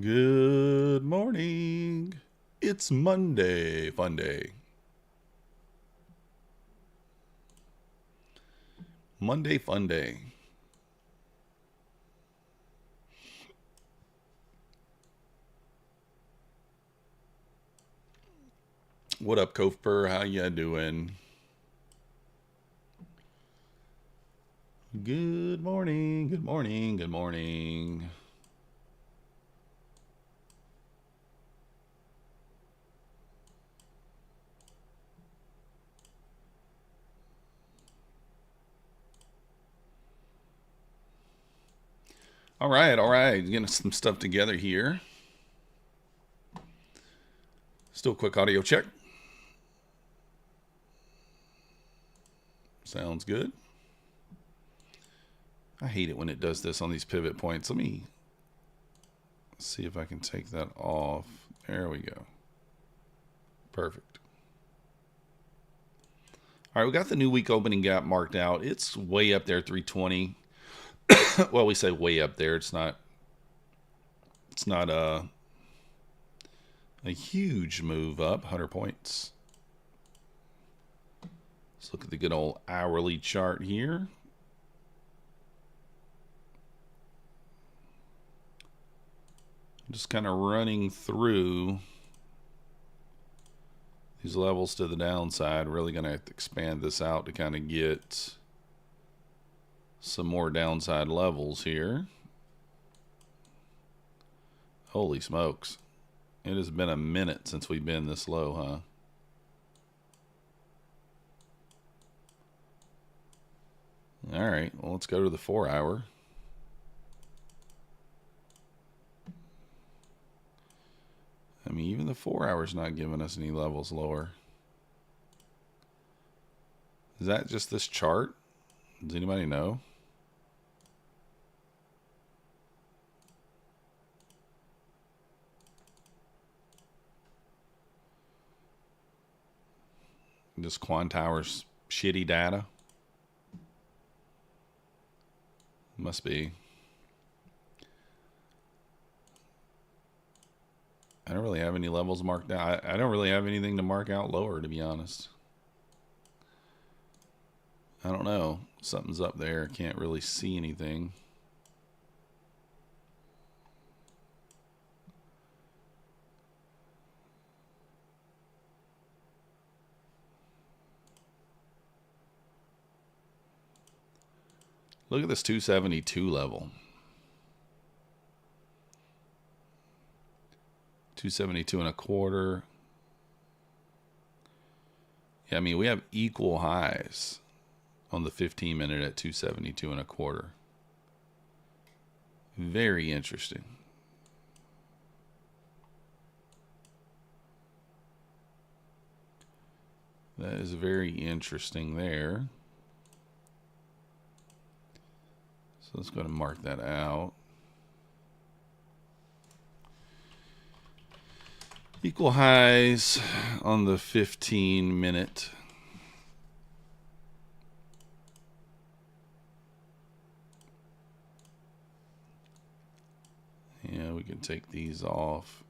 Good morning. It's Monday, fun day. Monday, fun day. What up, Kofer? How ya doing? Good morning, good morning, good morning. All right. Getting some stuff together here. Still quick audio check. Sounds good. I hate it when it does this on these pivot points. Let me see if I can take that off. There we go. Perfect. All right, we got the new week opening gap marked out. It's way up there, 320. Well, we say way up there. It's not a huge move up, 100 points. Let's look at the good old hourly chart here. Just kind of running through these levels to the downside. Really going to have to expand this out to kind of get some more downside levels here. Holy smokes. It has been a minute since we've been this low, huh? All right, well, let's go to the 4 hour. I mean, even the 4 hour's not giving us any levels lower. Is that just this chart? Does anybody know? Just Quantower's shitty data? Must be. I don't really have any levels marked out. I don't really have anything to mark out lower, to be honest. I don't know. Something's up there. Can't really see anything. Look at this 272 level. 272.25. Yeah, I mean, we have equal highs on the 15-minute at 272.25. Very interesting. That is very interesting there. So let's go ahead and mark that out. Equal highs on the 15-minute. Yeah, we can take these off.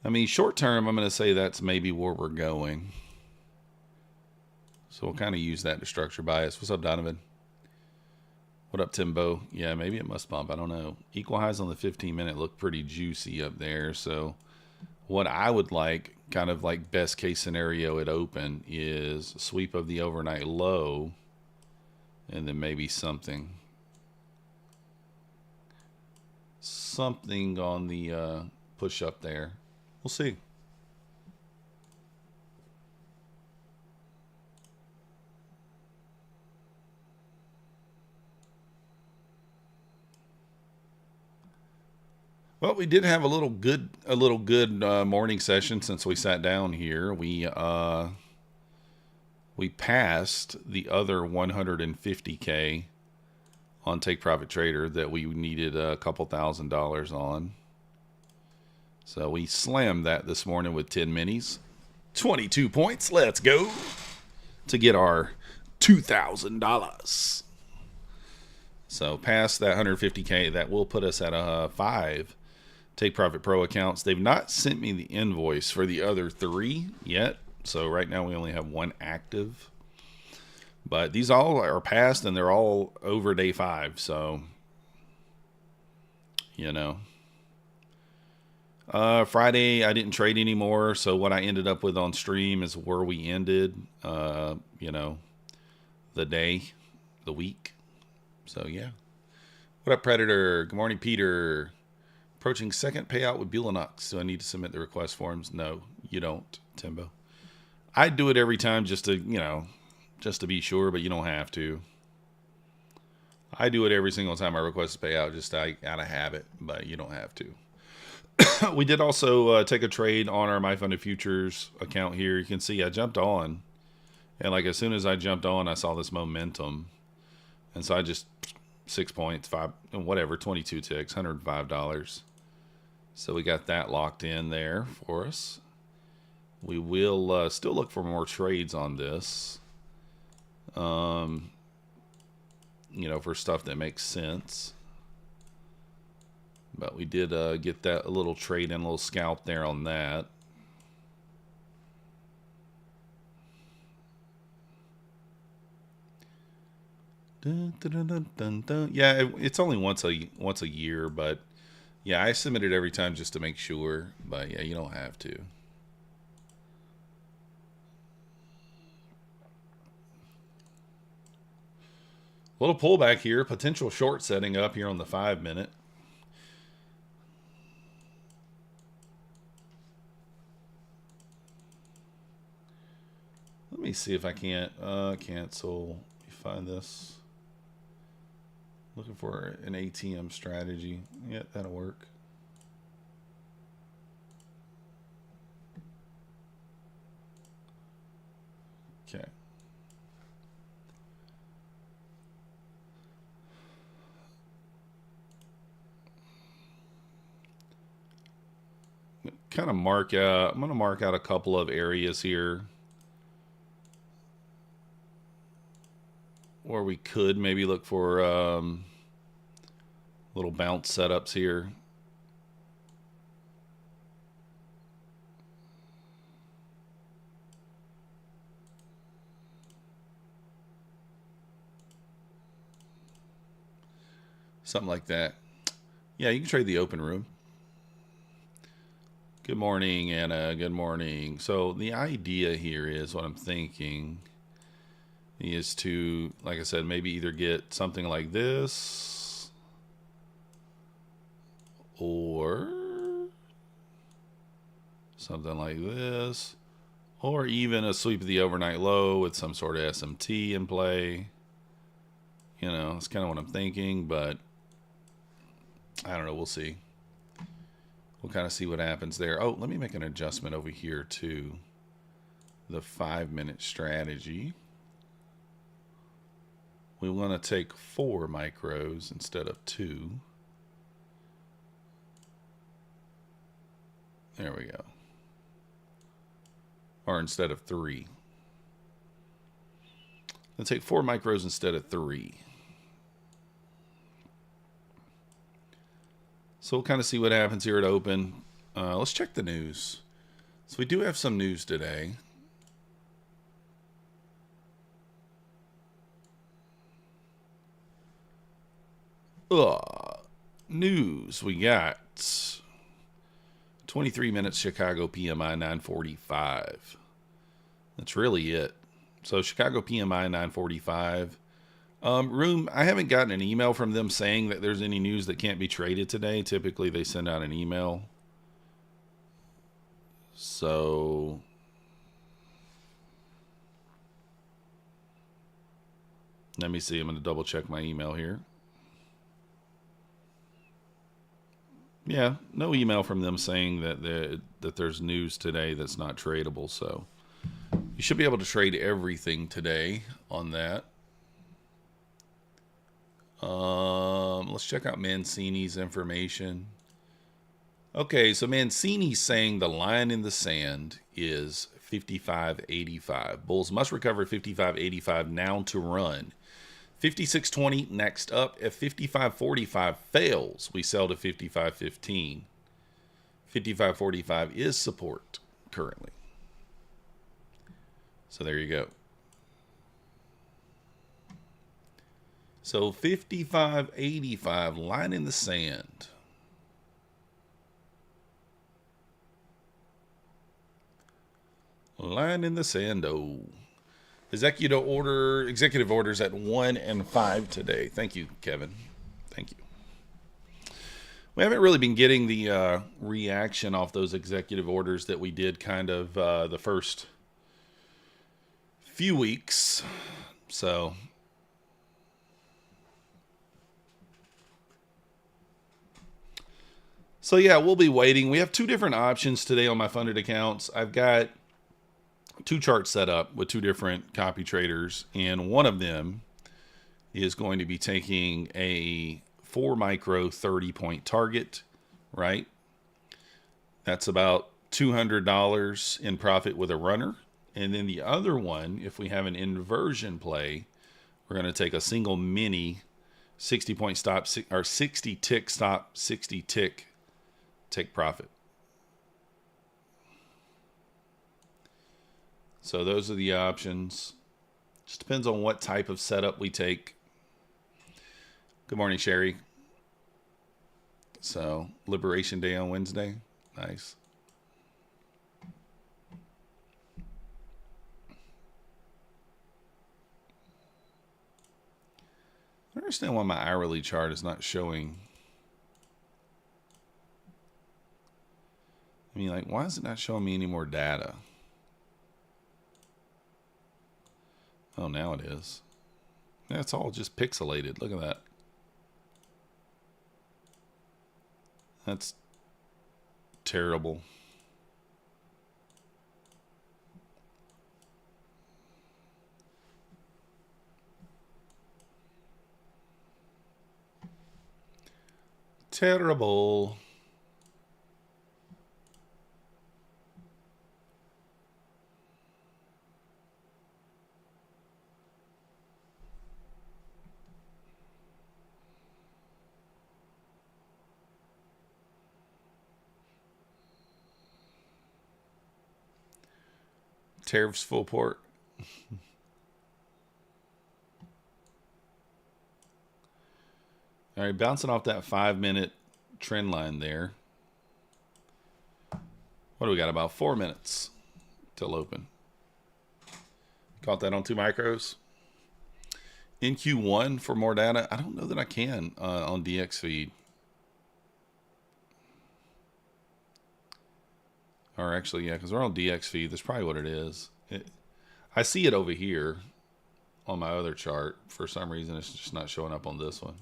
I mean, short term, I'm going to say that's maybe where we're going. So we'll kind of use that to structure bias. What's up, Donovan? What up, Timbo? Yeah, maybe it must bump. I don't know. Equal highs on the 15-minute look pretty juicy up there. So what I would like, kind of like best case scenario at open, is a sweep of the overnight low and then maybe something on the push up there. We'll see. Well, we did have a little good morning session since we sat down here. We passed the other 150K on Take Profit Trader that we needed a couple $1,000s on. So we slammed that this morning with 10 minis. 22 points. Let's go to get our $2,000. So past that 150K, that will put us at a 5 Take Profit Pro accounts. They've not sent me the invoice for the other 3 yet. So right now we only have 1 active. But these all are passed and they're all over day 5. So, you know. Friday, I didn't trade anymore. So what I ended up with on stream is where we ended, you know, the day, the week. So, yeah. What up, Predator? Good morning, Peter. Approaching second payout with Bulenox. Do I need to submit the request forms? No, you don't, Timbo. I do it every time just to, you know, just to be sure, but you don't have to. I do it every single time I request a payout just out of habit, but you don't have to. We did also take a trade on our MyFunded Futures account here. You can see I jumped on. And like as soon as I jumped on, I saw this momentum. And so I just 6 points, 5, whatever, 22 ticks, $105. So we got that locked in there for us. We will still look for more trades on this. You know, for stuff that makes sense. But we did get that a little trade in, a little scalp there on that. Dun, dun, dun, dun, dun. Yeah, it's only once a year, but yeah, I submit it every time just to make sure. But yeah, you don't have to. A little pullback here, potential short setting up here on the 5 minute. Let me see if I can't cancel. Let me find this. Looking for an ATM strategy. Yeah, that'll work. Okay. Kind of mark out. I'm going to mark out a couple of areas here where we could maybe look for little bounce setups here. Something like that. Yeah, you can trade the open room. Good morning, Anna. Good morning. So the idea here is what I'm thinking is to, like I said, maybe either get something like this or something like this, or even a sweep of the overnight low with some sort of SMT in play. You know, that's kind of what I'm thinking, but I don't know. We'll see. We'll kind of see what happens there. Oh, let me make an adjustment over here to the 5 minute strategy. We want to take 4 micros instead of 2. There we go. Or instead of 3. Let's take 4 micros instead of 3. So we'll kind of see what happens here at open. Let's check the news. So we do have some news today. News. We got 23 minutes Chicago PMI 945. That's really it. So Chicago PMI 945. Room, I haven't gotten an email from them saying that there's any news that can't be traded today. Typically, they send out an email. So let me see. I'm going to double check my email here. Yeah, no email from them saying that there's news today that's not tradable. So you should be able to trade everything today on that. Let's check out Mancini's information. Okay, so Mancini's saying the line in the sand is 55.85. Bulls must recover 55.85 now to run. 56.20 next up. If 55.45 fails, we sell to 55.15. 55.45 is support currently. So there you go. So 55.85, line in the sand. Line in the sand. Oh. Executive orders at 1 and 5 today. Thank you, Kevin. Thank you. We haven't really been getting the reaction off those executive orders that we did kind of the first few weeks. So yeah, we'll be waiting. We have two different options today on my funded accounts. I've got two charts set up with two different copy traders, and one of them is going to be taking a 4 micro 30-point target, right? That's about $200 in profit with a runner. And then the other one, if we have an inversion play, we're going to take a single mini 60-point stop, or 60 tick stop, 60 tick take profit. So those are the options. Just depends on what type of setup we take. Good morning, Sherry. So, Liberation Day on Wednesday. Nice. I understand why my hourly chart is not showing. I mean, like, why is it not showing me any more data? Oh, now it is. Yeah, it's all just pixelated. Look at that. That's terrible. Terrible. Tariffs full port. All right, bouncing off that 5-minute trend line there. What do we got? About 4 minutes till open. Caught that on 2 micros. In Q1 for more data. I don't know that I can on DX feed. Or actually, yeah, because we're on DX feed. That's probably what it is. I see it over here on my other chart. For some reason, it's just not showing up on this one.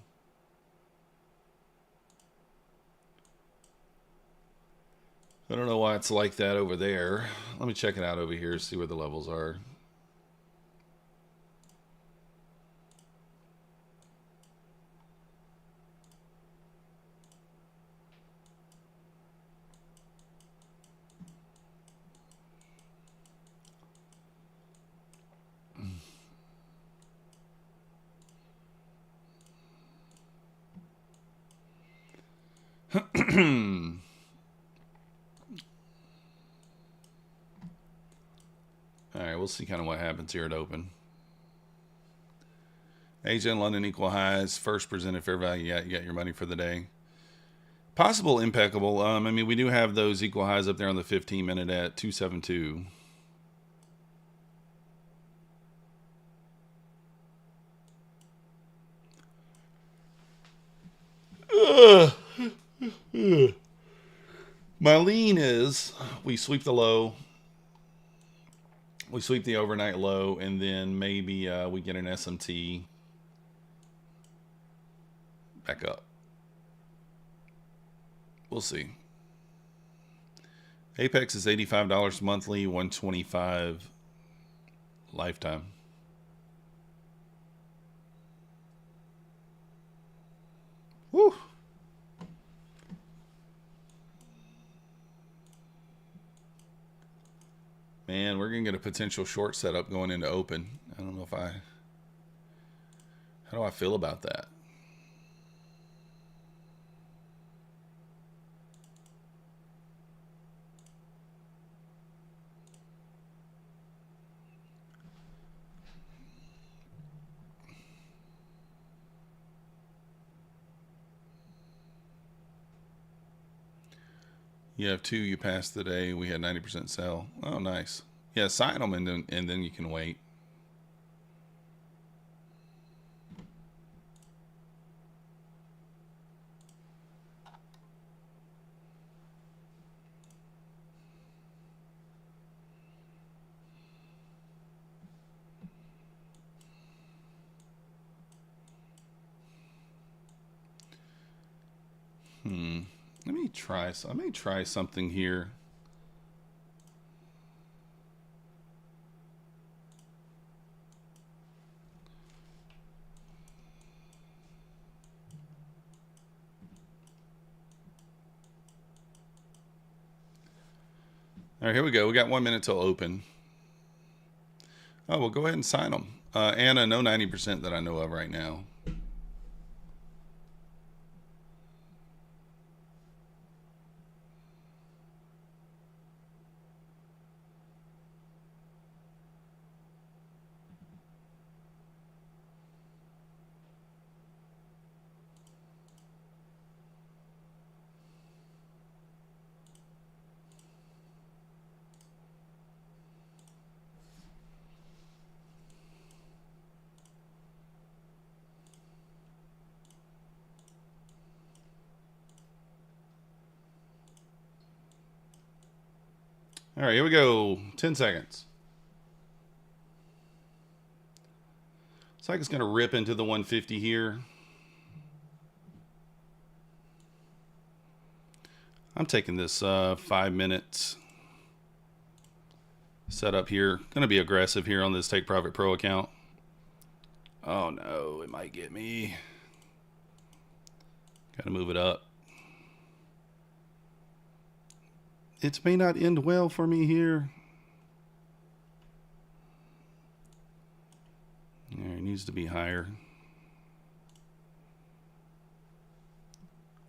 I don't know why it's like that over there. Let me check it out over here, see where the levels are. All right, we'll see kind of what happens here at open. Asia and London equal highs. First presented fair value. Yeah, you got your money for the day. Possible impeccable. I mean, we do have those equal highs up there on the 15-minute at 272. My lean is we sweep the low. We sweep the overnight low, and then maybe we get an SMT back up. We'll see. Apex is $85 monthly, $125 lifetime. Woo! Man, we're gonna get a potential short setup going into open. I don't How do I feel about that? You have two. You passed the day. We had 90% sell. Oh, nice. Yeah, sign them and then you can wait. Let me try. I may try something here. All right, here we go. We got 1 minute till open. Oh, well, go ahead and sign them. Anna, no 90% that I know of right now. All right, here we go. 10 seconds. Looks like it's going to rip into the 150 here. I'm taking this 5 minutes setup here. Going to be aggressive here on this Take Profit Pro account. Oh no, it might get me. Got to move it up. It may not end well for me here. It needs to be higher.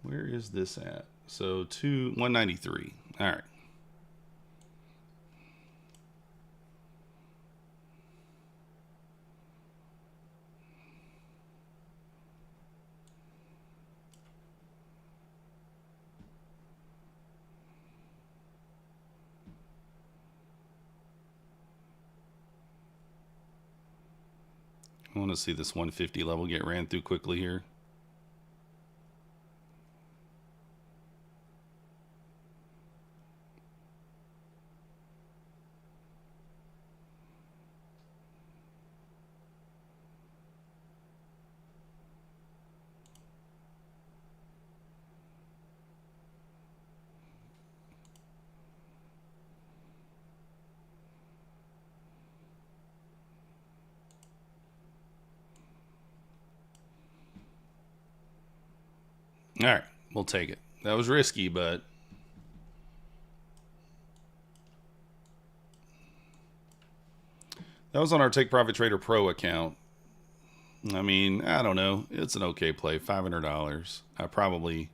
Where is this at? So 193. All right. I want to see this 150 level get ran through quickly here. All right, we'll take it. That was risky, but that was on our Take Profit Trader Pro account. I mean, I don't know. It's an okay play. $500. I probably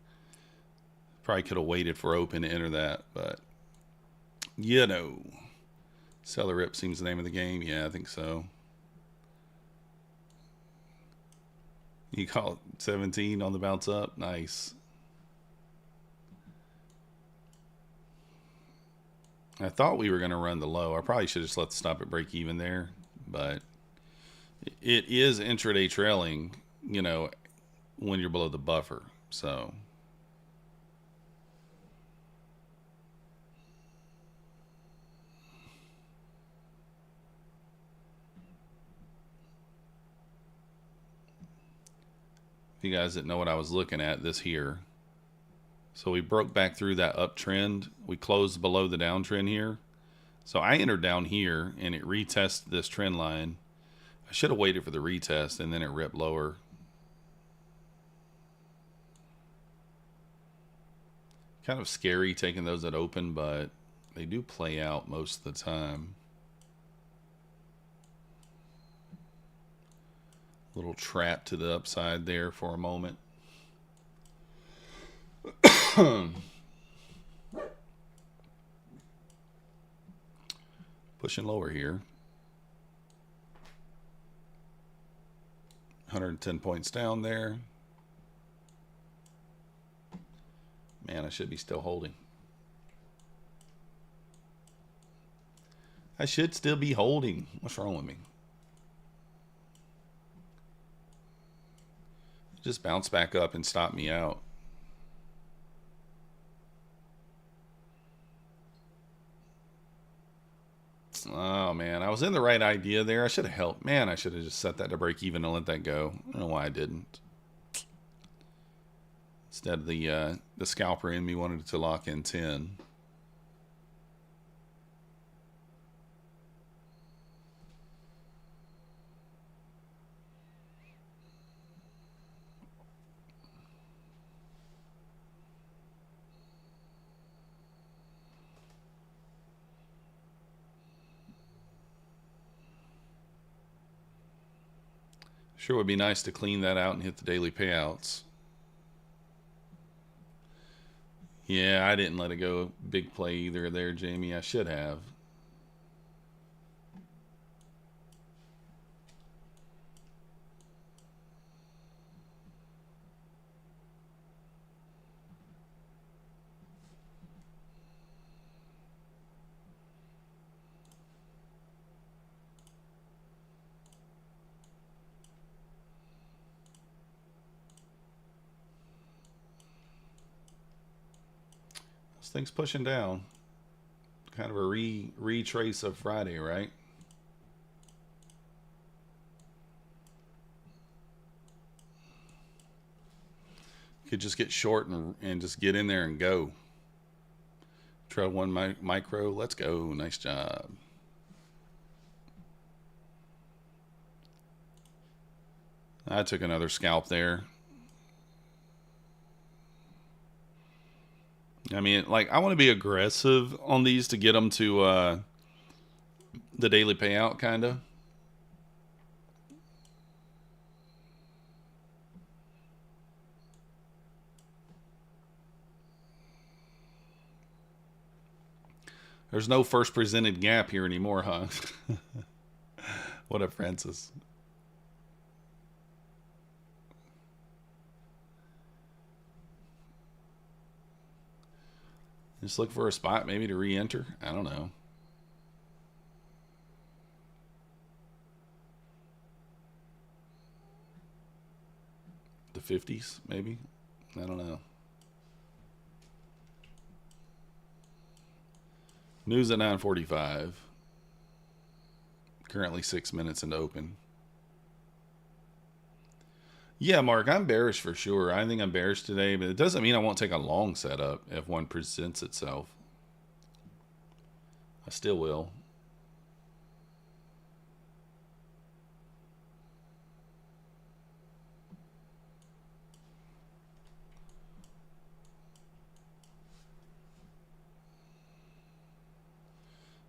could have waited for open to enter that, but you know, seller rip seems the name of the game. Yeah, I think so. You call it 17 on the bounce up. Nice. I thought we were going to run the low. I probably should have just let the stop at break even there, but it is intraday trailing, you know, when you're below the buffer. So if you guys didn't know what I was looking at, this here. So we broke back through that uptrend. We closed below the downtrend here. So I entered down here and it retested this trend line. I should have waited for the retest and then it ripped lower. Kind of scary taking those at open, but they do play out most of the time. Little trap to the upside there for a moment. Pushing lower here. 110 points down there. Man, I should be still holding. I should still be holding. What's wrong with me? Just bounce back up and stop me out. Oh, man. I was in the right idea there. I should have helped. Man, I should have just set that to break even and let that go. I don't know why I didn't. Instead, the scalper in me wanted to lock in 10. Sure would be nice to clean that out and hit the daily payouts. Yeah, I didn't let it go big play either there, Jamie. I should have. This thing's pushing down. Kind of a retrace of Friday, right? Could just get short and just get in there and go. Try one micro. Let's go. Nice job. I took another scalp there. I mean, like, I want to be aggressive on these to get them to the daily payout, kind of. There's no first presented gap here anymore, huh? What up, Francis? Just look for a spot maybe to re-enter. I don't know. The 50s, maybe? I don't know. News at 9:45. Currently 6 minutes into open. Yeah, Mark, I'm bearish for sure. I think I'm bearish today, but it doesn't mean I won't take a long setup if one presents itself. I still will.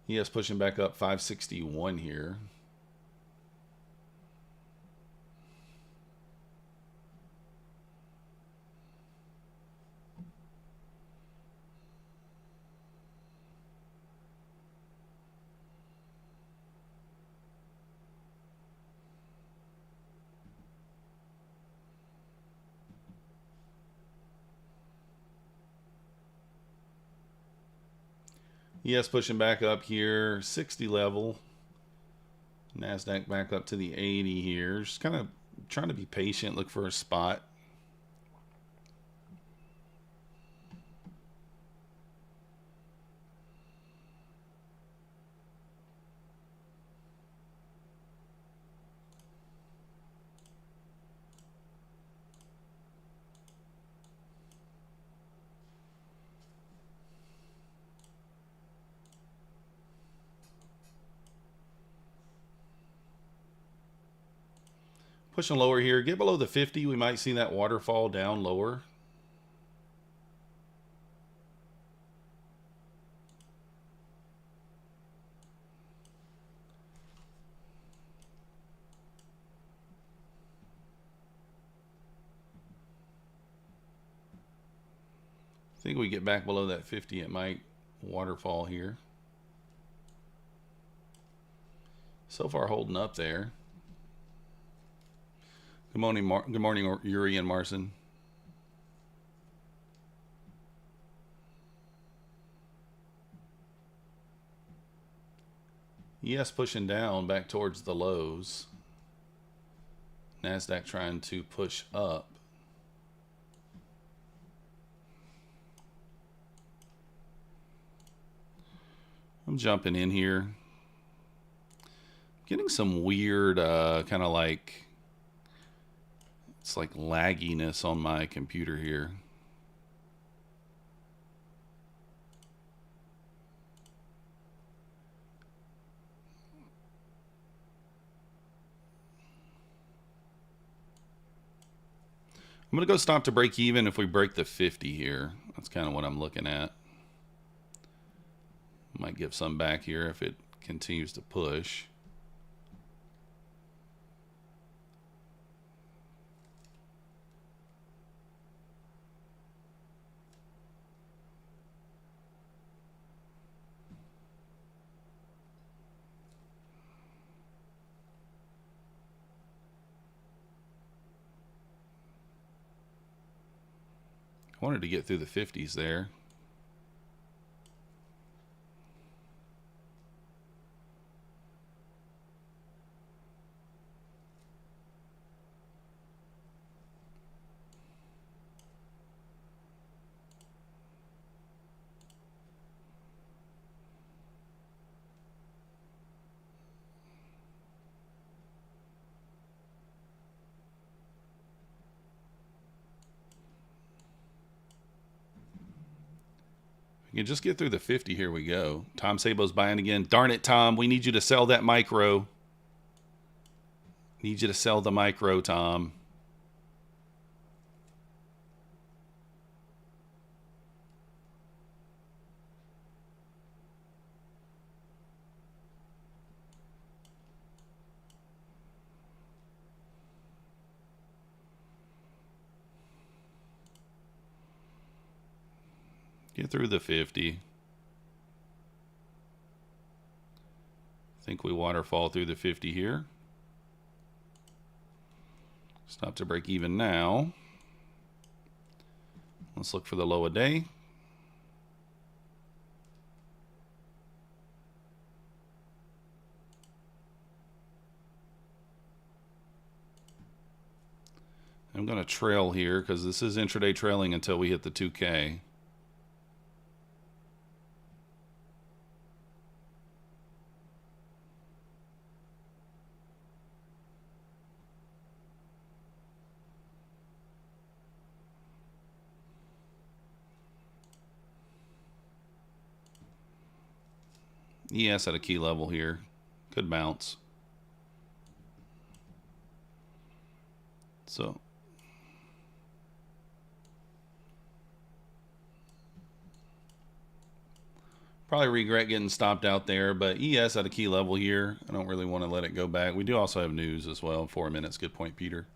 Yes, pushing back up 561 here. Yes, pushing back up here, 60 level. Nasdaq back up to the 80 here. Just kind of trying to be patient, look for a spot. Pushing lower here. Get below the 50. We might see that waterfall down lower. think we get back below that 50, it might waterfall here. So far holding up there. Good morning, good morning, Yuri and Marcin. Yes, pushing down back towards the lows. Nasdaq trying to push up. I'm jumping in here. Getting some weird kind of like, it's like lagginess on my computer here. I'm going to go stop to break even if we break the 50 here. That's kind of what I'm looking at. Might give some back here if it continues to push. I wanted to get through the 50s there. You can just get through the 50. Here we go. Tom Sabo's buying again. Darn it, Tom. We need you to sell that micro. Need you to sell the micro, Tom. Get through the 50. I think we waterfall through the 50 here. Stop to break even now. Let's look for the low a day. I'm going to trail here because this is intraday trailing until we hit the 2K. ES at a key level here. Could bounce. So probably regret getting stopped out there, but ES at a key level here. I don't really want to let it go back. We do also have news as well. 4 minutes. Good point, Peter.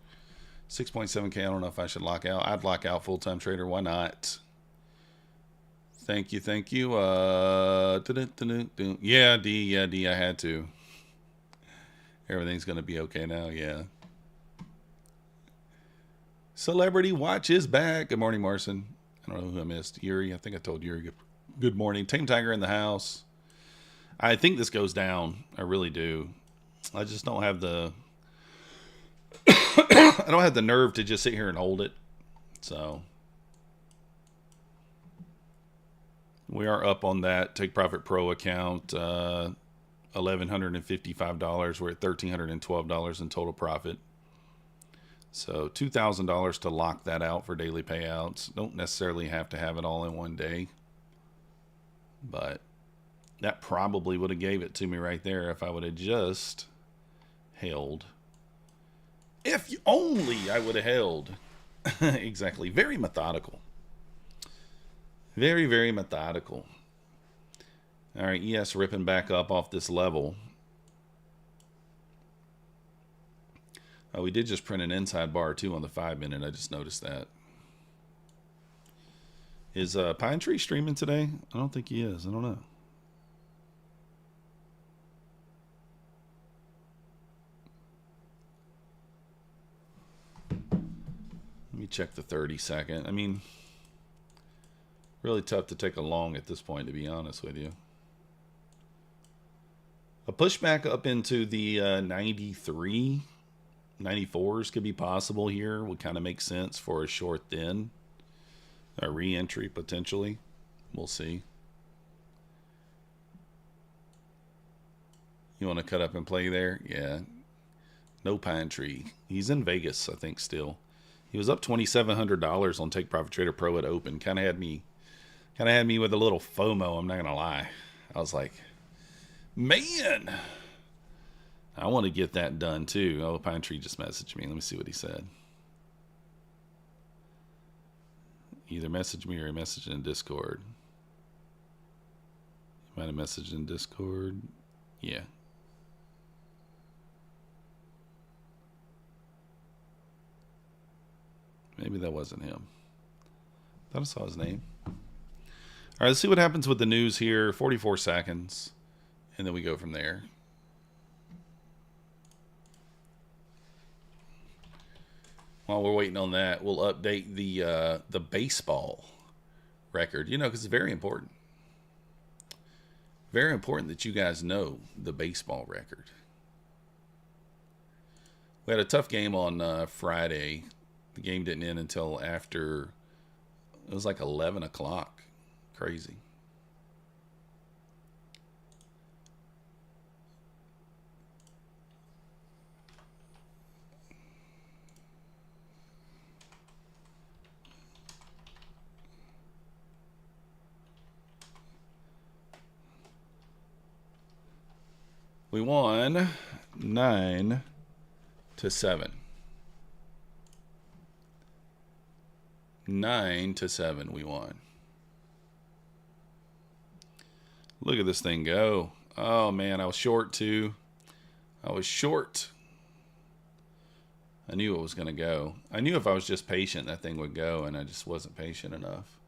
6.7K. I don't know if I should lock out. I'd lock out full-time trader. Why not? Thank you, thank you. Yeah, D, I had to. Everything's gonna be okay now, yeah. Celebrity Watch is back. Good morning, Marcin. I don't know who I missed. Yuri, I think I told Yuri good morning. Tame Tiger in the house. I think this goes down. I really do. I just don't have the I don't have the nerve to just sit here and hold it. So we are up on that Take Profit Pro account, $1,155. We're at $1,312 in total profit. So $2,000 to lock that out for daily payouts. Don't necessarily have to have it all in one day, but that probably would have gave it to me right there if I would have just held. If only I would have held. Exactly. Very methodical. Very, very methodical. All right, ES ripping back up off this level. We did just print an inside bar, too, on the 5 minute. I just noticed that. Is Pine Tree streaming today? I don't think he is. I don't know. Let me check the 30-second. I mean, really tough to take a long at this point, to be honest with you. A pushback up into the 93, 94s could be possible here. Would kind of make sense for a short thin. A re-entry potentially. We'll see. You want to cut up and play there? Yeah. No Pine Tree. He's in Vegas, I think, still. He was up $2,700 on Take Profit Trader Pro at open. Kind of had me with a little FOMO, I'm not going to lie. I was like, man, I want to get that done too. Oh, Pine Tree just messaged me. Let me see what he said. Either message me or he messaged in Discord. He might have messaged in Discord. Yeah. Maybe that wasn't him. Thought I saw his name. All right, let's see what happens with the news here. 44 seconds. And then we go from there. While we're waiting on that, we'll update the baseball record. You know, because it's very important. Very important that you guys know the baseball record. We had a tough game on Friday. The game didn't end until after, it was like 11 o'clock. Crazy. We won 9-7. 9-7 we won. Look at this thing go. Oh man, I was short too. I was short. I knew it was going to go. I knew if I was just patient, that thing would go, and I just wasn't patient enough.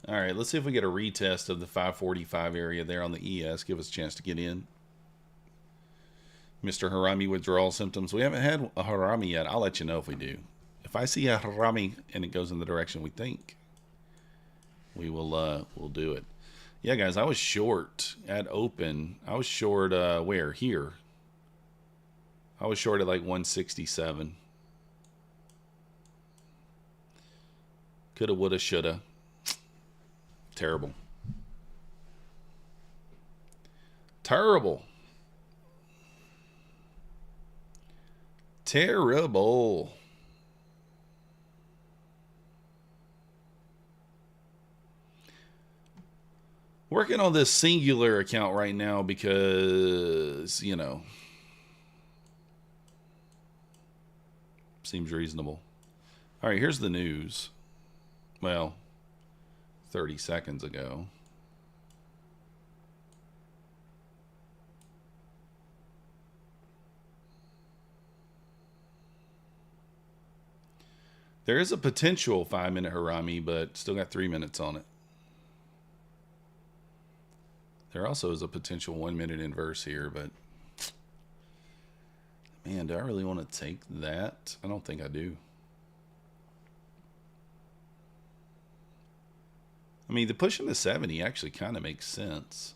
All right, let's see if we get a retest of the 545 area there on the ES. Give us a chance to get in. Mr. Harami withdrawal symptoms. We haven't had a Harami yet. I'll let you know if we do. If I see a Harami and it goes in the direction we think, we will we'll do it. Yeah, guys, I was short at open. I was short where? Here. I was short at like 167. Coulda, woulda, shoulda. Terrible. Terrible. Terrible. Working on this singular account right now because, you know, seems reasonable. All right, here's the news. Well, 30 seconds ago. There is a potential 5-minute Harami, but still got 3 minutes on it. There also is a potential 1-minute inverse here, but man, do I really want to take that? I don't think I do. I mean, the pushing the 70 actually kind of makes sense.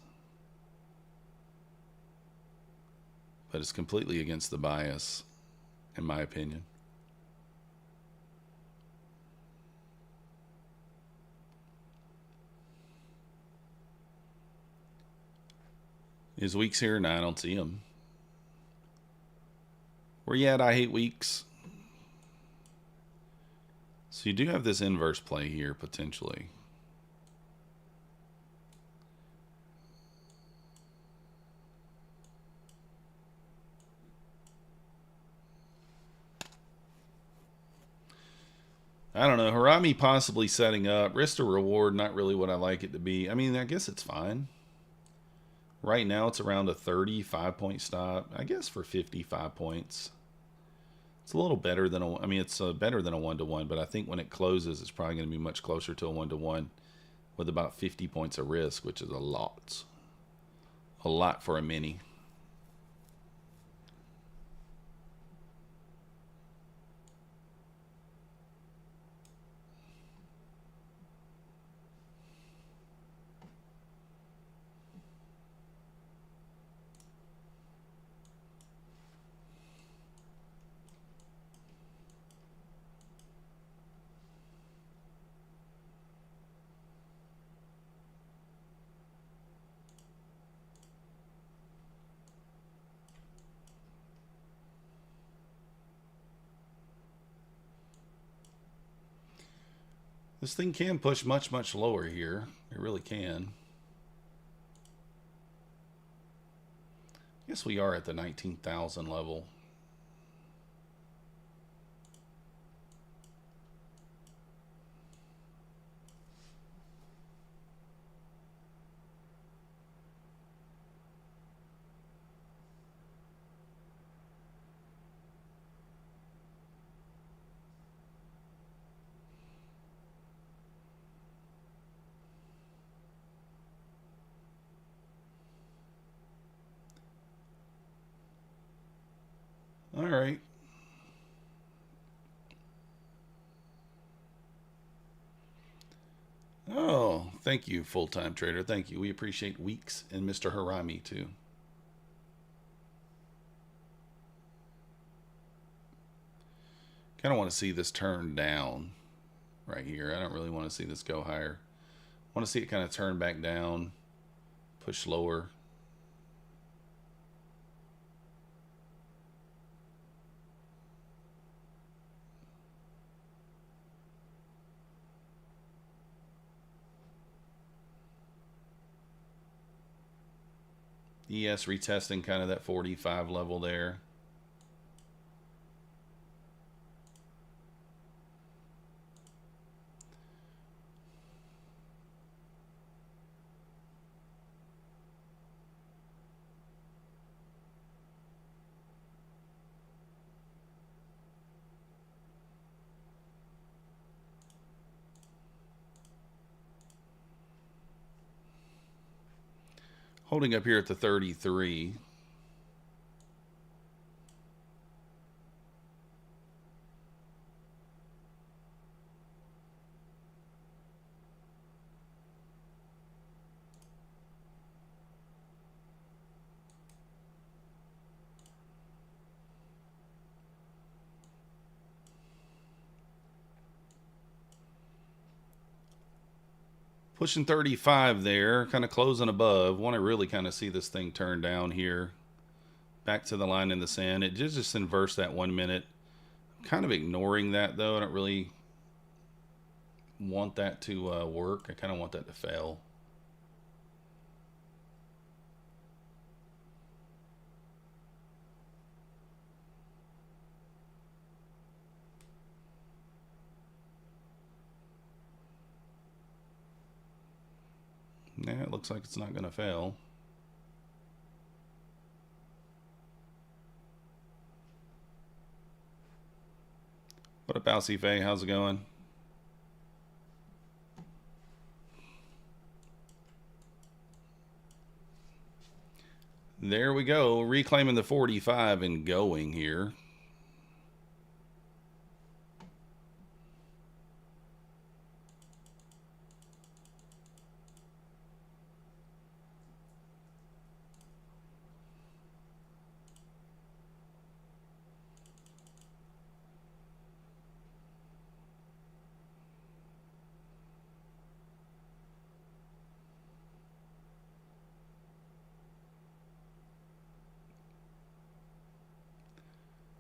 But it's completely against the bias, in my opinion. Is Weeks here? No, I don't see him. Where you at? I hate Weeks. So you do have this inverse play here, potentially. I don't know. Harami possibly setting up. Risk to reward, not really what I like it to be. I mean, I guess it's fine. Right now, it's around a 35-point stop. I guess for 55 points. It's a little better than a, I mean, it's better than a 1-to-1, but I think when it closes, it's probably going to be much closer to a 1-to-1 with about 50 points of risk, which is a lot. A lot for a mini. This thing can push much, much lower here. It really can. I guess we are at the 19,000 level. All right. Oh, thank you, full-time trader. Thank you. We appreciate Weeks and Mr. Harami, too. Kind of want to see this turn down right here. I don't really want to see this go higher. I want to see it kind of turn back down, push lower. ES retesting kind of that 45 level there. Holding up here at the 33. Pushing 35 there, kind of closing above. Want to really kind of see this thing turn down here. Back to the line in the sand. It just inverse that 1 minute. I'm kind of ignoring that though. I don't really want that to work. I kind of want that to fail. Yeah, it looks like it's not going to fail. What up, Alcy Faye? How's it going? There we go. Reclaiming the 45 and going here.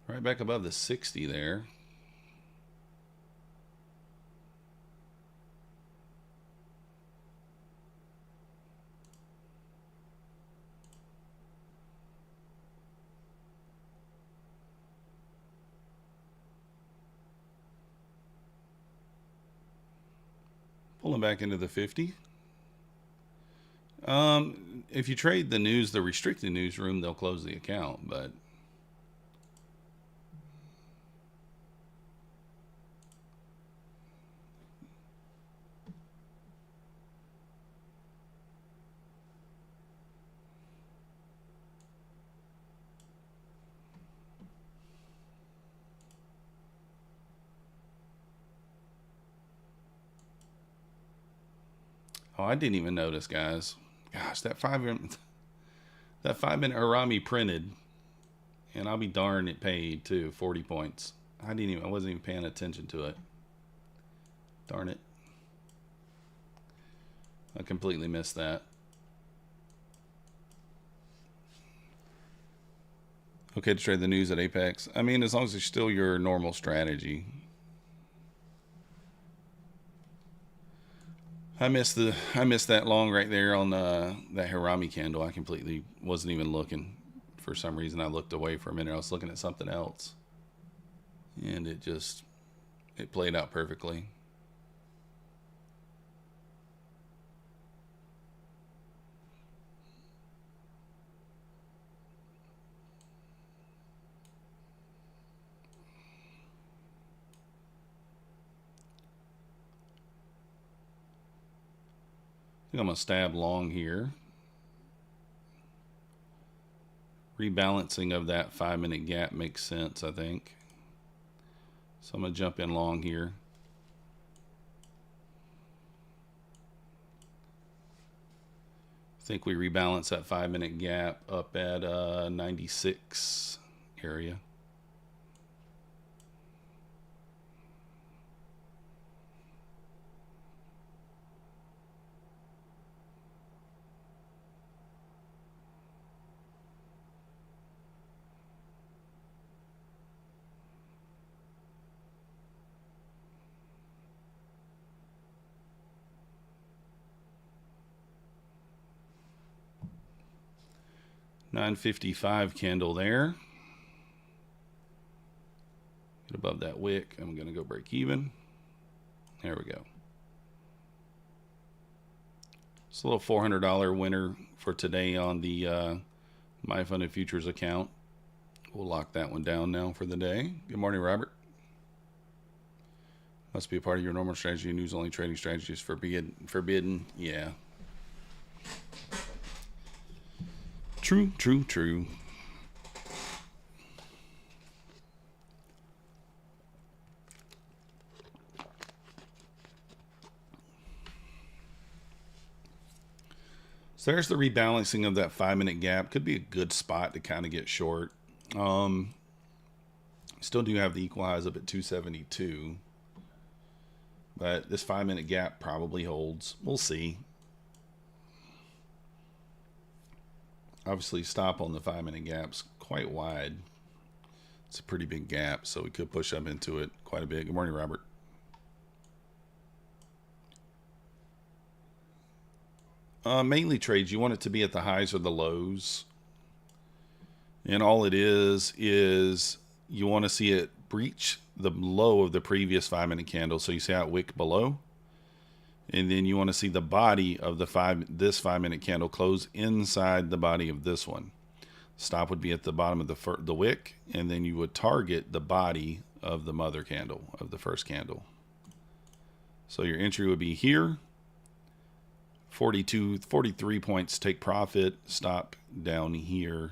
Right back above the 60 there. Pulling back into the 50. If you trade the restricted newsroom, they'll close the account, but Oh, I didn't even notice, guys. Gosh, that 5-minute Harami printed, and I'll be darned it paid too, 40 points. I wasn't even paying attention to it. Darn it. I completely missed that. Okay to trade the news at Apex. I mean, as long as it's still your normal strategy. I missed that long right there on that Harami candle. I completely wasn't even looking. For some reason, I looked away for a minute. I was looking at something else, and it played out perfectly. I think I'm gonna stab long here. Rebalancing of that 5-minute gap makes sense, I think. So I'm gonna jump in long here. I think we rebalance that 5-minute gap up at 96 area. $9.55 candle there. Get above that wick. I'm going to go break even. There we go. It's a little $400 winner for today on the My Funded Futures account. We'll lock that one down now for the day. Good morning, Robert. Must be a part of your normal strategy. News only trading strategies forbidden. Yeah. True. So there's the rebalancing of that 5-minute gap. Could be a good spot to kind of get short. Still do have the equal highs up at 272. But this 5-minute gap probably holds. We'll see. Obviously, stop on the 5-minute gap's quite wide. It's a pretty big gap, so we could push up into it quite a bit. Good morning, Robert. Mainly trades, you want it to be at the highs or the lows. And all it is you want to see it breach the low of the previous 5-minute candle. So you see how it wick below. And then you want to see the body of this 5-minute candle close inside the body of this one. Stop would be at the bottom of the wick, and then you would target the body of the mother candle, of the first candle. So your entry would be here. 43 points take profit. Stop down here.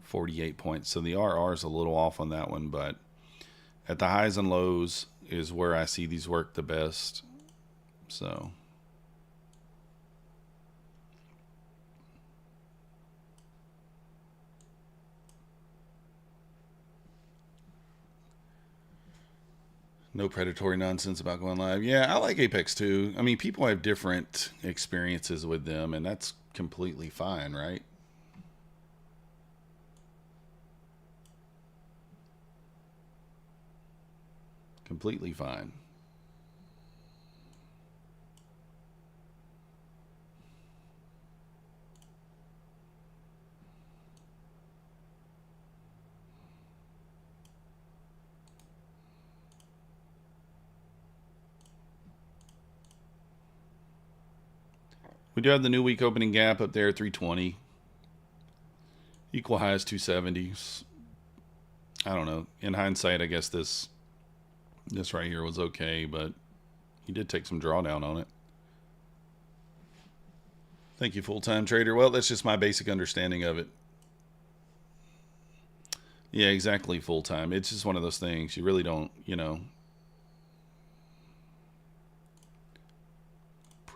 48 points. So the RR is a little off on that one, but at the highs and lows is where I see these work the best. So no predatory nonsense about going live. Yeah, I like Apex too. I mean, people have different experiences with them, and that's completely fine, right? Completely fine. We do have the new week opening gap up there at 320. Equal highs 270s. I don't know. In hindsight, I guess this right here was okay, but he did take some drawdown on it. Thank you, full-time trader. Well, that's just my basic understanding of it. Yeah, exactly, full-time. It's just one of those things. You really don't,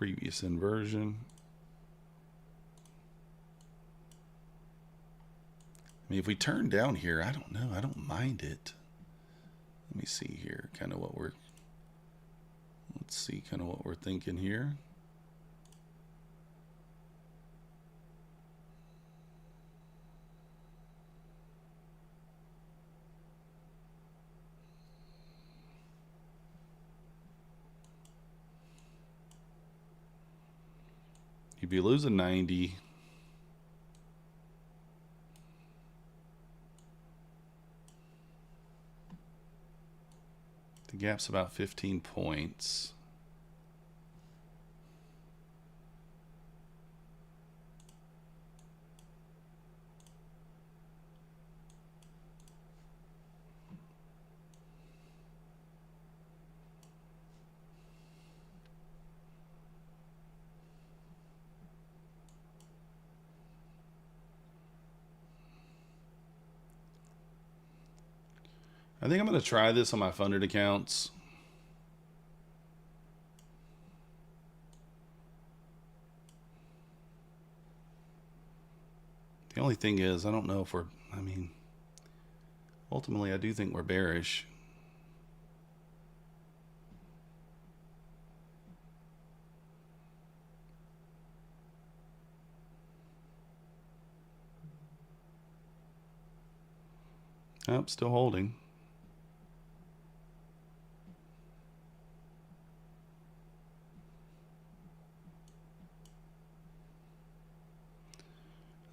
previous inversion. I mean, if we turn down here, I don't know. I don't mind it. Let me see here, kind of what we're, let's see kind of what we're thinking here. You'd be losing 90. The gap's about 15 points. I think I'm going to try this on my funded accounts. The only thing is, I don't know if we're, I mean, ultimately I do think we're bearish. Oh, still holding.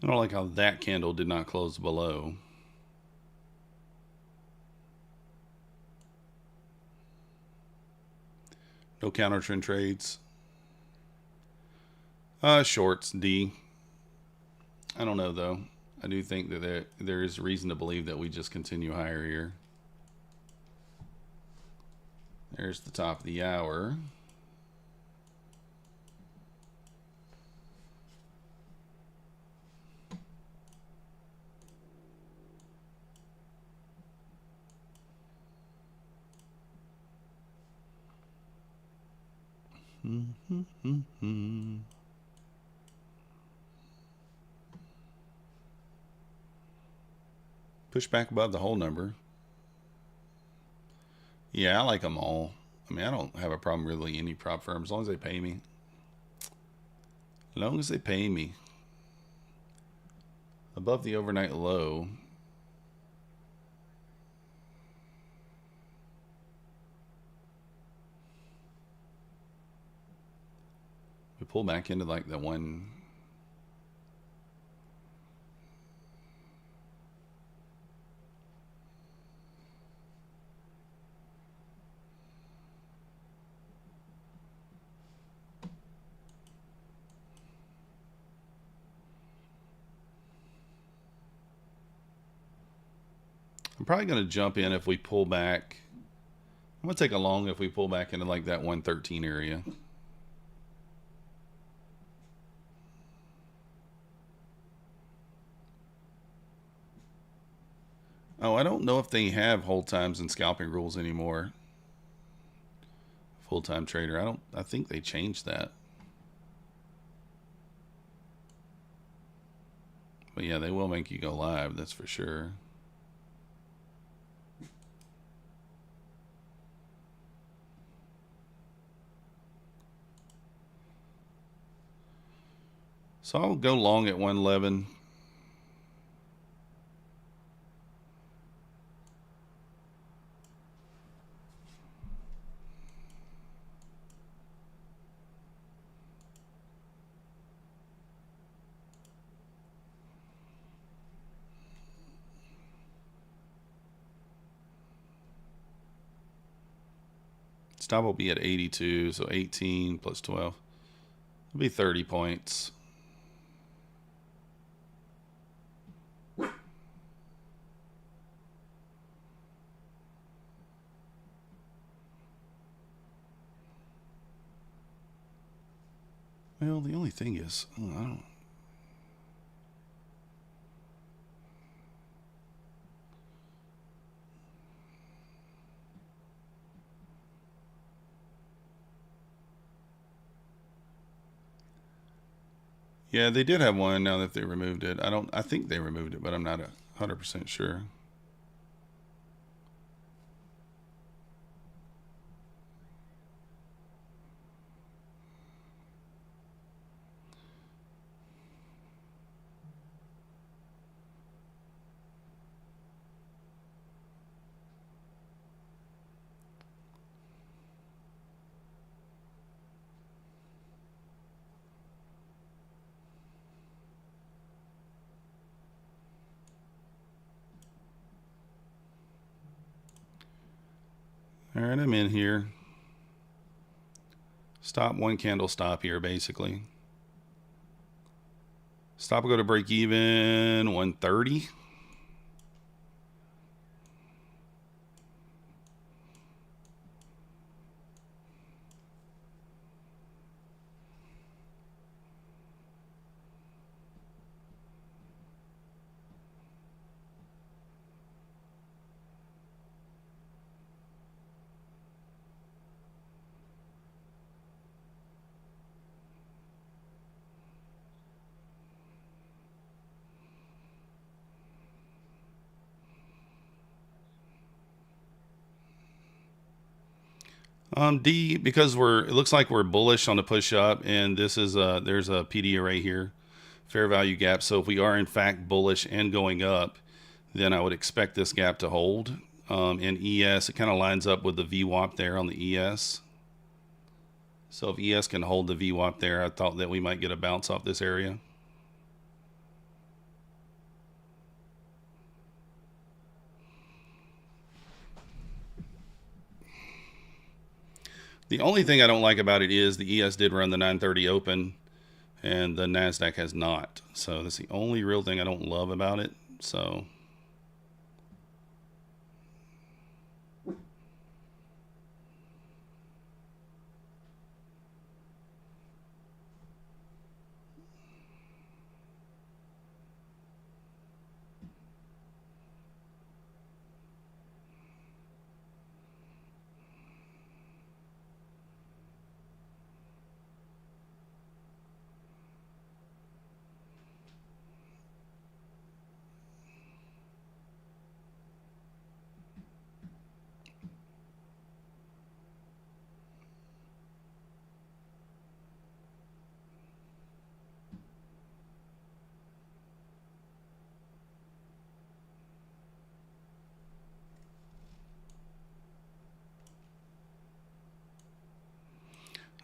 I don't like how that candle did not close below. No counter trend trades. Shorts, D. I don't know though. I do think that there is reason to believe that we just continue higher here. There's the top of the hour. Push back above the whole number. Yeah, I like them all. I mean, I don't have a problem really any prop firm as long as they pay me. As long as they pay me. Above the overnight low. We pull back into like the one. I'm probably going to jump in if we pull back. I'm going to take a long if we pull back into like that 113 area. Oh, I don't know if they have hold times and scalping rules anymore. Full-time trader. I think they changed that. But yeah, they will make you go live, that's for sure. So I'll go long at 111. Stop will be at 82, so 18 plus 12. It'll be 30 points. Well, the only thing is, I don't. Yeah, they did have one now that they removed it. I think they removed it, but I'm not 100% sure. All right, I'm in here. Stop, one candle stop here, basically. Stop will go to break even 130. D, because it looks like we're bullish on the push up, and this is there's a PD right here, fair value gap. So if we are in fact bullish and going up, then I would expect this gap to hold. In ES, it kind of lines up with the VWAP there on the ES. So if ES can hold the VWAP there, I thought that we might get a bounce off this area. The only thing I don't like about it is the ES did run the 930 open and the Nasdaq has not. So that's the only real thing I don't love about it. So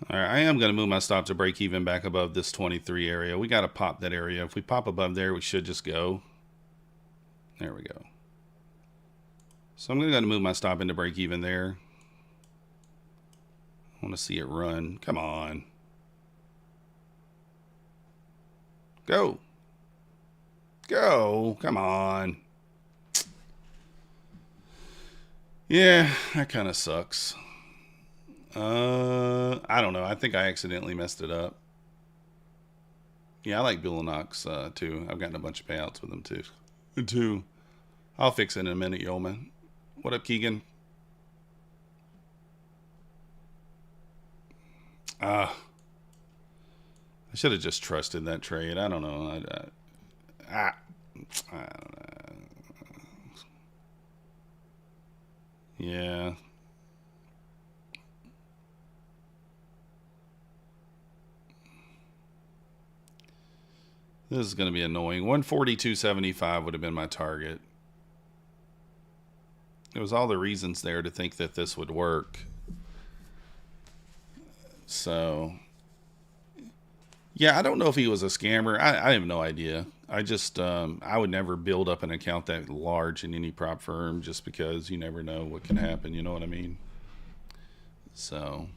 all right, I am going to move my stop to break even back above this 23 area. We got to pop that area. If we pop above there, we should just go. There we go. So I'm going to move my stop into break even there. I want to see it run. Come on. Go. Go. Come on. Yeah, that kind of sucks. I don't know. I think I accidentally messed it up. Yeah, I like Bulenox too. I've gotten a bunch of payouts with them too. I'll fix it in a minute, yo man. What up, Keegan? I should have just trusted that trade. I don't know. I don't know. Yeah. This is going to be annoying. 142.75 would have been my target. There was all the reasons there to think that this would work. So, yeah, I don't know if he was a scammer. I have no idea. I just, I would never build up an account that large in any prop firm just because you never know what can happen. You know what I mean? So,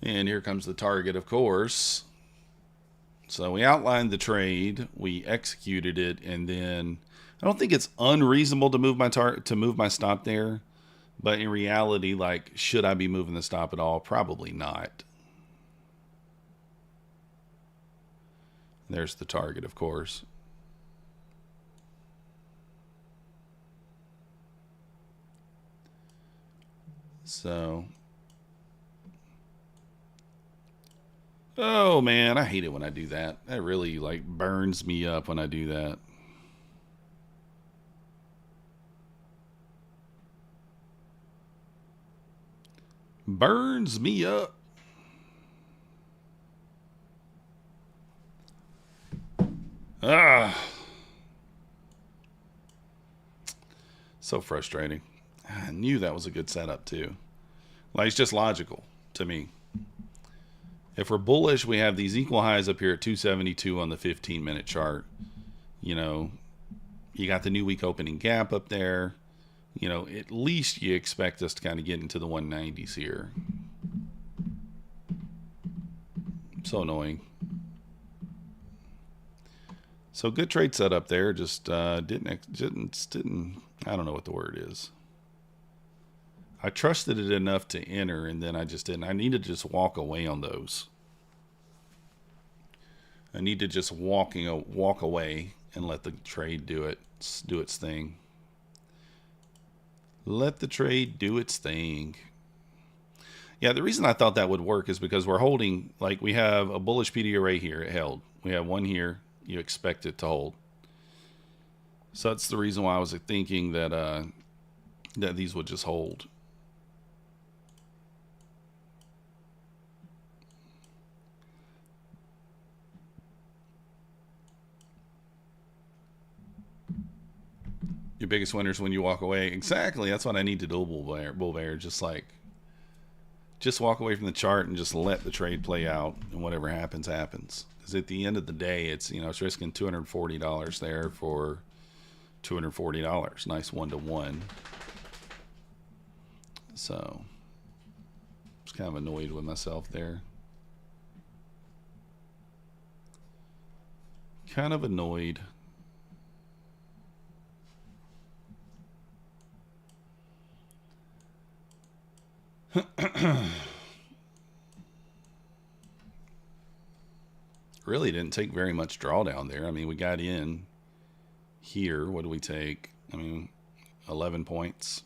and here comes the target, of course. So we outlined the trade, we executed it, and then I don't think it's unreasonable to move my stop there, but in reality, like, should I be moving the stop at all? Probably not. There's the target, of course. So Oh man, I hate it when I do that. That really like burns me up when I do that. Burns me up. Ah. So frustrating. I knew that was a good setup too. Like it's just logical to me. If we're bullish, we have these equal highs up here at 272 on the 15-minute chart. You know, you got the new week opening gap up there. You know, at least you expect us to kind of get into the 190s here. So annoying. So good trade setup there. Just didn't. I don't know what the word is. I trusted it enough to enter, and then I just didn't. I need to just walk away on those. I need to just walk away and let the trade do its thing. Let the trade do its thing. Yeah, the reason I thought that would work is because we're holding, like we have a bullish PD array here. It held. We have one here. You expect it to hold. So that's the reason why I was thinking that that these would just hold. Your biggest winners when you walk away. Exactly. That's what I need to do, Bull Bear. Just walk away from the chart and just let the trade play out, and whatever happens, happens. Because at the end of the day, it's it's risking $240 there for $240. Nice 1-to-1. So I was kind of annoyed with myself there. Kind of annoyed. Really didn't take very much drawdown there. I mean, we got in here. What do we take? I mean, 11 points.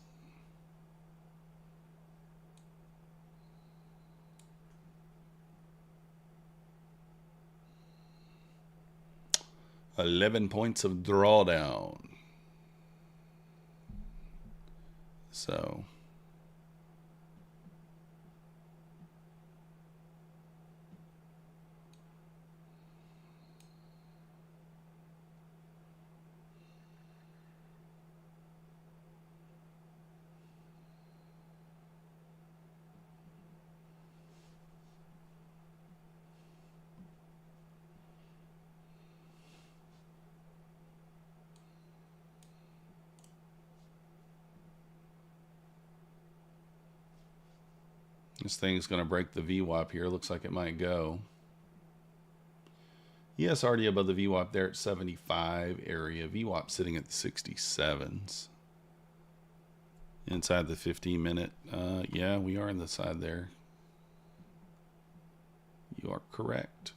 $11 points of drawdown. So this thing's going to break the VWAP here. Looks like it might go. Yes, already above the VWAP there at 75 area. VWAP sitting at the 67s. Inside the 15-minute. Yeah, we are in the side there. You are correct.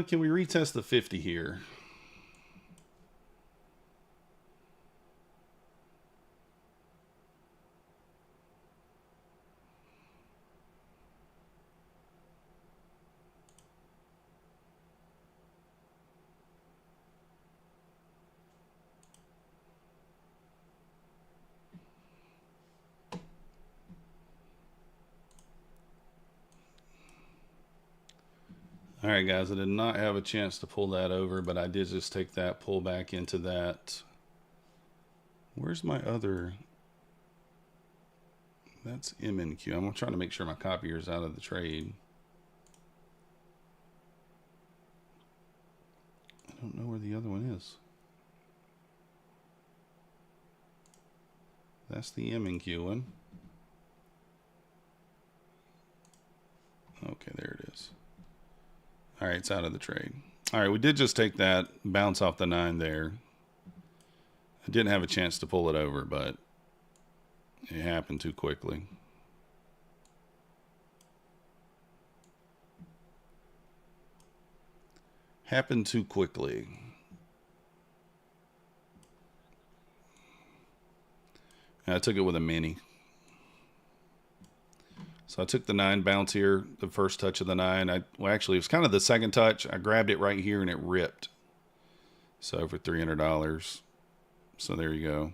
Can we retest the 50 here? All right, guys, I did not have a chance to pull that over, but I did just take that pull back into that. Where's my other? That's MNQ. I'm trying to make sure my copier's out of the trade. I don't know where the other one is. That's the MNQ one. Okay, there it is. All right, it's out of the trade. All right, we did just take that bounce off the 9 there. I didn't have a chance to pull it over, but it happened too quickly. Happened too quickly. And I took it with a mini. So I took the 9 bounce here, the first touch of the 9. Well, actually, it was kind of the second touch. I grabbed it right here and it ripped. So for $300. So there you go.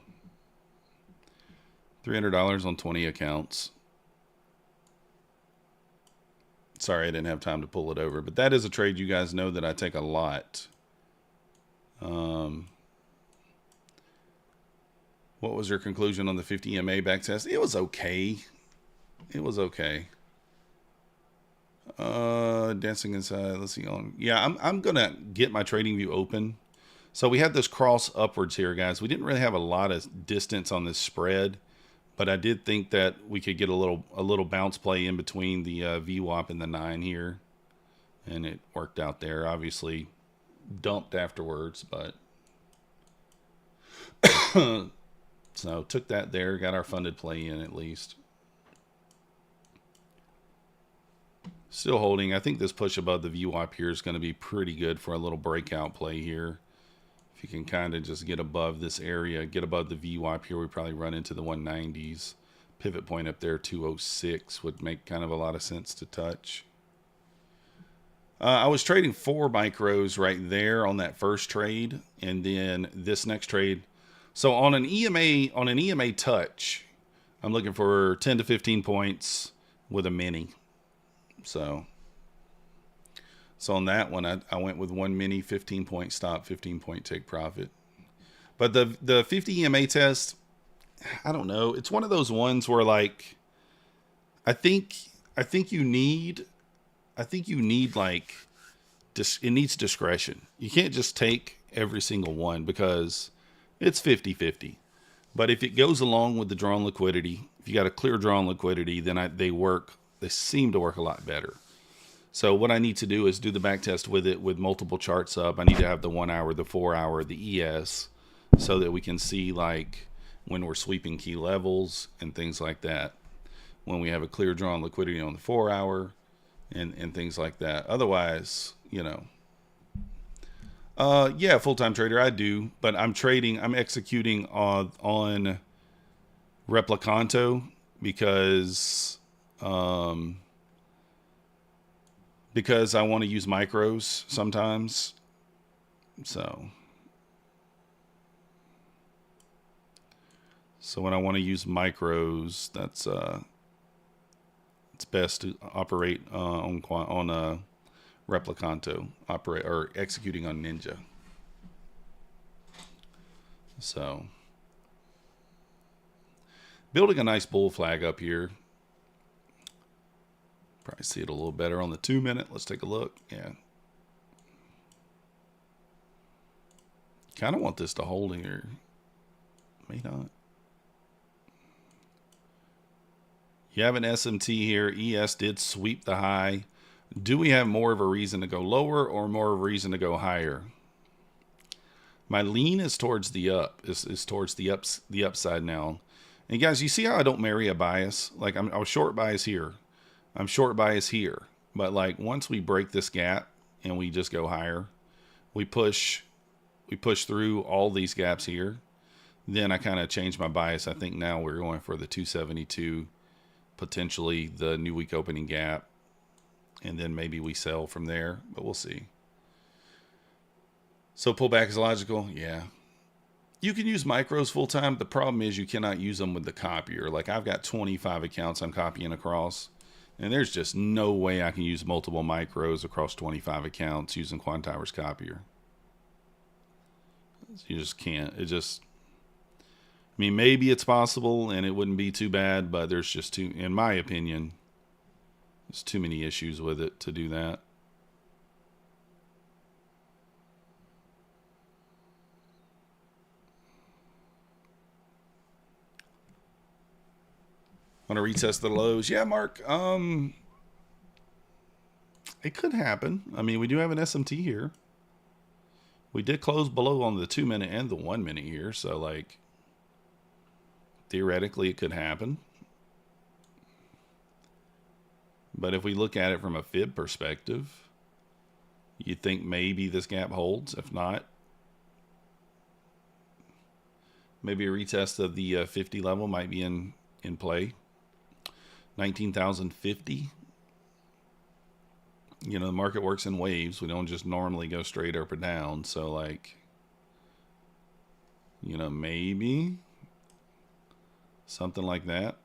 $300 on 20 accounts. Sorry, I didn't have time to pull it over. But that is a trade you guys know that I take a lot. What was your conclusion on the 50 EMA backtest? It was okay. It was okay. Dancing inside. Let's see. Yeah, I'm gonna get my trading view open. So we had this cross upwards here, guys. We didn't really have a lot of distance on this spread, but I did think that we could get a little bounce play in between the VWAP and the 9 here, and it worked out there. Obviously, dumped afterwards, but so took that there. Got our funded play in at least. Still holding. I think this push above the VWAP here is going to be pretty good for a little breakout play here. If you can kind of just get above this area, get above the VWAP here, we probably run into the 190s. Pivot point up there, 206, would make kind of a lot of sense to touch. I was trading 4 micros right there on that first trade, and then this next trade. So on an EMA touch, I'm looking for 10 to 15 points with a mini. So on that one, I went with 1 mini, 15 point stop, 15 point take profit. But the 50 EMA test, I don't know. It's one of those ones where, like, I think you need like, it needs discretion. You can't just take every single one because it's 50-50. But if it goes along with the drawn liquidity, if you got a clear drawn liquidity, then they seem to work a lot better. So what I need to do is do the back test with it with multiple charts up. I need to have the 1 hour, the 4 hour, the ES, so that we can see, like, when we're sweeping key levels and things like that. When we have a clear drawn liquidity on the 4 hour and things like that. Otherwise, you know, yeah, full-time trader, I do, but I'm executing on Replicanto because I want to use micros sometimes. So when I want to use micros, that's it's best to operate on Replicanto, or executing on Ninja. So building a nice bull flag up here. Probably see it a little better on the 2 minute. Let's take a look. Yeah. Kind of want this to hold here. May not. You have an SMT here. ES did sweep the high. Do we have more of a reason to go lower or more of a reason to go higher? My lean is towards the up. Is towards the upside now. And guys, you see how I don't marry a bias? Like I was short bias here. I'm short bias here. But like once we break this gap and we just go higher, we push through all these gaps here. Then I kind of change my bias. I think now we're going for the 272, potentially the new week opening gap. And then maybe we sell from there, but we'll see. So pullback is logical? Yeah. You can use micros full time. The problem is you cannot use them with the copier. Like I've got 25 accounts I'm copying across. And there's just no way I can use multiple micros across 25 accounts using Quantiver's copier. You just can't. I mean, maybe it's possible and it wouldn't be too bad, but there's just in my opinion, there's too many issues with it to do that. Want to retest the lows? Yeah, Mark. It could happen. I mean, we do have an SMT here. We did close below on the 2 minute and the 1 minute here. So, like, theoretically, it could happen. But if we look at it from a fib perspective, you think maybe this gap holds. If not, maybe a retest of the 50 level might be in play. 19,050. You know, the market works in waves. We don't just normally go straight up or down. So, like, you know, maybe something like that.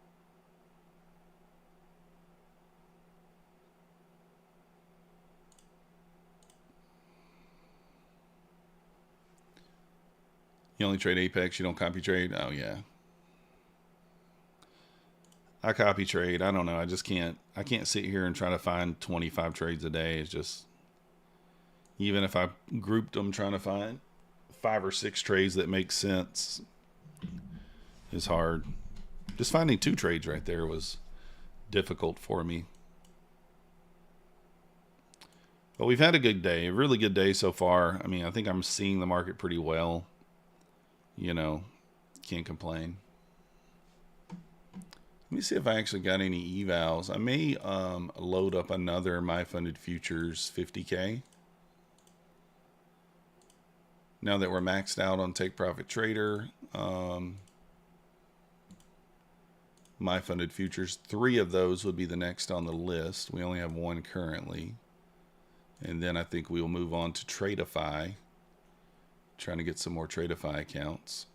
You only trade Apex, you don't copy trade? Oh, yeah. I copy trade. I don't know. I just can't. I can't sit here and try to find 25 trades a day. It's just, even if I grouped them trying to find 5 or 6 trades that make sense is hard. Just finding 2 trades right there was difficult for me. But we've had a good day, a really good day so far. I mean, I think I'm seeing the market pretty well. You know, can't complain. Let me see if I actually got any evals. I may load up another My Funded Futures 50K. Now that we're maxed out on Take Profit Trader, My Funded Futures, 3 of those would be the next on the list. We only have 1 currently. And then I think we'll move on to Tradeify. Trying to get some more Tradeify accounts.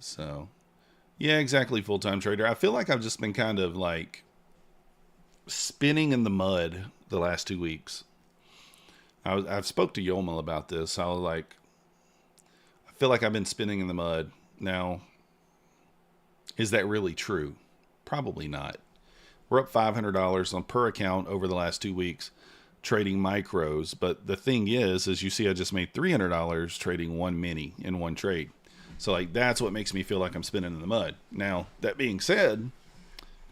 So, yeah, exactly, full-time trader. I feel like I've just been kind of like spinning in the mud the last 2 weeks. I've spoke to Yomel about this. I feel like I've been spinning in the mud. Now, is that really true? Probably not. We're up $500 on per account over the last 2 weeks trading micros. But the thing is you see, I just made $300 trading 1 mini in 1 trade. So, like, that's what makes me feel like I'm spinning in the mud. Now, that being said,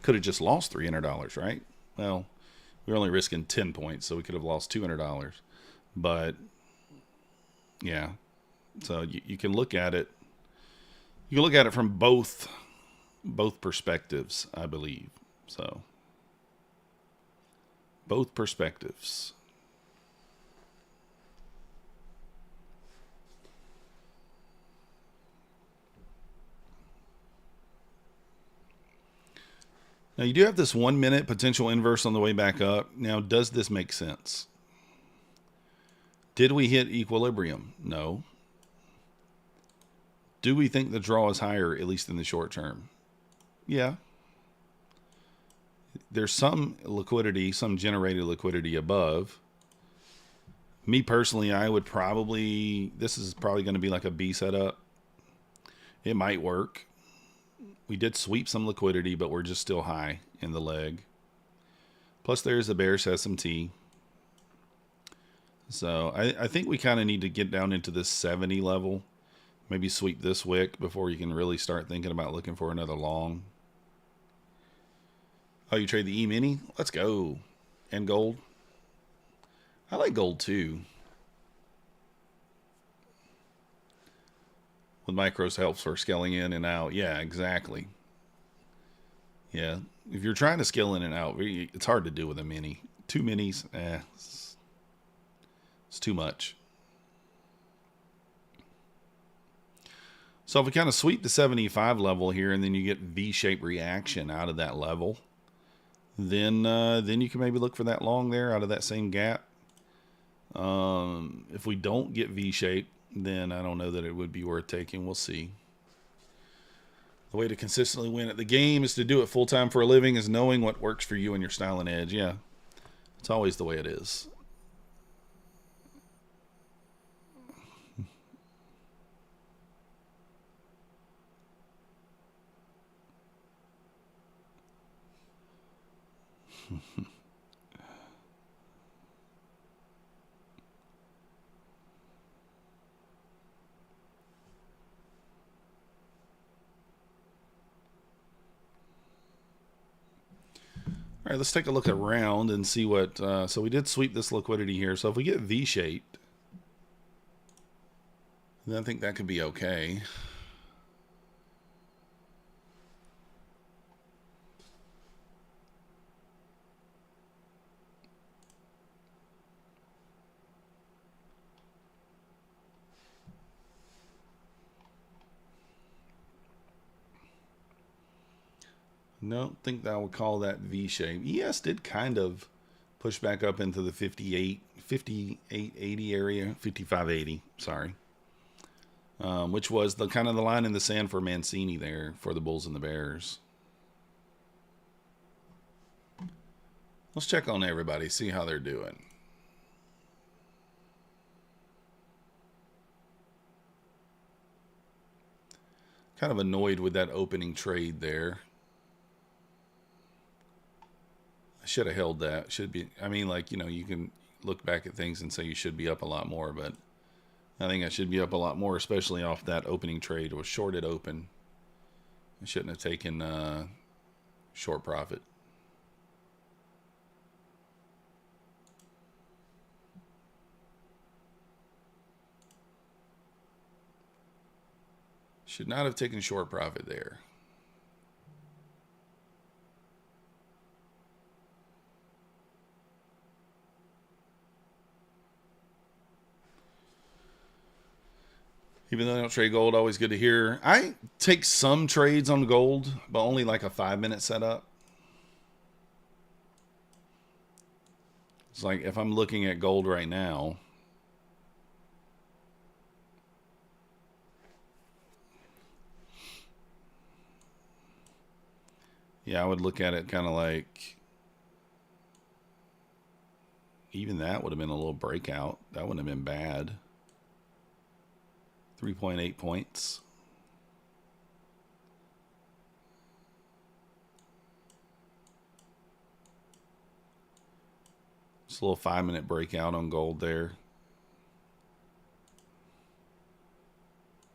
could have just lost $300, right? Well, we were only risking 10 points, so we could have lost $200. But, yeah. So, you can look at it. You can look at it from both perspectives, I believe. So, both perspectives. Now, you do have this 1 minute potential inverse on the way back up. Now, does this make sense? Did we hit equilibrium? No. Do we think the draw is higher, at least in the short term? Yeah. There's some liquidity, some generated liquidity above. Me personally, I would probably, this is probably going to be like a B setup. It might work. We did sweep some liquidity, but we're just still high in the leg. Plus, there's a bearish SMT. So I think we kind of need to get down into this 70 level. Maybe sweep this wick before you can really start thinking about looking for another long. Oh, you trade the E-mini? Let's go. And gold. I like gold too. With micros helps for scaling in and out. Yeah, exactly. Yeah, if you're trying to scale in and out, it's hard to do with a mini. 2 minis, it's too much. So if we kind of sweep the 75 level here, and then you get V-shaped reaction out of that level, then you can maybe look for that long there out of that same gap. If we don't get V-shaped, then I don't know that it would be worth taking. We'll see. The way to consistently win at the game is to do it full-time for a living, is knowing what works for you and your style and edge. Yeah, it's always the way it is. All right, let's take a look around and see what... so we did sweep this liquidity here. So if we get V-shaped, then I think that could be okay. No, think that I would call that V-shape. ES did kind of push back up into the 58.80 area, 55.80, sorry. Which was the kind of the line in the sand for Mancini there for the Bulls and the Bears. Let's check on everybody, see how they're doing. Kind of annoyed with that opening trade there. I should have held that. Should be, I mean, like, you know, you can look back at things and say you should be up a lot more, but I think I should be up a lot more, especially off that opening trade. It was shorted open. I shouldn't have taken short profit. Should not have taken short profit there. Even though I don't trade gold, always good to hear. I take some trades on gold, but only like a 5-minute setup. It's like if I'm looking at gold right now, yeah, I would look at it kind of like, even that would have been a little breakout. That wouldn't have been bad. 3.8 points. Just a little 5-minute breakout on gold there.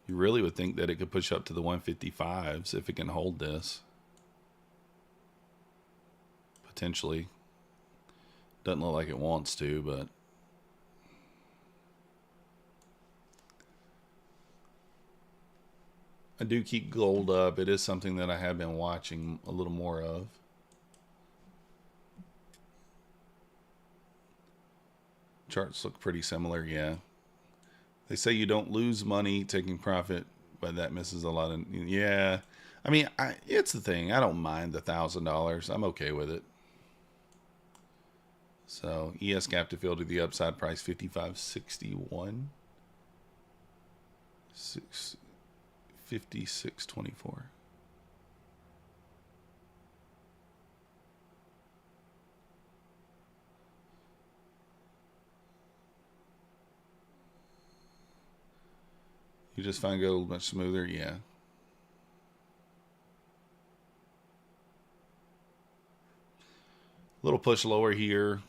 You really would think that it could push up to the 155s if it can hold this. Potentially. Doesn't look like it wants to, but... I do keep gold up. It is something that I have been watching a little more of. Charts look pretty similar, yeah. They say you don't lose money taking profit, but that misses a lot of... Yeah. I mean, it's the thing. I don't mind the $1,000. I'm okay with it. So, ES gap to fill to the upside price, 55.61. 56.24. You just find gold much smoother, yeah. Little push lower here.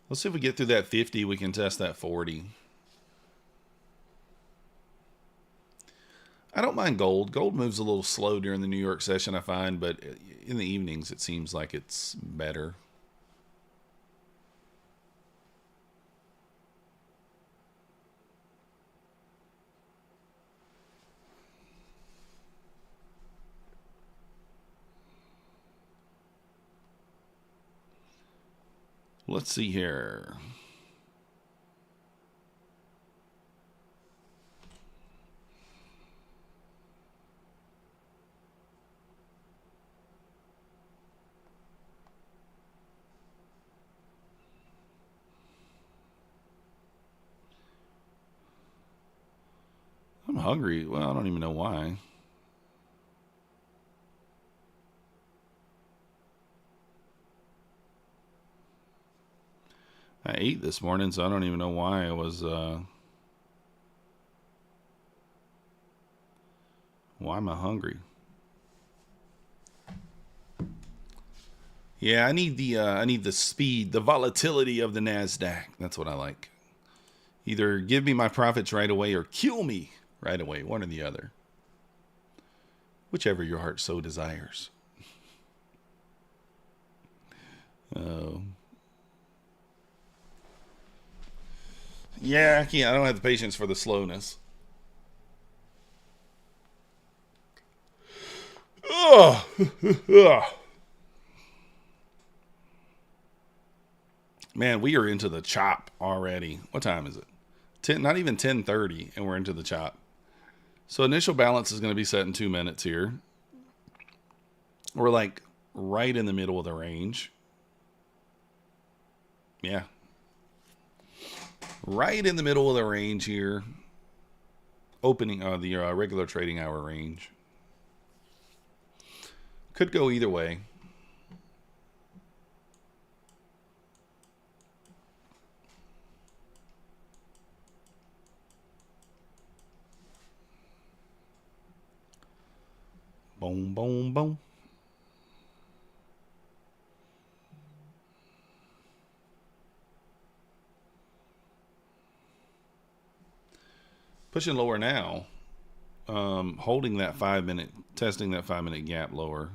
Let's see if we get through that 50, we can test that 40. I don't mind gold. Gold moves a little slow during the New York session, I find, but in the evenings it seems like it's better. Let's see here. I'm hungry. Well, I don't even know why. I ate this morning, so I don't even know why I was, why am I hungry? Yeah, I need the speed, the volatility of the Nasdaq. That's what I like. Either give me my profits right away or kill me right away, one or the other. Whichever your heart so desires. Oh. Yeah, I can't. I don't have the patience for the slowness. Oh. Man, we are into the chop already. What time is it? 10, not even 10:30, and we're into the chop. So initial balance is going to be set in 2 minutes here. We're like right in the middle of the range. Yeah. Right in the middle of the range here. Opening the regular trading hour range. Could go either way. Boom, boom, boom. Pushing lower now. Holding that 5 minute, testing that 5 minute gap lower.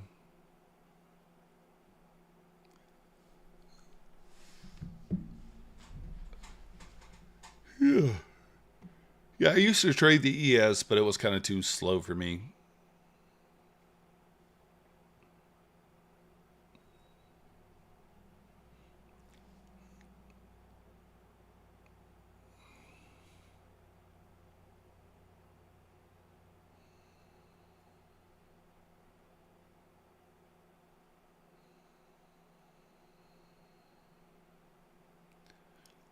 Yeah. Yeah, I used to trade the ES, but it was kind of too slow for me.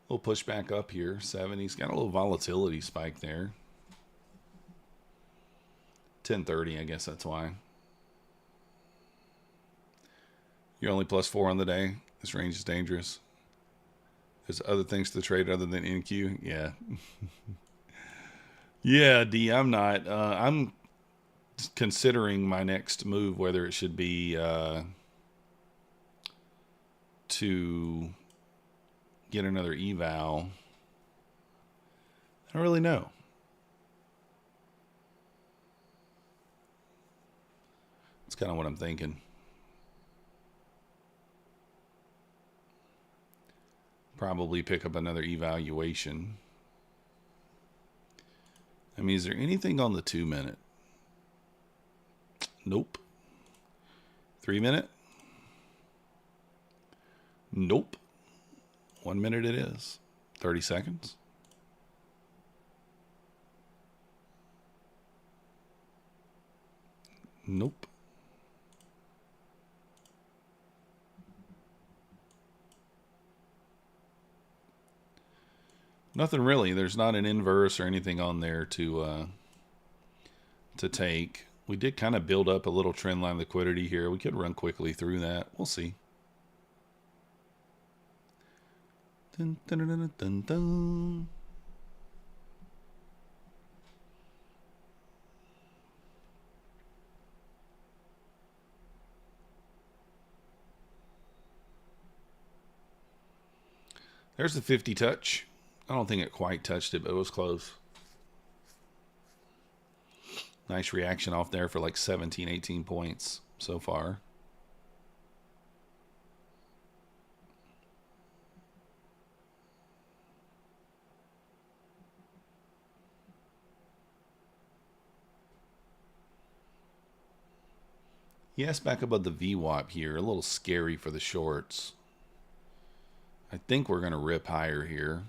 We'll push back up here. 70's got a little volatility spike there. 10:30, I guess that's why. You're only +4 on the day. This range is dangerous. There's other things to trade other than NQ. Yeah. Yeah, D, I'm not. I'm considering my next move, whether it should be to get another eval. I don't really know. That's kind of what I'm thinking. Probably pick up another evaluation. I mean, is there anything on the 2 minute? Nope. 3 minute? Nope. 1 minute it is. 30 seconds? Nope. Nothing really. There's not an inverse or anything on there to take. We did kind of build up a little trend line liquidity here. We could run quickly through that. We'll see. Dun, dun, dun, dun, dun. There's the 50 touch. I don't think it quite touched it, but it was close. Nice reaction off there for like 17, 18 points so far. Yes, back above the VWAP here. A little scary for the shorts. I think we're going to rip higher here.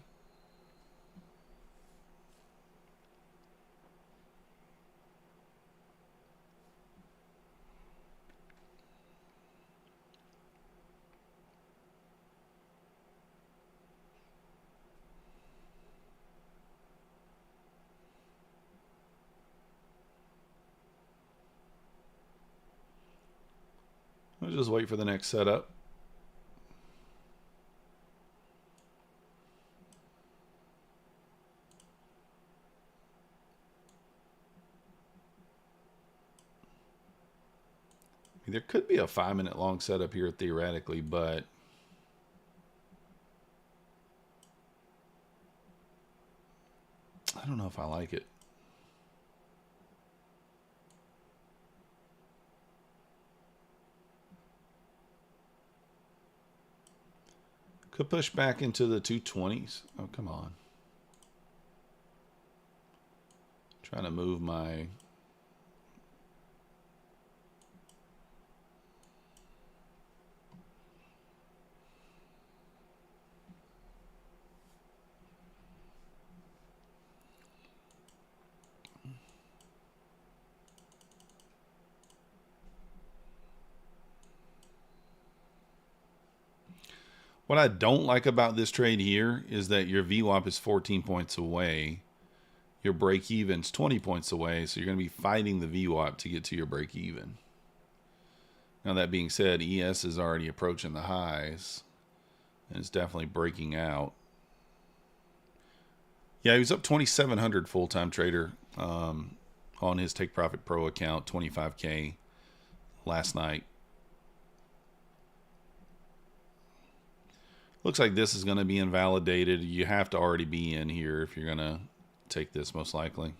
I'll just wait for the next setup. There could be a 5 minute long setup here theoretically, but I don't know if I like it. Could push back into the 220s. Oh, come on. Trying to move my... What I don't like about this trade here is that your VWAP is 14 points away. Your break even's 20 points away, so you're going to be fighting the VWAP to get to your break even. Now that being said, ES is already approaching the highs, and it's definitely breaking out. Yeah, he was up 2,700 full-time trader on his Take Profit Pro account, 25K last night. Looks like this is going to be invalidated. You have to already be in here if you're going to take this, most likely.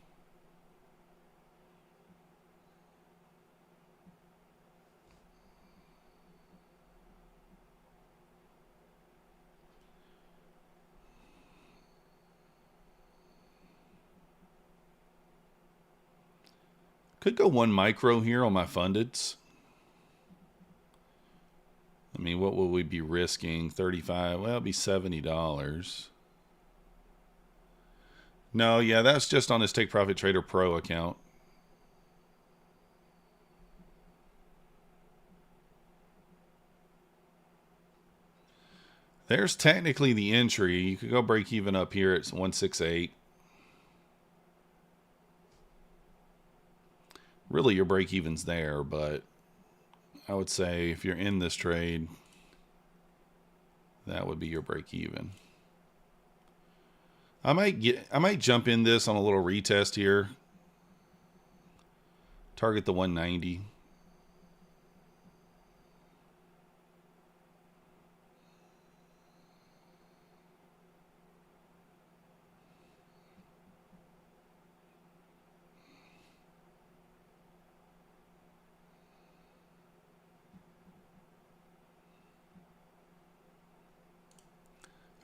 Could go 1 micro here on my fundeds. I mean, what will we be risking? 35. Well, it'll be $70. No, yeah, that's just on his Take Profit Trader Pro account. There's technically the entry. You could go break even up here at 168. Really, your break even's there, but I would say if you're in this trade, that would be your break even. I might jump in this on a little retest here. Target the 190.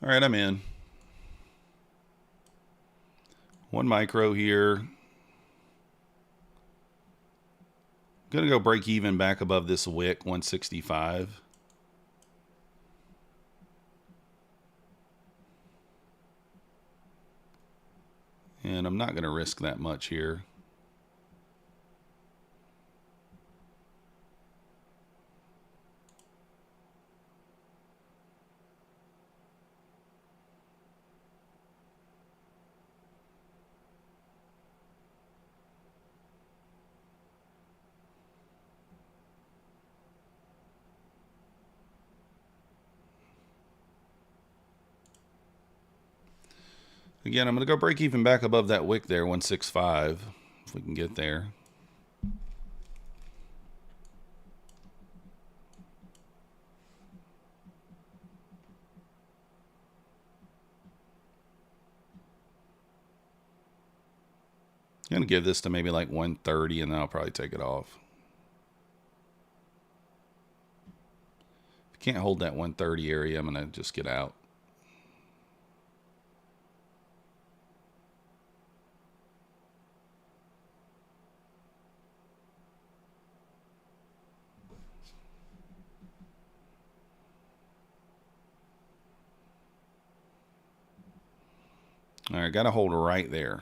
All right, I'm in. 1 micro here. Gonna go break even back above this wick, 165. And I'm not gonna risk that much here. Again, I'm going to go break even back above that wick there, 165, if we can get there. I'm going to give this to maybe like 130, and then I'll probably take it off. If I can't hold that 130 area, I'm going to just get out. All right, got to hold right there.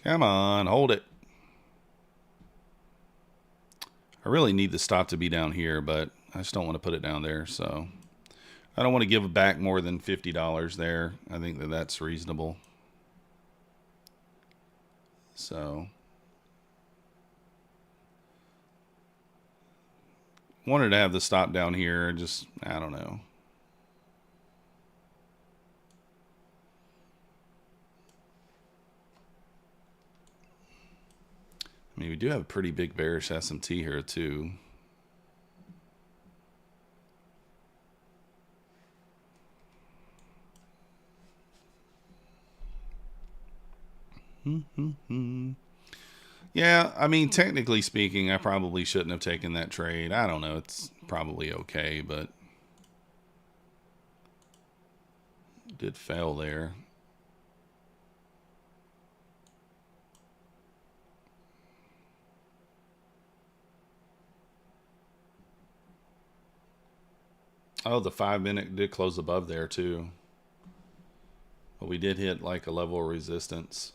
Come on, hold it. I really need the stop to be down here, but I just don't want to put it down there, so I don't want to give back more than $50 there. I think that that's reasonable. So wanted to have the stop down here, just I don't know. I mean, we do have a pretty big bearish SMT here too. Yeah, I mean, technically speaking, I probably shouldn't have taken that trade. I don't know. It's probably okay, but did fail there. Oh, the 5-minute did close above there too. But we did hit like a level of resistance.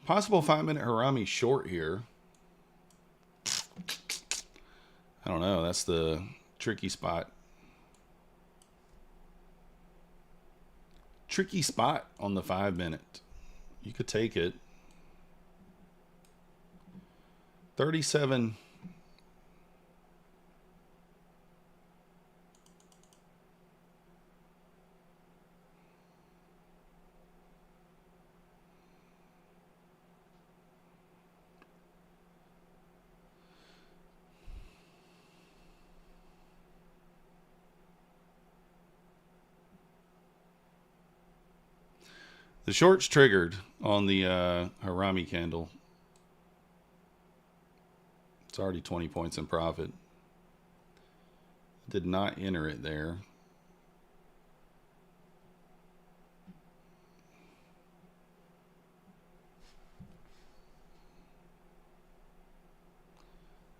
Possible 5-minute Harami short here. I don't know. That's the tricky spot. Tricky spot on the 5-minute. You could take it. 37. The short's triggered on the Harami candle. It's already 20 points in profit. Did not enter it there.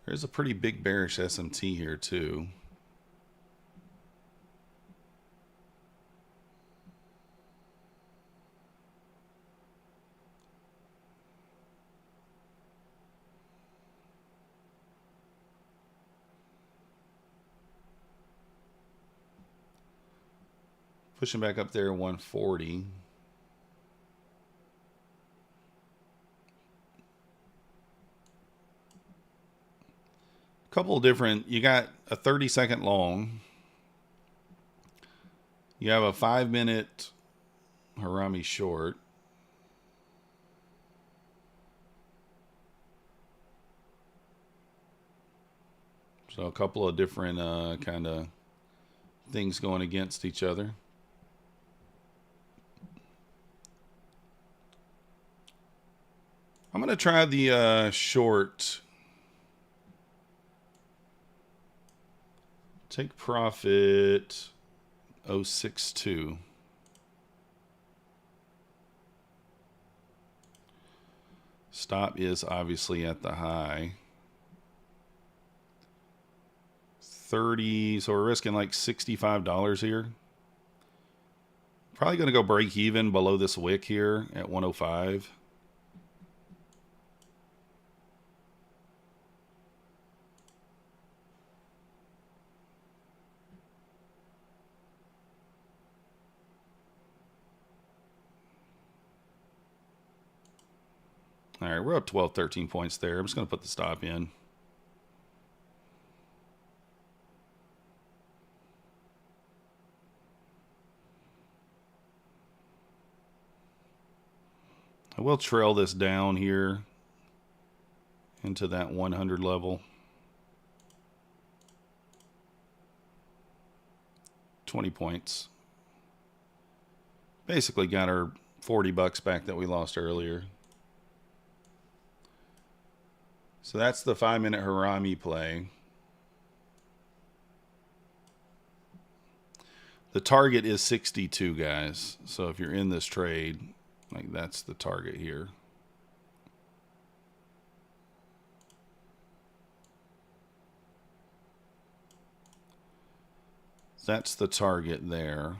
There's a pretty big bearish SMT here too. Pushing back up there, 140. Couple of different, you got a 30-second long. You have a 5-minute Harami short. So a couple of different kind of things going against each other. I'm going to try the short. Take profit 062. Stop is obviously at the high. 30, so we're risking like $65 here. Probably going to go break even below this wick here at 105. All right, we're up 12, 13 points there. I'm just going to put the stop in. I will trail this down here into that 100 level. 20 points. Basically got our $40 back that we lost earlier. So that's the 5-minute Harami play. The target is 62, guys. So if you're in this trade, Like that's the target here. That's the target there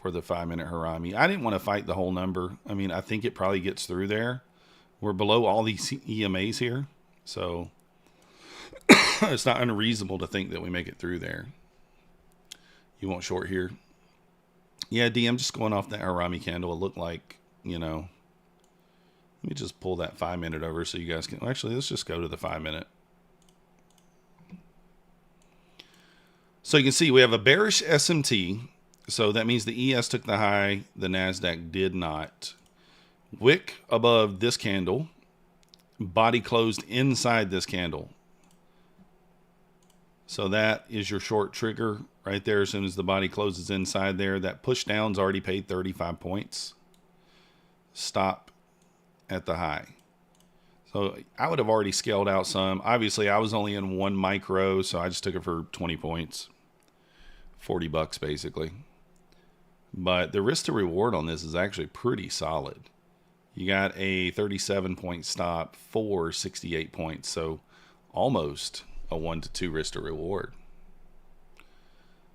for the 5-minute Harami. I didn't want to fight the whole number. I mean, I think it probably gets through there. We're below all these EMAs here, so it's not unreasonable to think that we make it through there. You want short here? Yeah, D, I'm just going off that Harami candle. It looked like, you know, let me just pull that 5-minute over so you guys can, actually, let's just go to the 5-minute. So you can see we have a bearish SMT. So that means the ES took the high, the Nasdaq did not. Wick above this candle, body closed inside this candle. So that is your short trigger right there. As soon as the body closes inside there, that push down's already paid 35 points. Stop at the high. So I would have already scaled out some. Obviously, I was only in 1 micro, so I just took it for 20 points. $40 basically. But the risk to reward on this is actually pretty solid. You got a 37-point stop for 68 points, so almost a 1 to 2 risk to reward.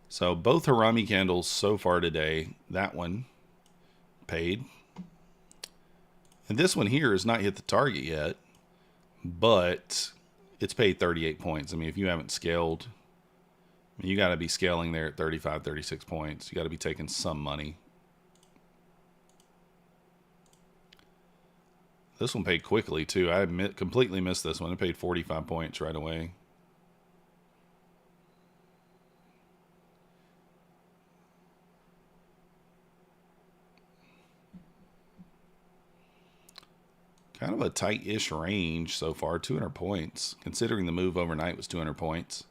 So both Harami candles so far today, that one paid. And this one here has not hit the target yet, but it's paid 38 points. I mean, if you haven't scaled, you got to be scaling there at 35, 36 points. You got to be taking some money. This one paid quickly, too. I completely missed this one. It paid 45 points right away. Kind of a tight-ish range so far, 200 points, considering the move overnight was 200 points.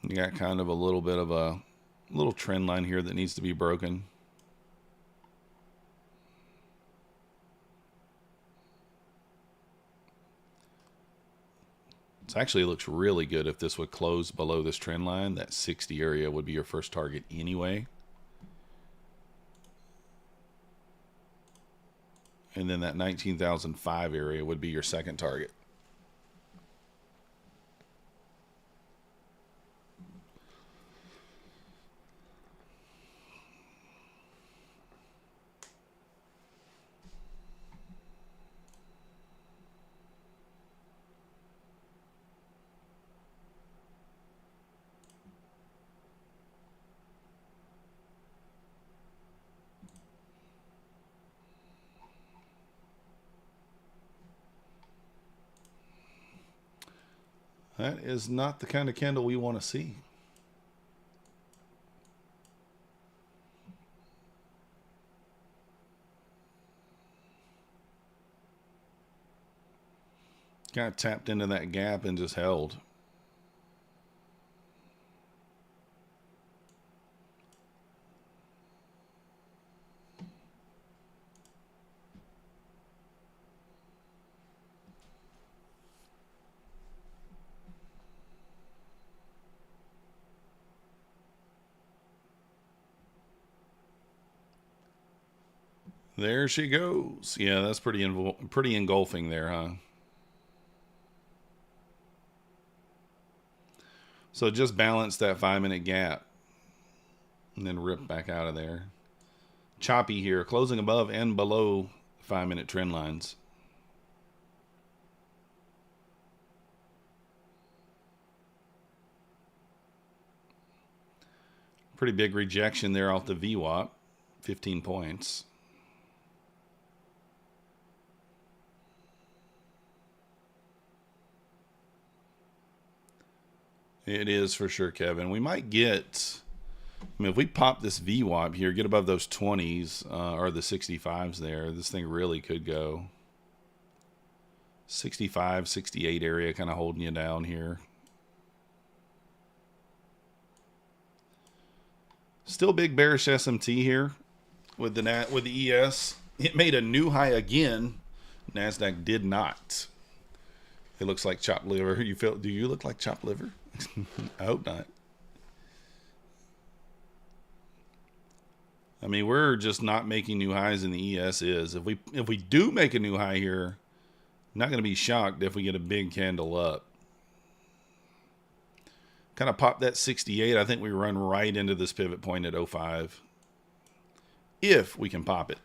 You got kind of a little bit of a little trend line here that needs to be broken. It actually looks really good if this would close below this trend line. That 60 area would be your first target anyway. And then that 19,005 area would be your second target. That is not the kind of candle we want to see. Kind of tapped into that gap and just held. There she goes. Yeah, that's pretty engulfing there, huh? So just balance that 5-minute gap and then rip back out of there. Choppy here, closing above and below 5-minute trend lines. Pretty big rejection there off the VWAP, 15 points. It is for sure, Kevin. We might get, I mean, if we pop this VWAP here, get above those 20s or the 65s there, this thing really could go. 65, 68 area kind of holding you down here. Still big bearish SMT here with the ES. It made a new high again. Nasdaq did not. It looks like chopped liver. Do you look like chopped liver? I hope not. I mean, we're just not making new highs in the ES is. If we do make a new high here, I'm not going to be shocked if we get a big candle up. Kind of pop that 68. I think we run right into this pivot point at 05. If we can pop it.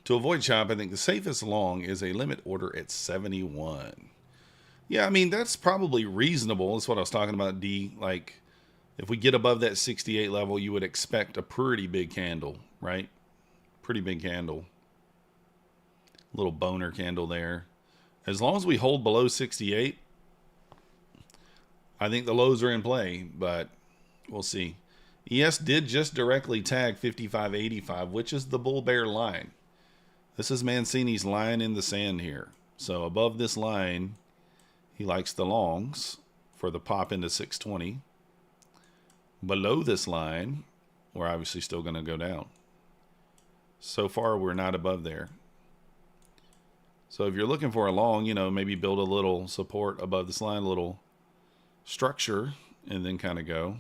To avoid chop, I think the safest long is a limit order at 71. Yeah, I mean, that's probably reasonable. That's what I was talking about, D. Like, if we get above that 68 level, you would expect a pretty big candle, right? Pretty big candle. Little boner candle there. As long as we hold below 68, I think the lows are in play, but we'll see. ES did just directly tag 55.85, which is the bull bear line. This is Mancini's line in the sand here. So above this line, he likes the longs for the pop into 620. Below this line, we're obviously still going to go down. So far, we're not above there. So if you're looking for a long, you know, maybe build a little support above this line, a little structure, and then kind of go.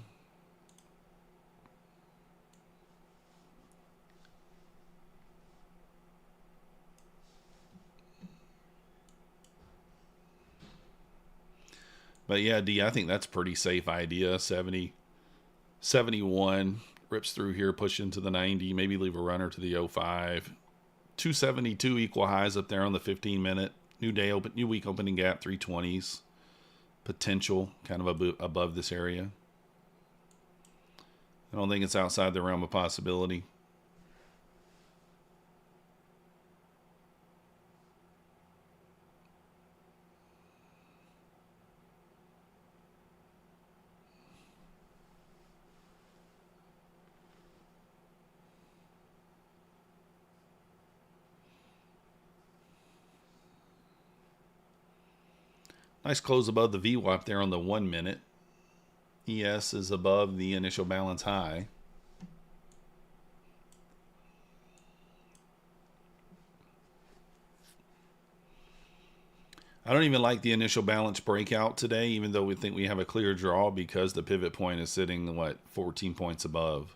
But yeah, D, I think that's a pretty safe idea. 70, 71, rips through here, push into the 90, maybe leave a runner to the 05. 272 equal highs up there on the 15-minute. New week opening gap, 320s. Potential kind of above this area. I don't think it's outside the realm of possibility. Nice close above the VWAP there on the 1 minute. ES is above the initial balance high. I don't even like the initial balance breakout today, even though we think we have a clear draw because the pivot point is sitting, what, 14 points above.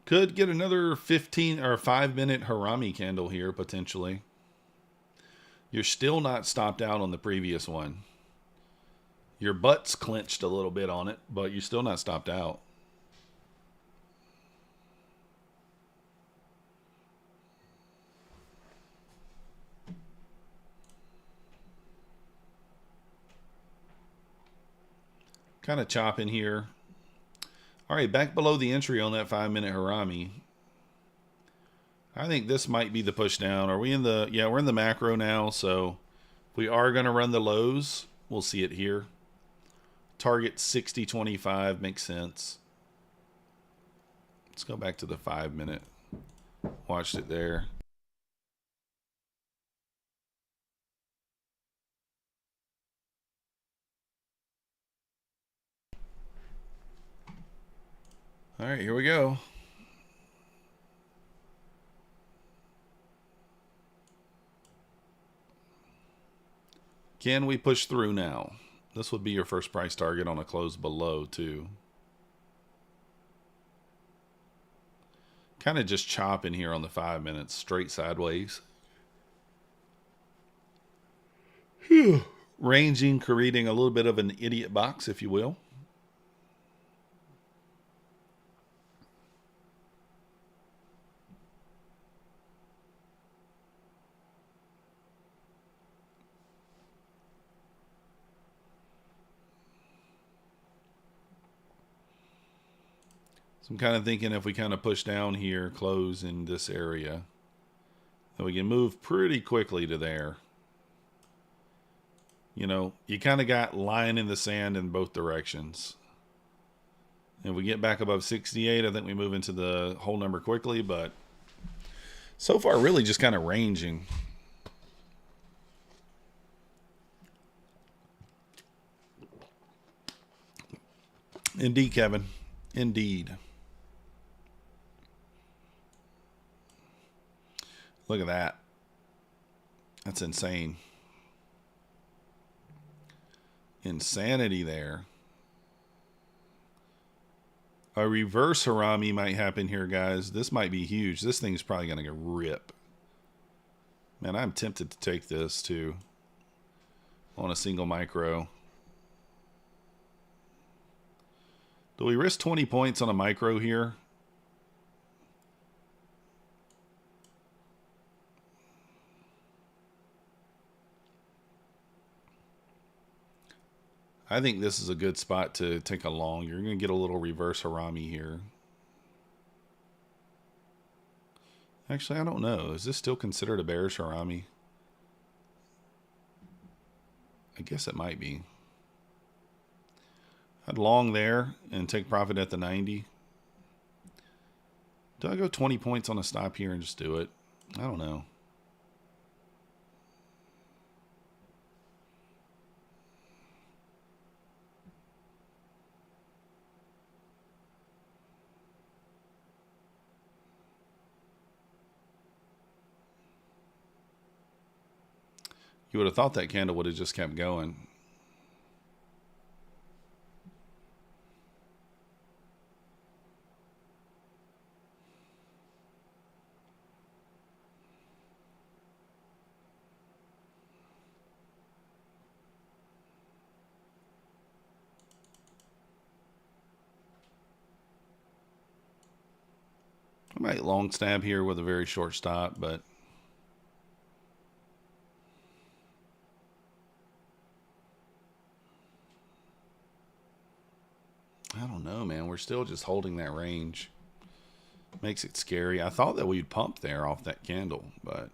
Could get another 15 or 5-minute Harami candle here, potentially. You're still not stopped out on the previous one. Your butt's clenched a little bit on it, but you're still not stopped out. Kind of chopping here. All right, back below the entry on that 5-minute Harami. I think this might be the push down. Are we in the... Yeah, we're in the macro now, so if we are going to run the lows, we'll see it here. Target 60.25 makes sense. Let's go back to the 5-minute. Watched it there. All right, here we go. Can we push through now? This would be your first price target on a close below, too. Kind of just chopping here on the 5 minutes, straight sideways. ranging, creating a little bit of an idiot box, if you will. So I'm kind of thinking if we kind of push down here, close in this area, then we can move pretty quickly to there. You know, you kind of got line in the sand in both directions. If we get back above 68, I think we move into the whole number quickly, but so far really just kind of ranging. Indeed, Kevin. Indeed. Look at that. That's insane. Insanity there. A reverse Harami might happen here, guys. This might be huge. This thing's probably going to rip. Man, I'm tempted to take this too on a single micro. Do we risk 20 points on a micro here? I think this is a good spot to take a long. You're going to get a little reverse Harami here. Actually, I don't know. Is this still considered a bearish Harami? I guess it might be. I'd long there and take profit at the 90. Do I go 20 points on a stop here and just do it? I don't know. You would have thought that candle would have just kept going. I might long stab here with a very short stop, but I don't know, man. We're still just holding that range. Makes it scary. I thought that we'd pump there off that candle, but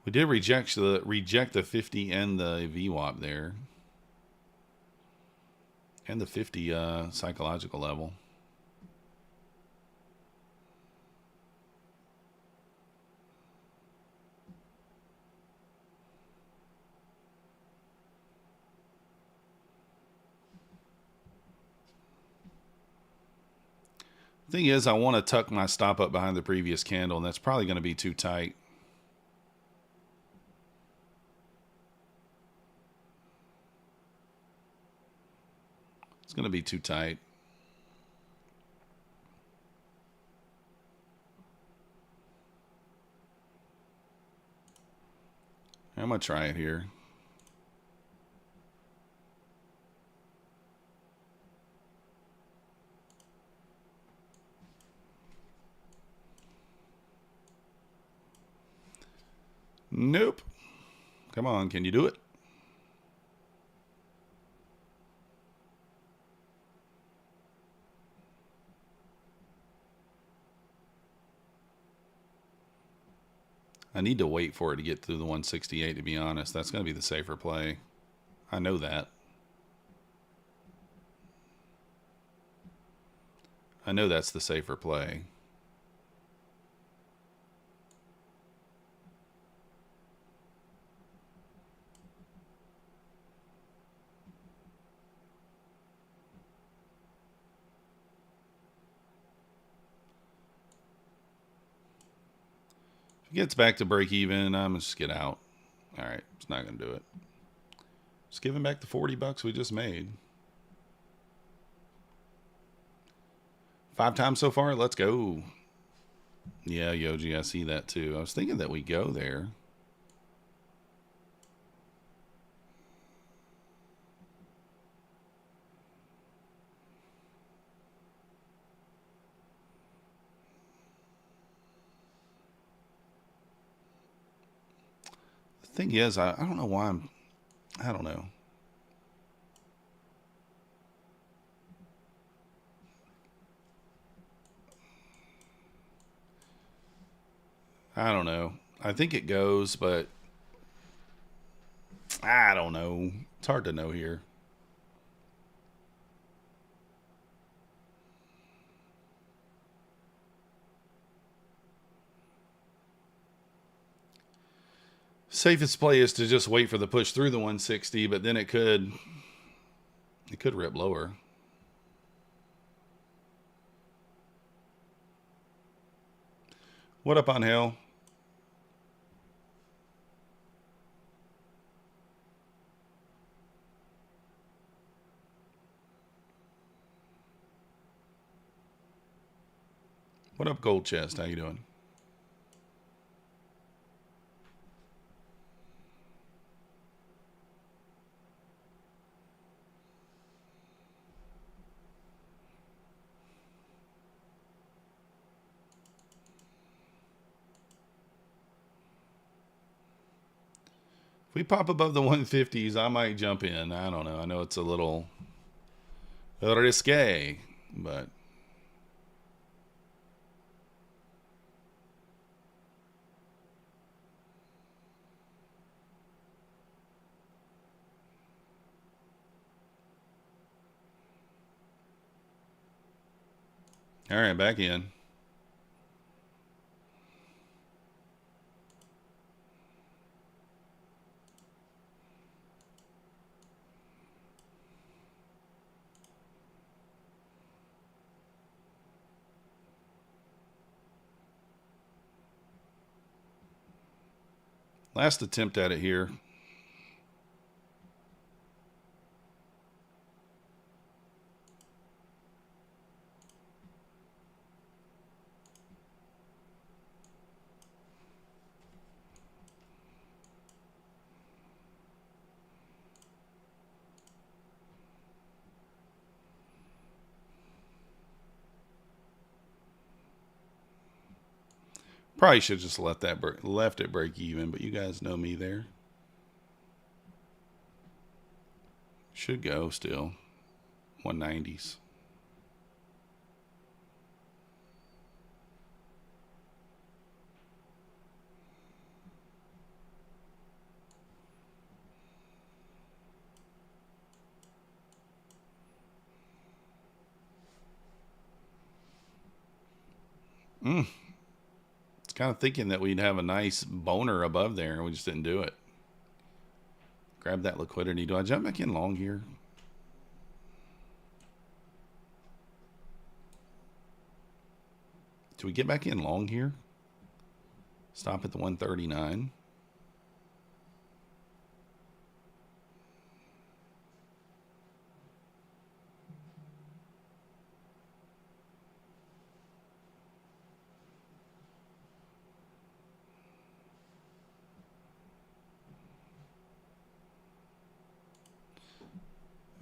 we did reject the 50 and the VWAP there. And the 50 psychological level. Thing is, I want to tuck my stop up behind the previous candle, and that's probably going to be too tight. It's going to be too tight. I'm going to try it here. Nope. Come on, can you do it? I need to wait for it to get through the 168, to be honest. That's going to be the safer play. I know that. I know that's the safer play. Gets back to break even, I'm just get out. All right, it's not gonna do it. Just give him back the $40 we just made. 5 times so far. Let's go. Yeah, Yoji, I see that too. I was thinking that we go there. The thing is, I don't know why I don't know. I don't know. I think it goes, but I don't know. It's hard to know here. Safest play is to just wait for the push through the 160, but then it could rip lower. What up on Hell? What up, Gold Chest? How you doing? If we pop above the 150s, I might jump in. I don't know. I know it's a little risque, but all right, back in. Last attempt at it here. Probably should just left it break even, but you guys know me there. Should go still. 190s. It's kind of thinking that we'd have a nice boner above there, and we just didn't do it. Grab that liquidity. Do I jump back in long here? Do we get back in long here? Stop at the 139.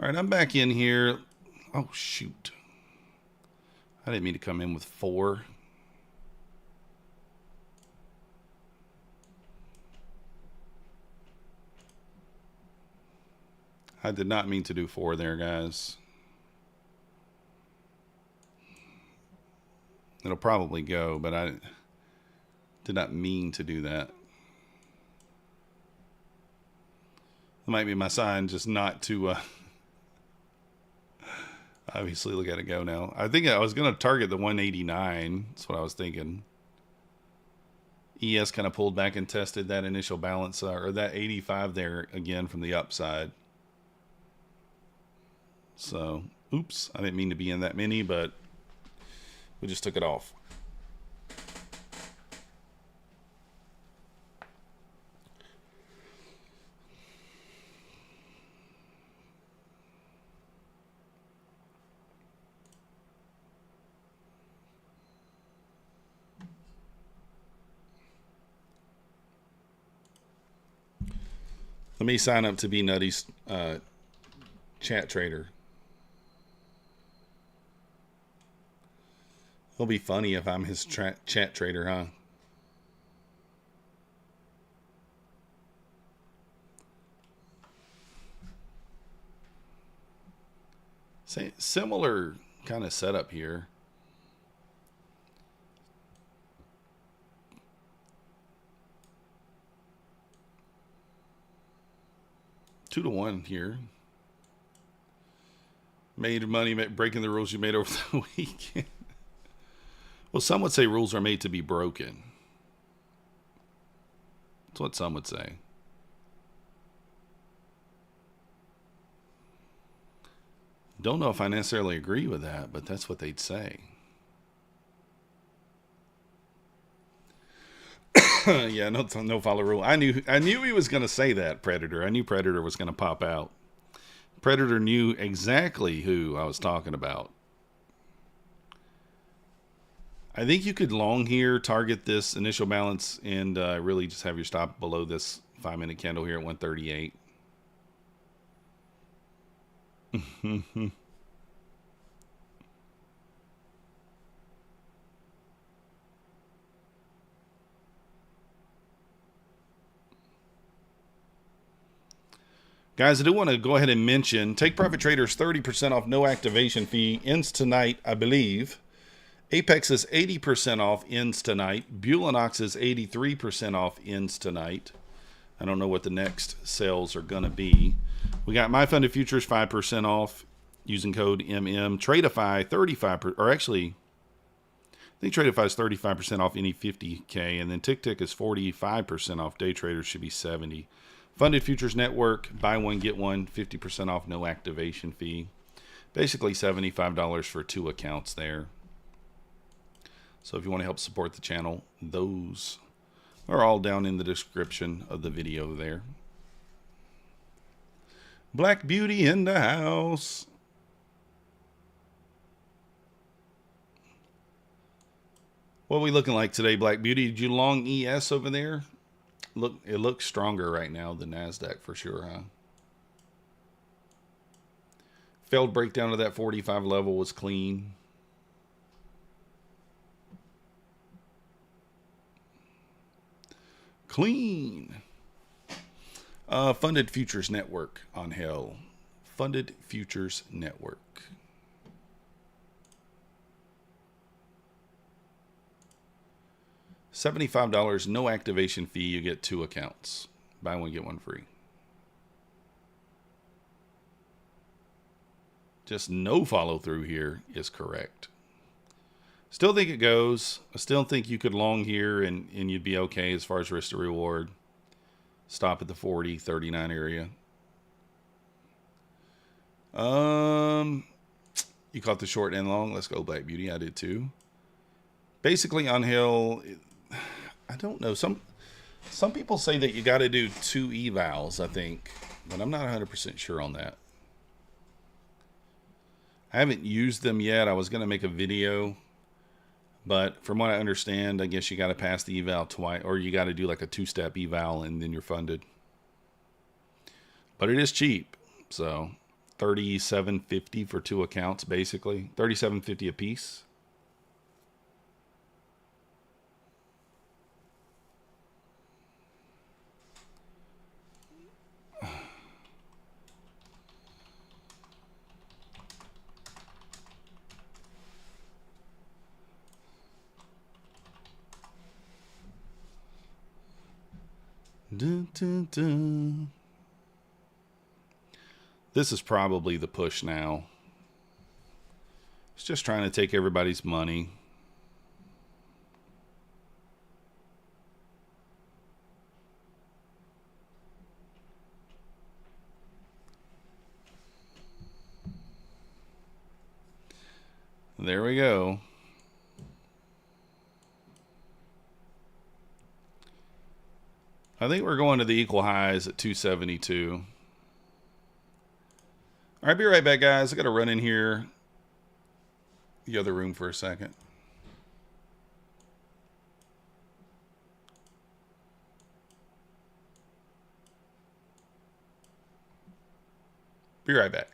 All right, I'm back in here. Oh, shoot. I didn't mean to come in with 4. I did not mean to do 4 there, guys. It'll probably go, but I did not mean to do that. It might be my sign just not to obviously look at it go now. I think I was going to target the 189. That's what I was thinking. ES kind of pulled back and tested that initial balance, or that 85 there again from the upside. So, oops, I didn't mean to be in that many, but we just took it off. Let me sign up to be Nutty's chat trader. It'll be funny if I'm his chat trader, huh? Similar kind of setup here. Two to one here. Made money breaking the rules you made over the weekend. Well, some would say rules are made to be broken. That's what some would say. Don't know if I necessarily agree with that, but that's what they'd say. Yeah, no follow rule. I knew he was going to say that, Predator. I knew Predator was going to pop out. Predator knew exactly who I was talking about. I think you could long here, target this initial balance, and really just have your stop below this 5-minute candle here at 138. Guys, I do want to go ahead and mention, Take Profit Traders 30% off, no activation fee, ends tonight, I believe. APEX is 80% off, ends tonight. Bulenox is 83% off, ends tonight. I don't know what the next sales are going to be. We got My Funded Futures 5% off using code MM. Tradeify 35%, or actually, I think Tradeify is 35% off any 50K, and then TickTick is 45% off. Day traders should be 70. Funded Futures Network, buy one, get one, 50% off, no activation fee. Basically $75 for 2 accounts there. So if you want to help support the channel, those are all down in the description of the video there. Black Beauty in the house. What are we looking like today, Black Beauty? Did you long ES over there? Look, it looks stronger right now than Nasdaq for sure, huh? Failed breakdown of that 45 level was clean. Clean. Funded Futures Network on hell. Funded Futures Network. $75, no activation fee. You get 2 accounts. Buy one, get one free. Just no follow through here is correct. Still think it goes. I still think you could long here and you'd be okay as far as risk to reward. Stop at the 40, 39 area. You caught the short and long. Let's go, Black Beauty. I did too. Basically on hill, I don't know. Some people say that you got to do 2 evals, I think, but I'm not 100% sure on that. I haven't used them yet. I was going to make a video, but from what I understand, I guess you got to pass the eval twice, or you got to do like a 2-step eval and then you're funded. But it is cheap, so $37.50 for 2 accounts, basically $37.50 a piece. Dun, dun, dun. This is probably the push now. It's just trying to take everybody's money. There we go. I think we're going to the equal highs at 272. All right, be right back, guys. I got to run in here the other room for a second. Be right back.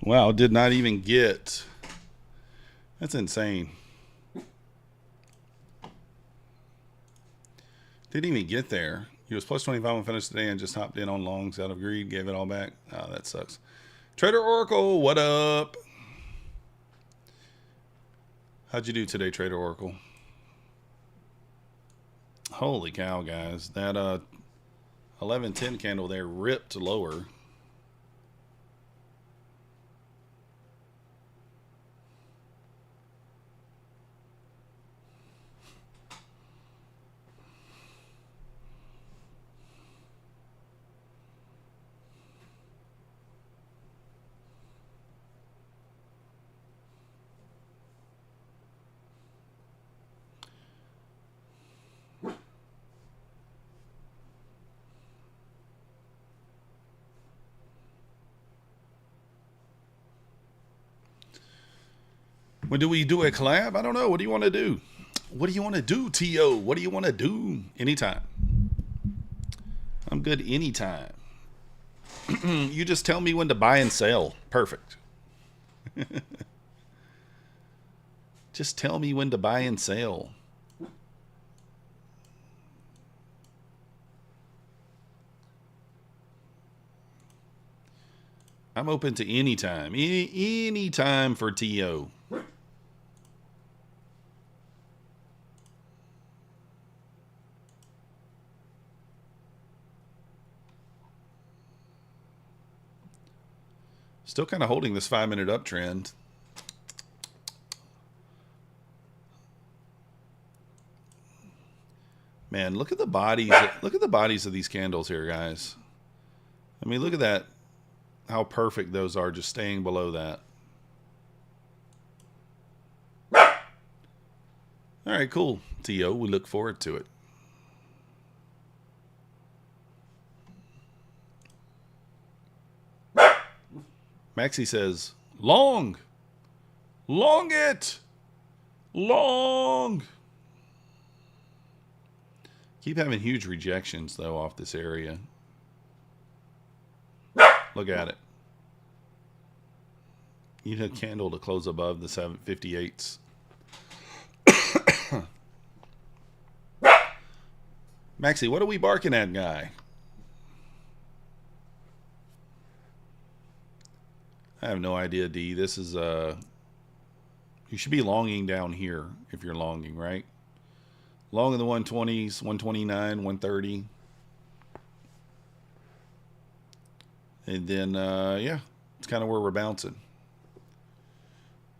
Wow, did not even get. That's insane. Didn't even get there. He was plus 25 on finish today and just hopped in on longs out of greed, gave it all back. Oh, that sucks. Trader Oracle, what up? How'd you do today, Trader Oracle? Holy cow, guys. That 1110 candle there ripped lower. When do we do a collab? I don't know. What do you want to do? What do you want to do, T.O.? What do you want to do? Anytime. I'm good anytime. You just tell me when to buy and sell. Perfect. Just tell me when to buy and sell. I'm open to any time. Any time for T.O. Still kind of holding this 5-minute uptrend. Man, look at the bodies. Look at the bodies of these candles here, guys. I mean, look at that. How perfect those are, just staying below that. All right, cool. T.O., we look forward to it. Maxie says, long. Long it. Long. Keep having huge rejections, though, off this area. Look at it. You need a candle to close above the 758s. Maxie, what are we barking at, guy? I have no idea, D. This is, you should be longing down here if you're longing, right? Long in the 120s, 129, 130. And then, yeah, it's kind of where we're bouncing.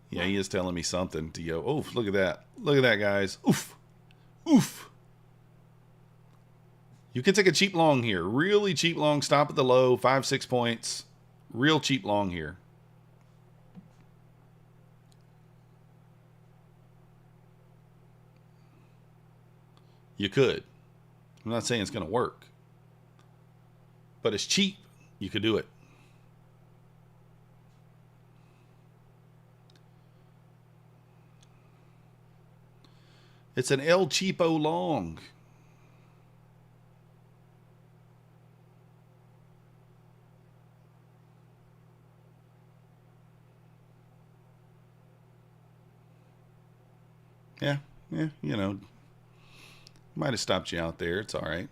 Yeah, he is telling me something, T.O. Oof, look at that. Look at that, guys. Oof. Oof. You can take a cheap long here. Really cheap long. Stop at the low. 5-6 points. Real cheap long here. You could. I'm not saying it's going to work. But it's cheap. You could do it. It's an El Cheapo long. Yeah, you know. Might have stopped you out there. It's all right.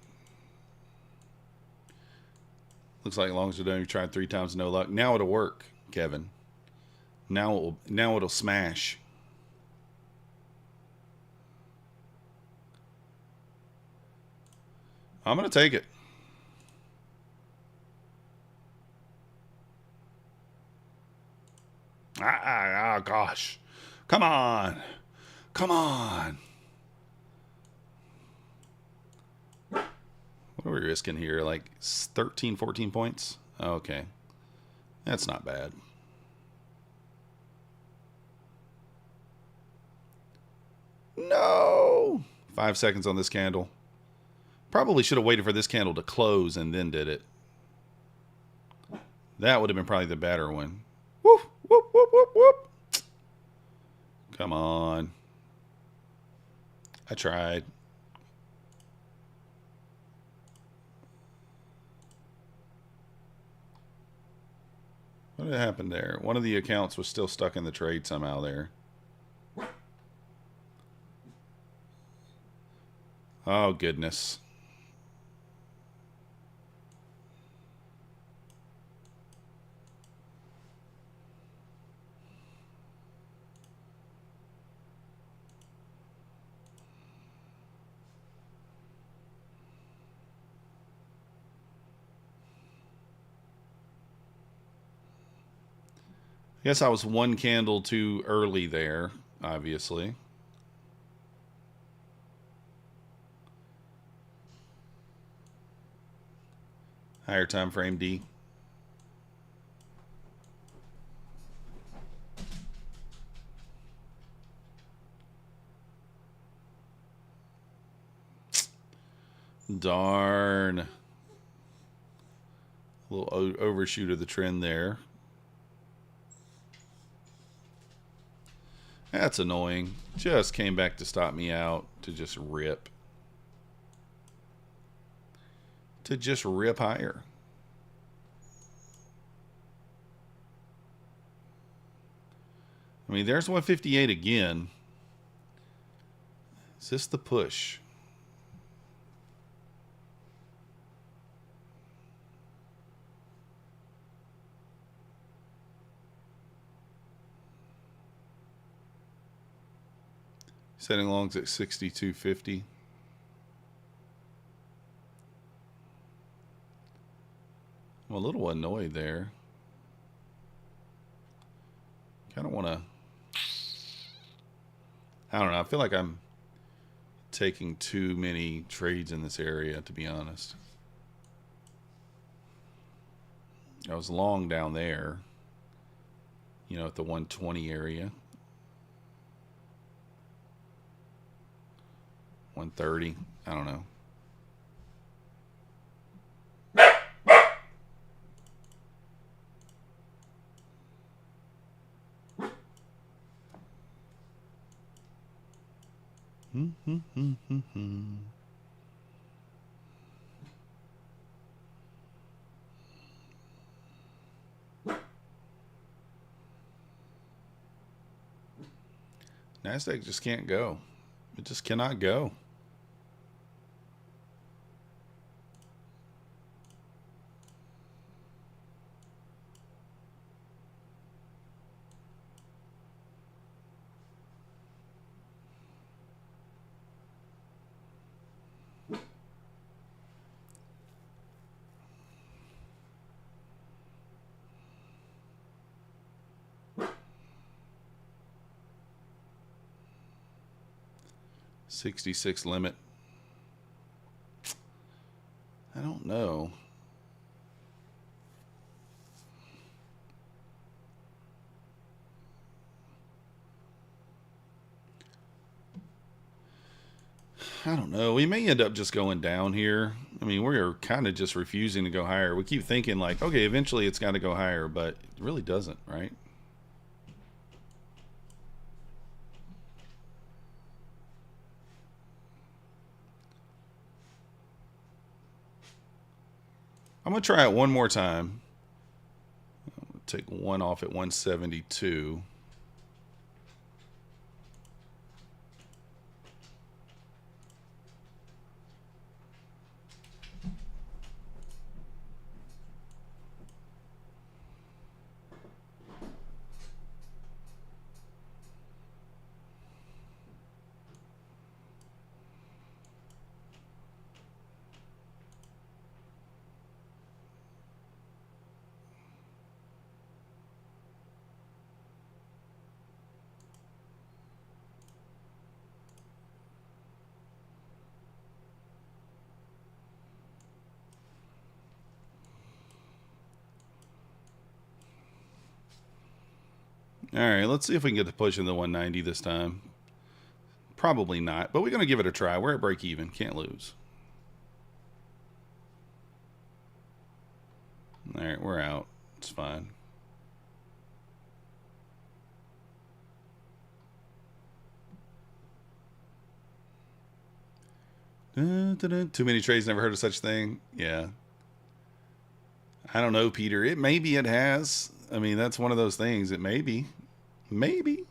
Looks like longs are done. You tried 3 times, no luck. Now it'll work, Kevin. Now it'll smash. I'm going to take it. Gosh. Come on. Come on. What are we risking here? Like 13, 14 points? Okay. That's not bad. No. 5 seconds on this candle. Probably should have waited for this candle to close and then did it. That would have been probably the better one. Whoop, whoop, whoop, whoop, whoop. Come on. I tried. What had happened there? One of the accounts was still stuck in the trade somehow there. Oh, goodness. I guess I was one candle too early there, obviously. Higher time frame D. Darn. A little overshoot of the trend there. That's annoying. Just came back to stop me out to just rip. To just rip higher. I mean, there's 158 again. Is this the push? Setting longs at 62.50. I'm a little annoyed there. Kind of want to... I don't know. I feel like I'm taking too many trades in this area, to be honest. I was long down there. You know, at the 120 area. 130. I don't know. Nasdaq just can't go. It just cannot go. 66 limit. I don't know. I don't know. We may end up just going down here. I mean, we're kind of just refusing to go higher. We keep thinking like, okay, eventually it's got to go higher, but it really doesn't, right? I'm going to try it one more time. I'm going to take one off at 172. All right, let's see if we can get to pushing the 190 this time. Probably not, but we're going to give it a try. We're at break even. Can't lose. All right, we're out. It's fine. Too many trades, never heard of such thing. Yeah. I don't know, Peter. Maybe it has. I mean, that's one of those things. It may be. Maybe.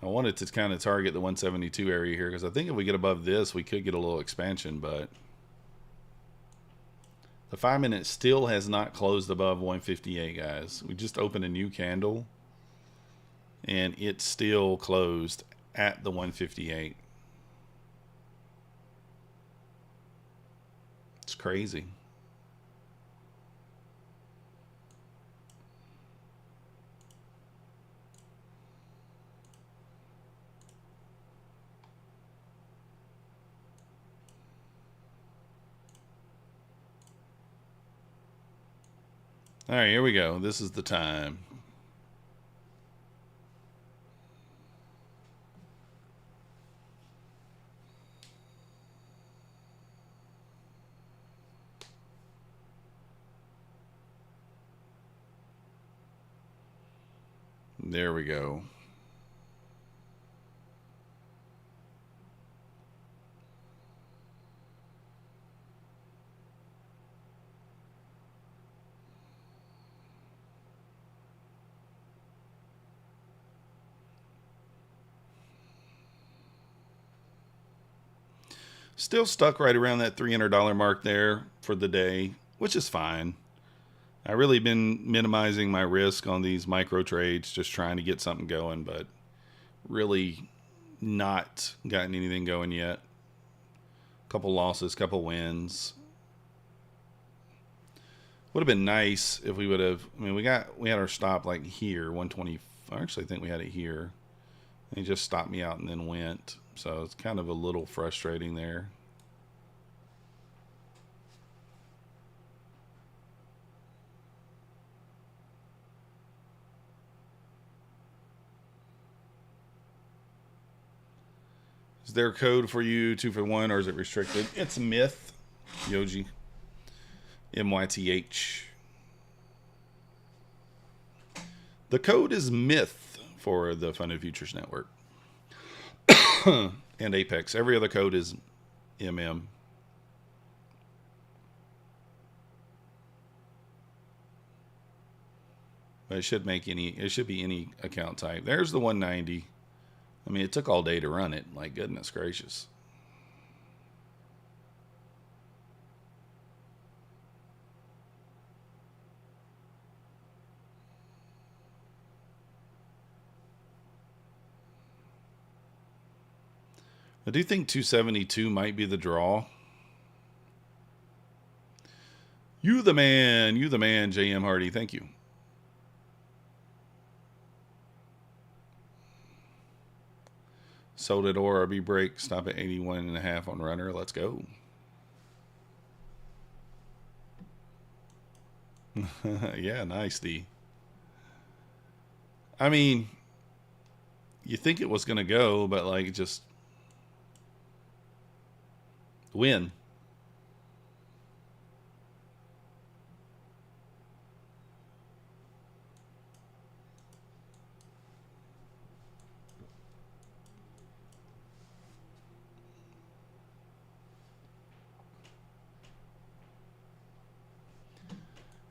I wanted to kind of target the 172 area here because I think if we get above this, we could get a little expansion, but the 5-minute still has not closed above 158, guys. We just opened a new candle and it still closed at the 158. It's crazy. All right, here we go. This is the time. There we go. Still stuck right around that $300 mark there for the day, which is fine. I've really been minimizing my risk on these micro trades, just trying to get something going, but really not gotten anything going yet. Couple losses, couple wins. Would have been nice if we would have. I mean, we had our stop like here, 120. I actually think we had it here. He just stopped me out and then went. So it's kind of a little frustrating there. Is there a code for you 2-for-1 or is it restricted? It's Myth, Yoji. MYTH. The code is Myth for the Funded Futures Network. And APEX. Every other code is MM. But it should be any account type. There's the 190. I mean, it took all day to run it. Like, goodness gracious. I do think 272 might be the draw. You the man, JM Hardy. Thank you. Sold at ORB break. Stop at 81.5 on runner. Let's go. Yeah, nice, D. I mean, you think it was going to go, but like just win.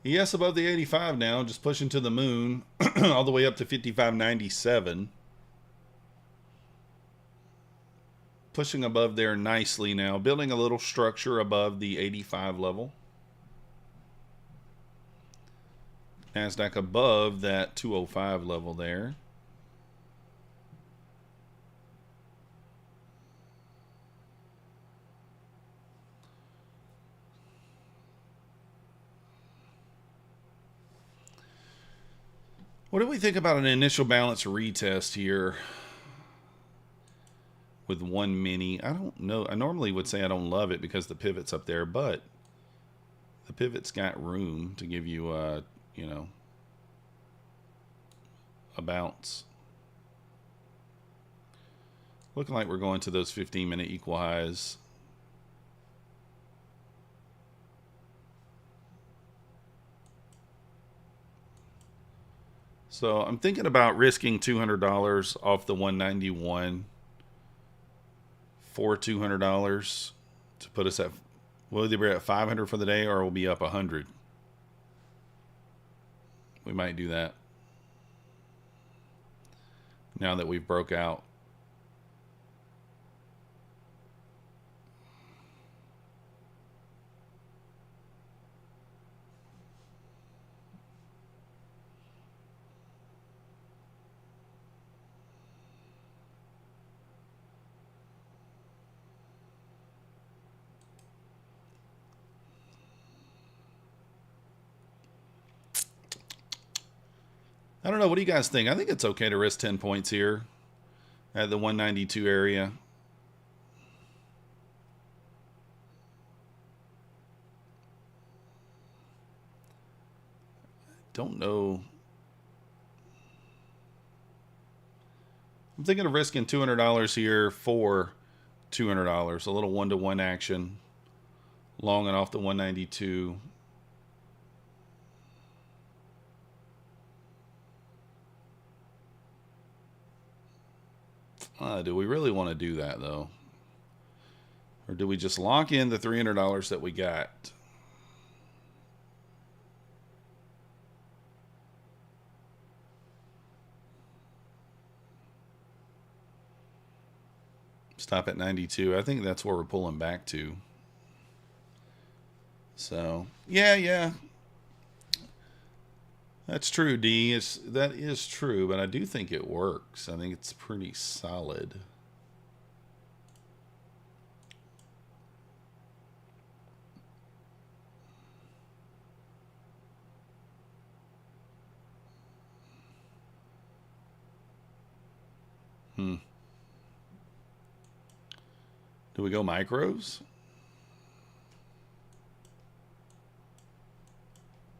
ES above the 85 now, just pushing to the moon, all the way up to 55.97. Pushing above there nicely now, building a little structure above the 85 level. Nasdaq above that 205 level there. What do we think about an initial balance retest here with one mini? I don't know. I normally would say I don't love it because the pivot's up there, but the pivot's got room to give you a, you know, a bounce. Looking like we're going to those 15-minute equal highs. So I'm thinking about risking $200 off the 191 for $200 to put us at, we'll either be at 500 for the day or we'll be up 100. We might do that now that we've broke out. I don't know. What do you guys think? I think it's okay to risk 10 points here at the 192 area. Don't know. I'm thinking of risking $200 here for $200. A little one-to-one action. Long and off the 192. Do we really want to do that, though? Or do we just lock in the $300 that we got? Stop at 92. I think that's where we're pulling back to. So, yeah. That's true, D. That is true, but I do think it works. I think it's pretty solid. Do we go micros?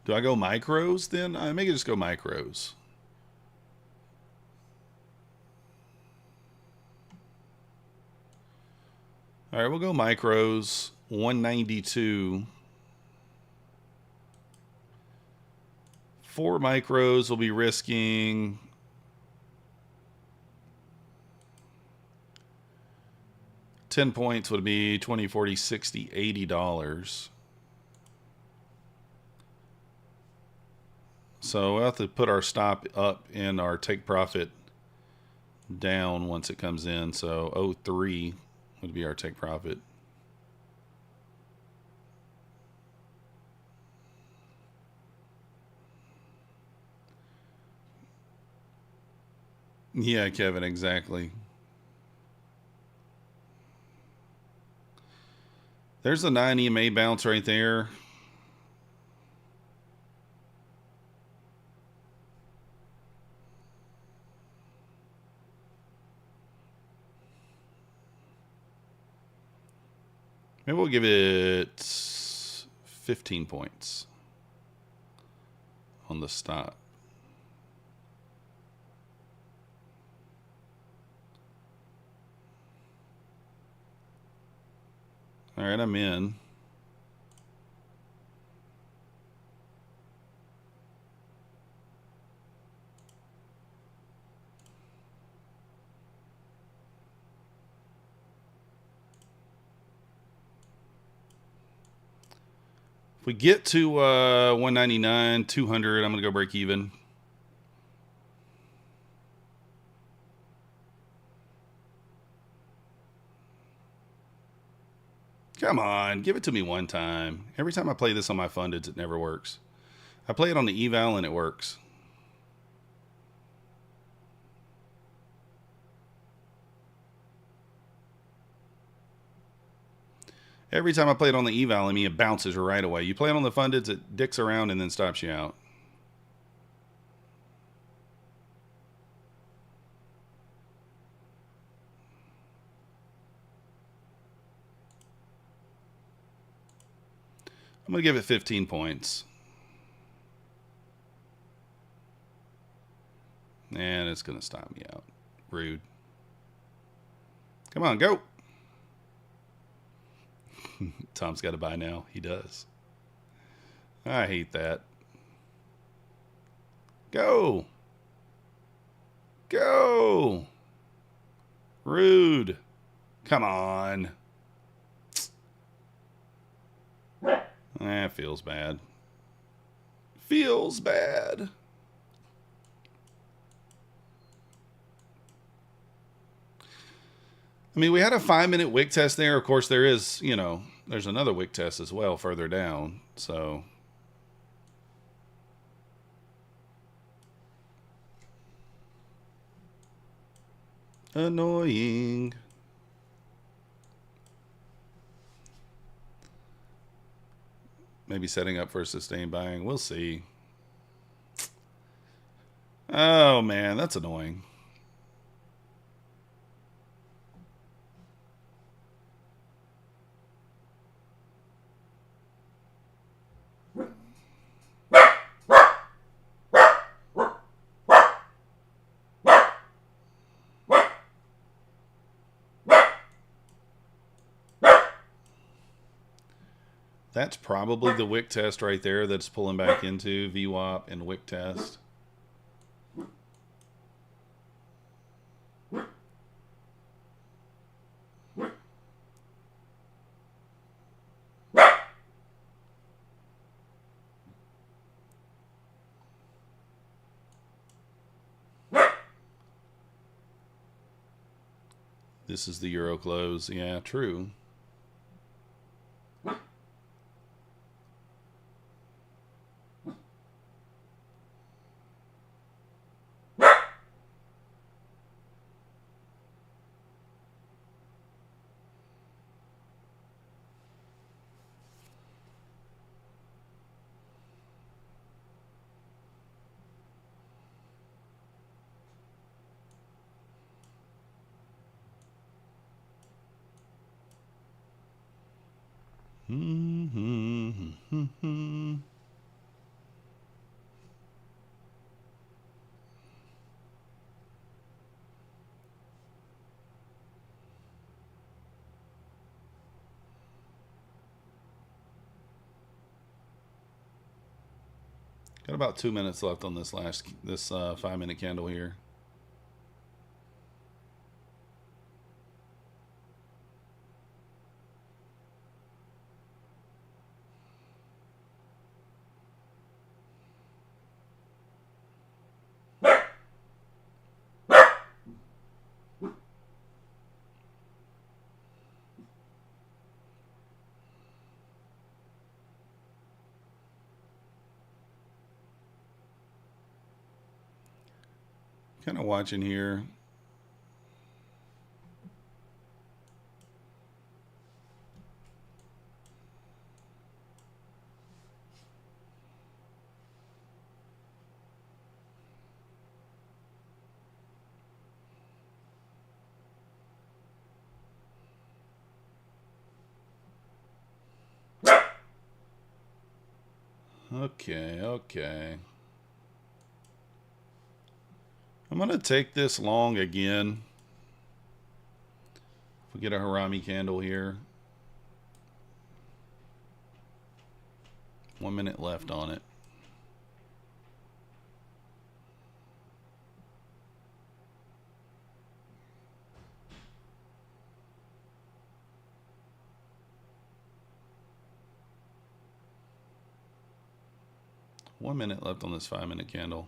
Do I go micros then? I may just go micros. All right, we'll go micros. 192. 4 micros will be risking 10 points would be 20, 40, 60, $80. So we'll have to put our stop up and our take profit down once it comes in. So 03 would be our take profit. Yeah, Kevin, exactly. There's a 9 EMA bounce right there. Maybe we'll give it 15 points on the stop. All right, I'm in. If we get to 199, 200, I'm going to go break even. Come on, give it to me one time. Every time I play this on my fundeds, it never works. I play it on the eval and it works. Every time I play it on the eval, I mean, it bounces right away. You play it on the fundeds, it dicks around and then stops you out. I'm going to give it 15 points. And it's going to stop me out. Rude. Come on, go. Tom's got to buy now. He does. I hate that. Go. Go. Rude. Come on. Feels bad. Feels bad. I mean, we had a 5-minute wick test there. Of course, there is, you know, there's another wick test as well further down. So, annoying. Maybe setting up for a sustained buying. We'll see. Oh, man, that's annoying. That's probably the wick test right there that's pulling back into VWAP and wick test. This is the Euro close. Yeah, true. Got about 2 minutes left on this 5-minute candle here. Kind of watching here. Okay, okay. I'm going to take this long again. If we get a Harami candle here. 1 minute left on it. One minute left on this 5-minute candle.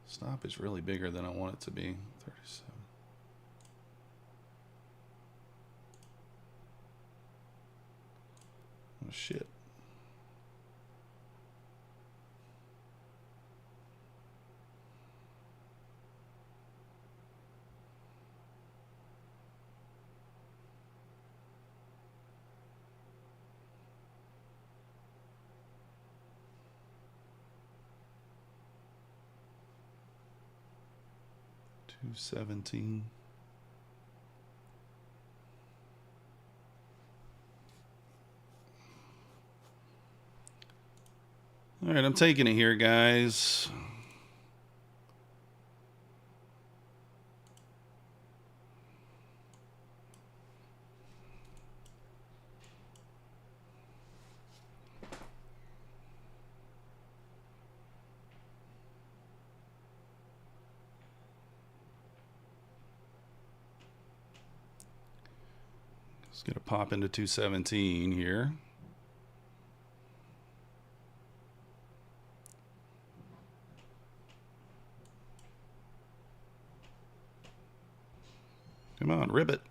Stop is really bigger than I want it to be. 37. Oh, shit. $217. All right, I'm taking it here, guys. Let's get a pop into 217 here. Come on, ribbit.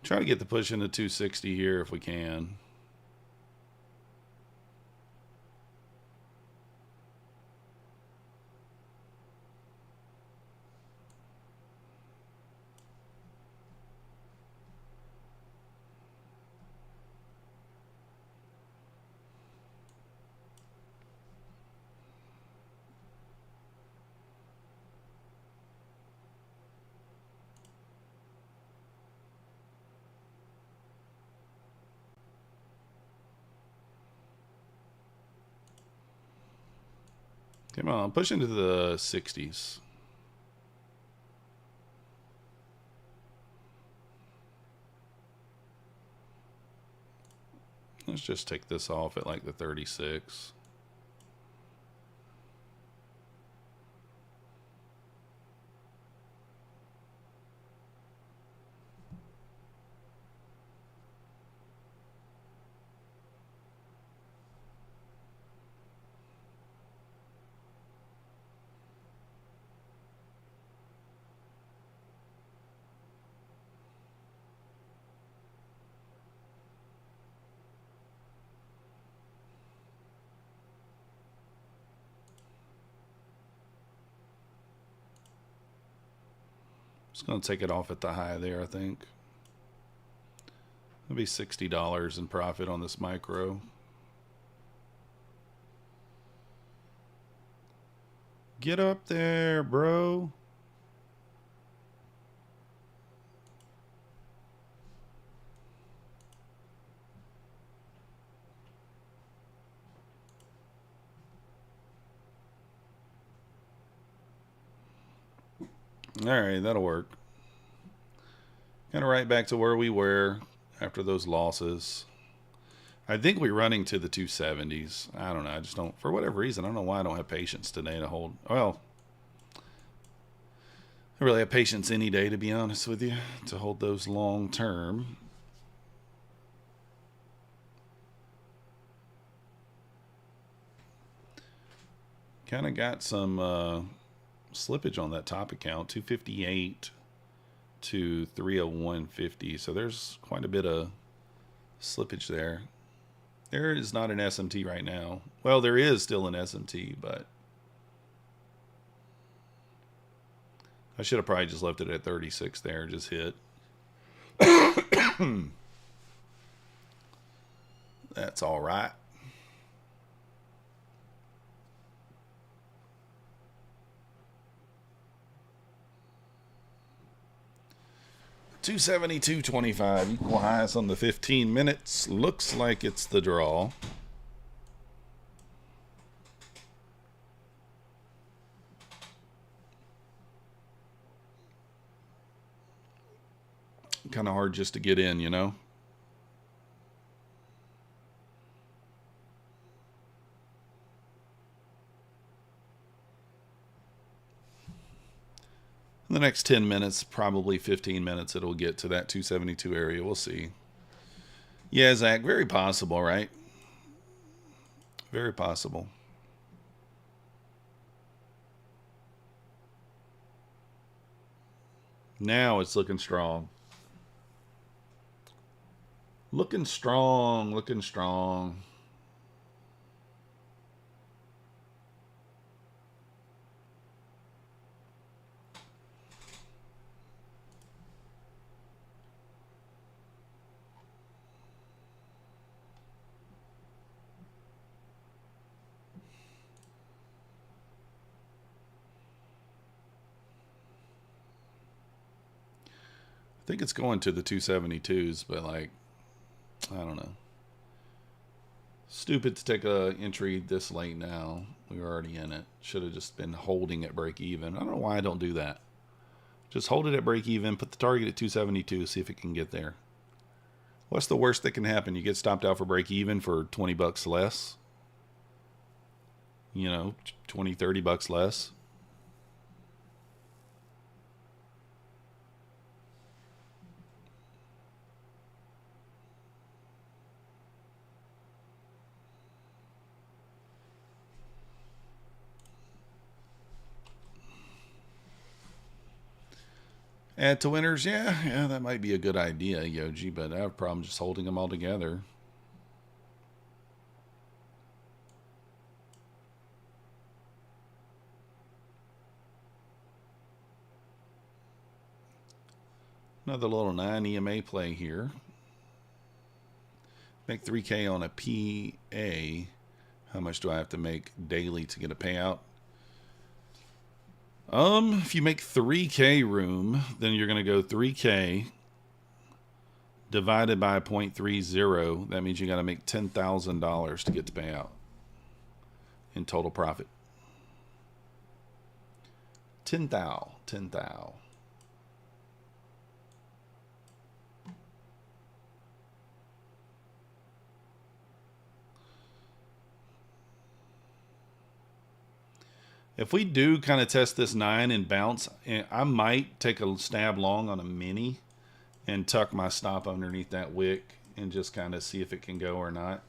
Try to get the push into 260 here if we can. Come on, push into the 60s. Let's just take this off at like the 36. Just going to take it off at the high there, I think. That'll be $60 in profit on this micro. Get up there, bro. All right, that'll work. Kind of right back to where we were after those losses. I think we're running to the 270s. I don't know. I just don't, for whatever reason, I don't know why I don't have patience today to hold. Well, I really have patience any day, to be honest with you, to hold those long term. Kind of got some slippage on that top account, 258 to 301.50. So there's quite a bit of slippage there. There is not an SMT right now. Well, there is still an SMT, but I should have probably just left it at 36 there, just hit. That's all right. $272.25 equal highs on the 15 minutes. Looks like it's the draw. Kind of hard just to get in, you know. In the next 10 minutes, probably 15 minutes, it'll get to that 272 area. We'll see. Yeah, Zach, very possible, right? Very possible. Now it's looking strong. Looking strong, looking strong. I think it's going to the 272s, but like, I don't know. Stupid to take a entry this late now. We were already in it. Should have just been holding at break even. I don't know why I don't do that. Just hold it at break even, put the target at 272, see if it can get there. What's the worst that can happen? You get stopped out for break even for 20 bucks less. You know, 20, 30 bucks less. Add to winners, yeah, that might be a good idea, Yoji, but I have a problem just holding them all together. Another little 9 EMA play here. Make 3K on a PA. How much do I have to make daily to get a payout? If you make 3K room, then you're going to go 3K divided by 0.30. That means you got to make $10,000 to get the payout in total profit. 10,000. If we do kind of test this 9 and bounce, I might take a stab long on a mini and tuck my stop underneath that wick and just kind of see if it can go or not.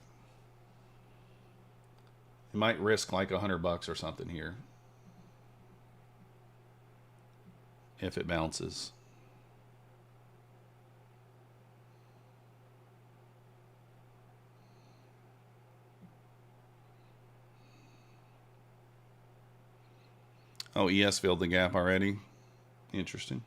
It might risk like $100 or something here if it bounces. Oh, ES filled the gap already. Interesting.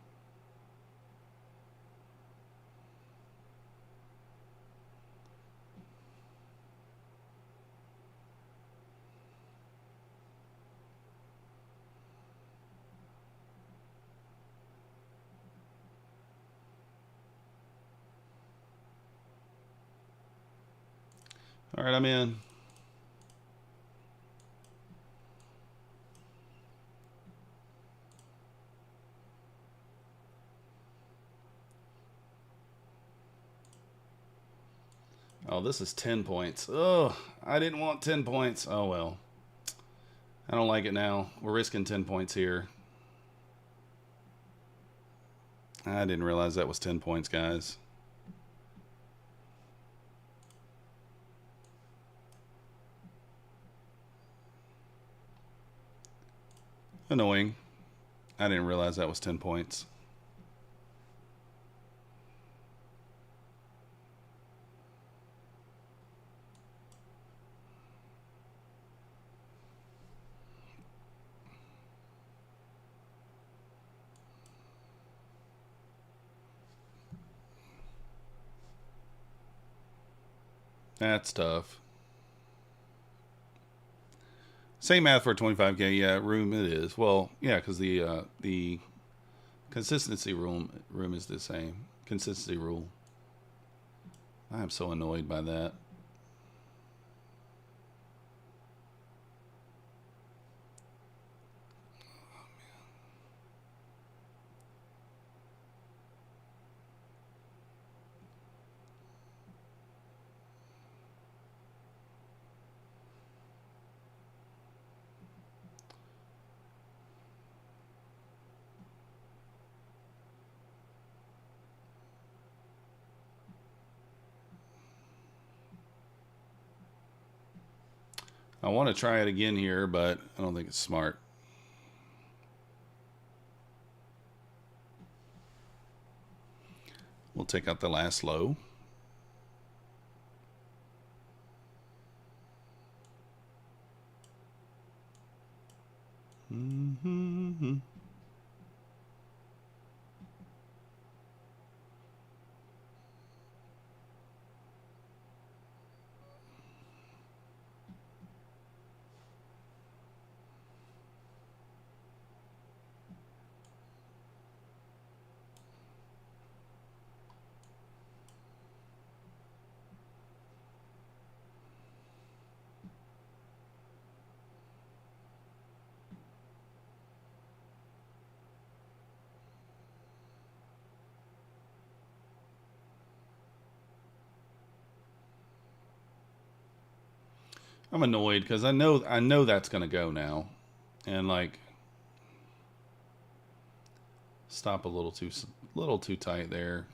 All right, I'm in. Oh, this is 10 points. Oh, I didn't want 10 points. Oh, well. I don't like it now. We're risking 10 points here. I didn't realize that was 10 points, guys. Annoying. I didn't realize that was 10 points. That's tough. Same math for 25K. Yeah, room it is. Well, yeah, because the consistency room is the same. Consistency rule. I am so annoyed by that. I want to try it again here, but I don't think it's smart. We'll take out the last low. Mm-hmm. I'm annoyed because I know that's gonna go now, and like stop a little too tight there.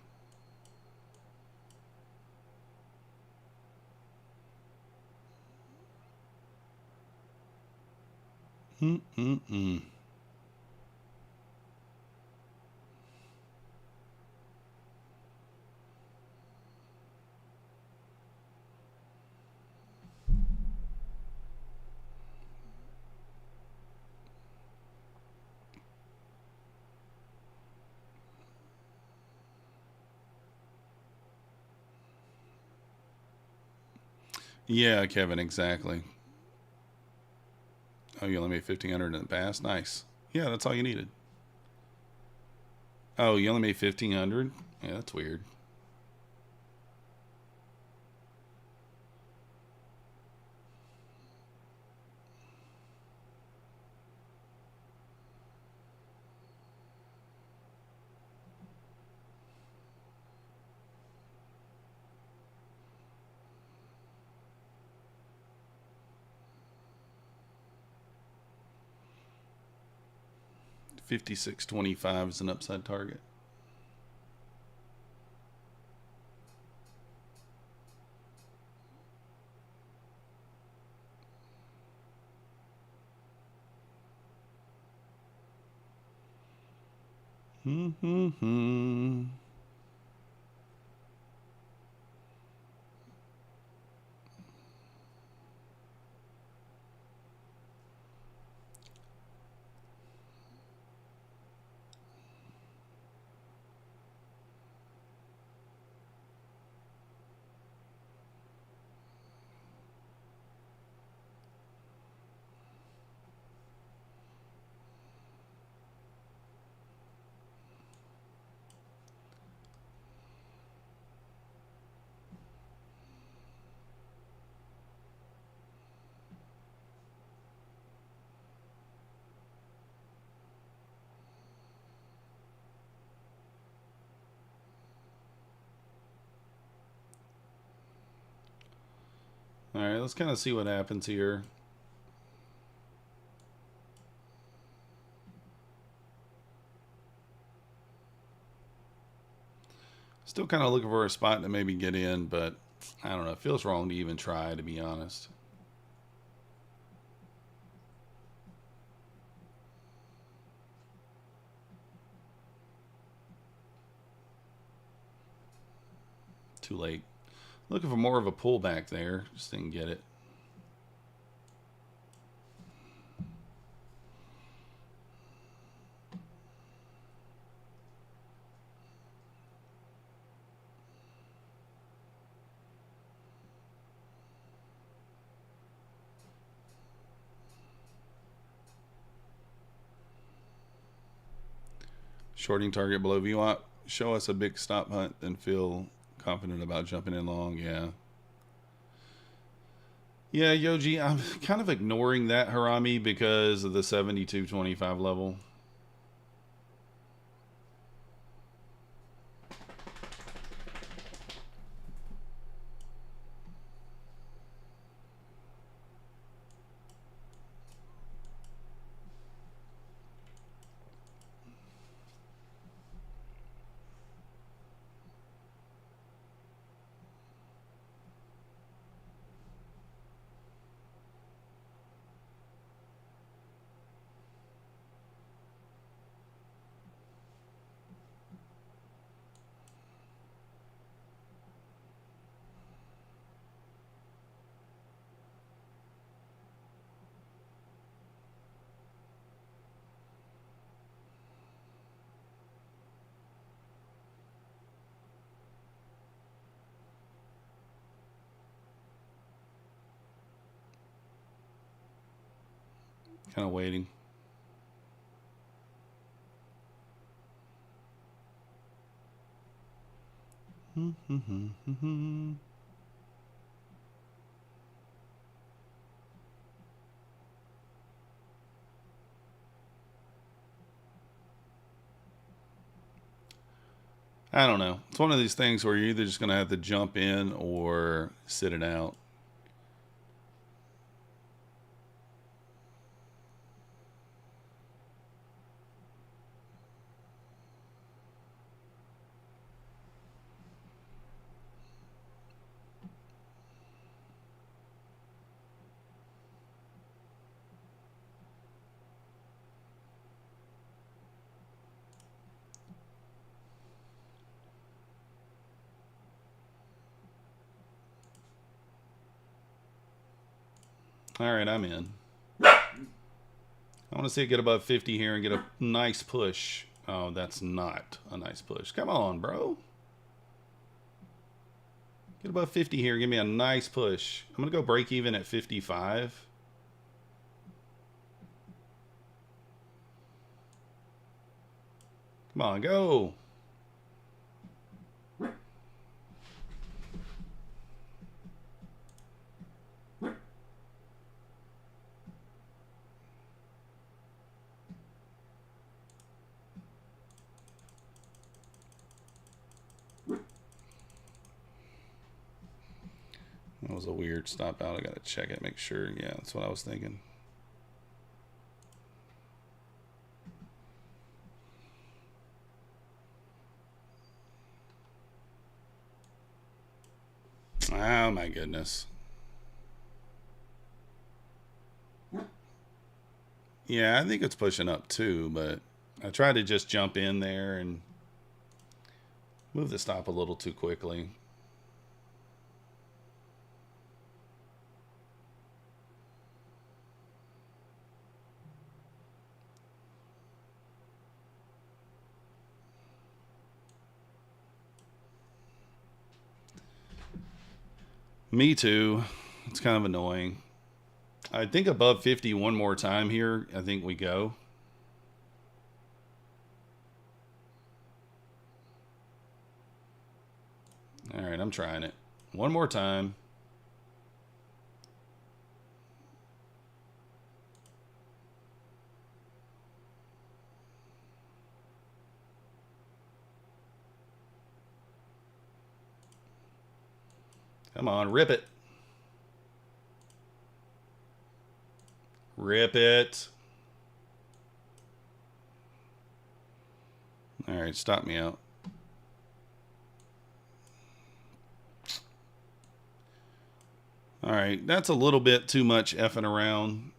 Mm-mm-mm. Yeah, Kevin, exactly. Oh, you only made 1,500 in the past. Nice. Yeah, that's all you needed. Oh, you only made 1,500. Yeah, that's weird. $56.25 is an upside target. Mm-hmm. All right, let's kind of see what happens here. Still kind of looking for a spot to maybe get in, but I don't know. It feels wrong to even try, to be honest. Too late. Looking for more of a pullback there. Just didn't get it. Shorting target below VWAP. Show us a big stop hunt and feel confident about jumping in long. Yeah. Yeah, Yoji, I'm kind of ignoring that Harami because of the 72.25 level. Kind of waiting. I don't know. It's one of these things where you're either just going to have to jump in or sit it out. All right, I'm in. I want to see it get above 50 here and get a nice push. Oh, that's not a nice push. Come on, bro. Get above 50 here. Give me a nice push. I'm going to go break even at 55. Come on, go. That was a weird stop out. I got to check it, make sure. Yeah, that's what I was thinking. Oh, my goodness. Yeah, I think it's pushing up too, but I tried to just jump in there and move the stop a little too quickly. Me too. It's kind of annoying. I think above 50 one more time here. I think we go. All right, I'm trying it. One more time. Come on, rip it. Rip it. All right, stop me out. All right, that's a little bit too much effing around.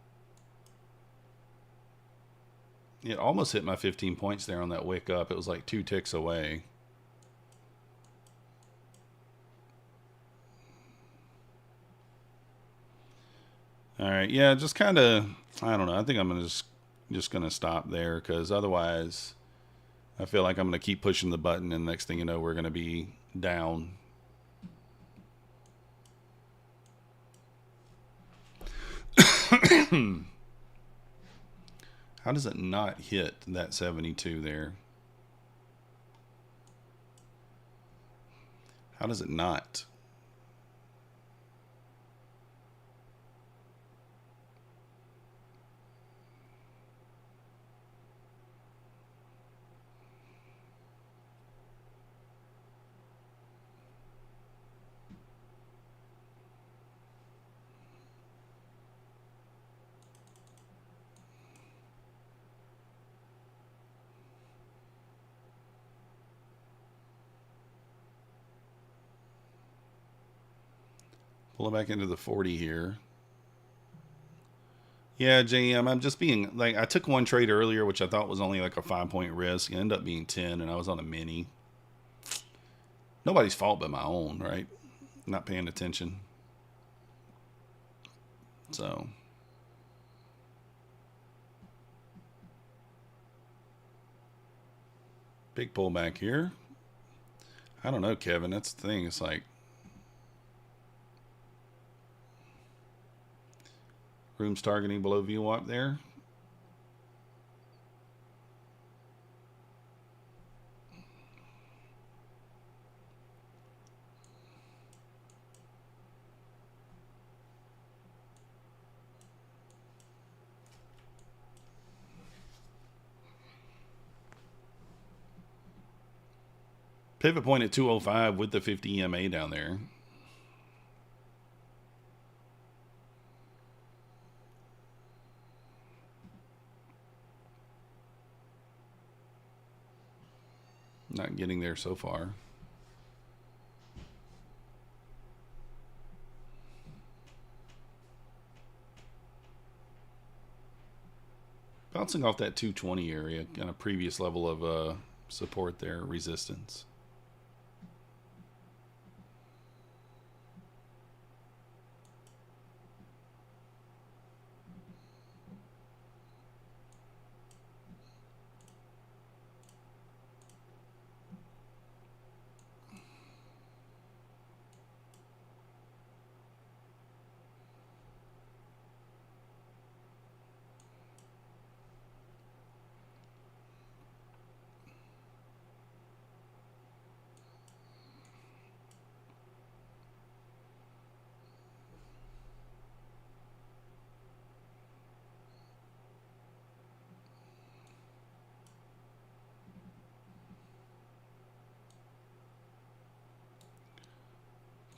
It almost hit my 15 points there on that wick up. It was like 2 ticks away. All right, yeah, just kind of, I don't know. I think I'm gonna just gonna stop there because otherwise, I feel like I'm gonna keep pushing the button, and next thing you know, we're gonna be down. How does it not hit that 72 there? How does it not? Pull it back into the 40 here. Yeah, JM, I'm just being like, I took one trade earlier, which I thought was only like a 5-point risk. It ended up being 10, and I was on a mini. Nobody's fault but my own, right? Not paying attention. So, big pullback here. I don't know, Kevin. That's the thing. It's like, room's targeting below VWAP there. Pivot point at 205 with the 50 EMA down there. Not getting there so far. Bouncing off that 220 area, kind of previous level of support there, resistance.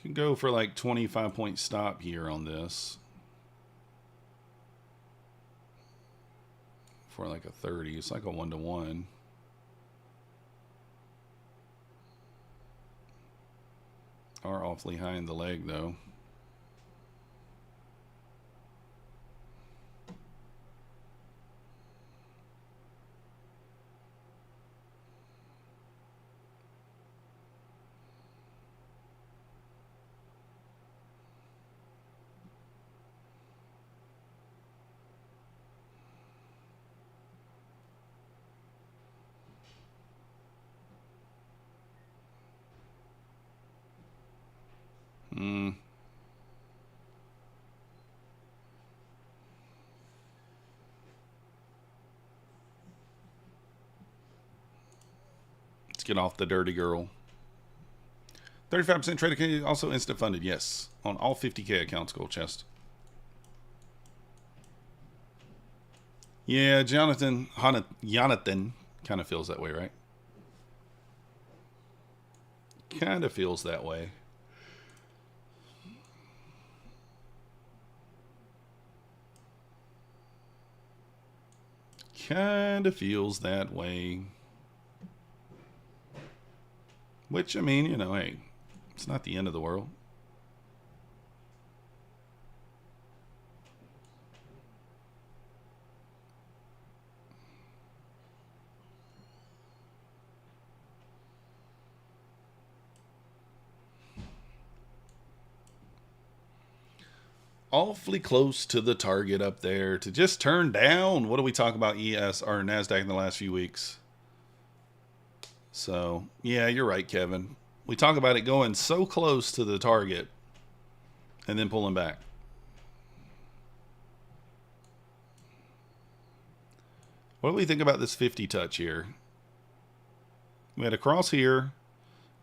Can go for like 25-point stop here on this. For like a 30. It's like a 1-to-1. Are awfully high in the leg though. Let's get off the dirty girl. 35% trade account, also instant funded, yes. On all 50K accounts, gold chest. Yeah, Jonathan kind of feels that way, right? Kind of feels that way. Kind of feels that way. Which, I mean, you know, hey, it's not the end of the world. Awfully close to the target up there to just turn down. What do we talk about ES or Nasdaq in the last few weeks? So, yeah, you're right, Kevin. We talk about it going so close to the target and then pulling back. What do we think about this 50 touch here? We had a cross here,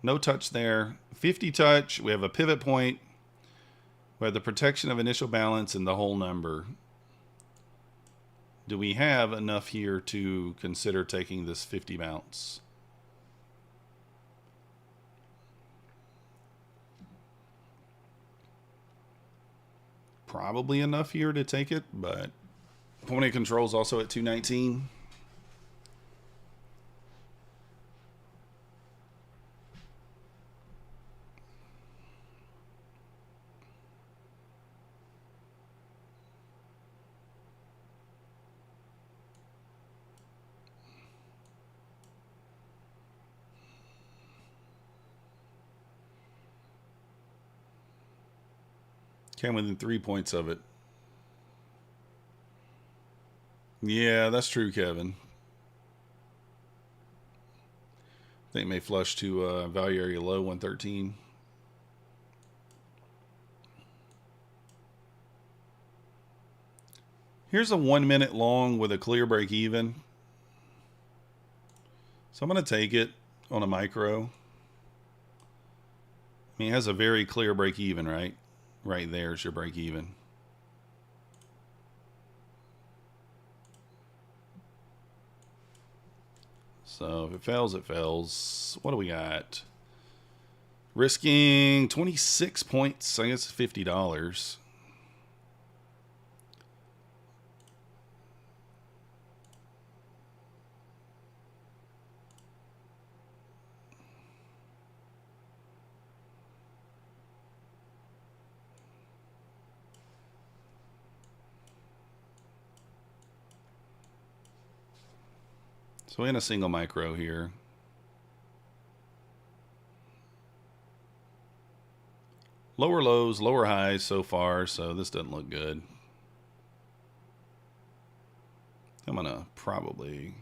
no touch there. 50 touch, we have a pivot point. We have the protection of initial balance and the whole number. Do we have enough here to consider taking this 50 bounce? Probably enough here to take it, but point of control is also at 219. Came within 3 points of it. Yeah, that's true, Kevin. I think it may flush to value area low 113. Here's a 1 minute long with a clear break even. So I'm going to take it on a micro. I mean, it has a very clear break even, right? Right there's your break even. So if it fails, it fails. What do we got? Risking 26 points. I guess $50. So in a single micro here. Lower lows, lower highs so far, so this doesn't look good. I'm gonna probably...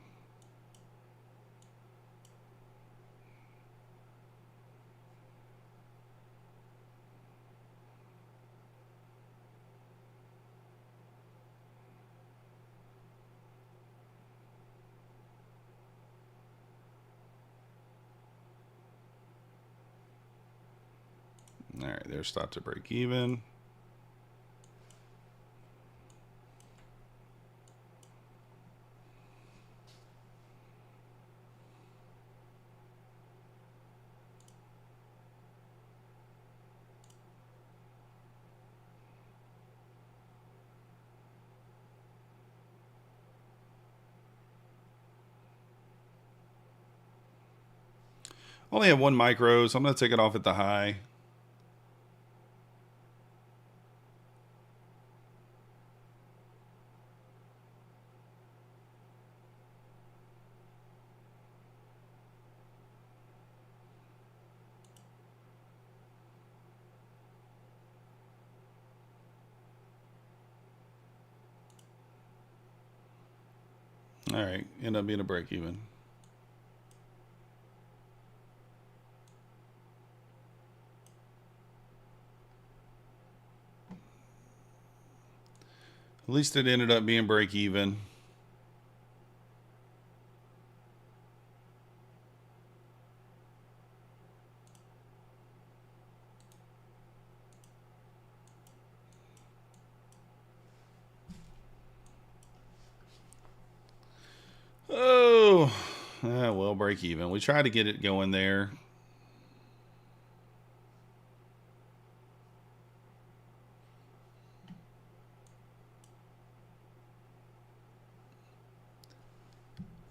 All right, there's stop to break even. Only have one micro, so I'm going to take it off at the high. All right, end up being a break even. At least it ended up being break even. Oh, well, break even. We tried to get it going there.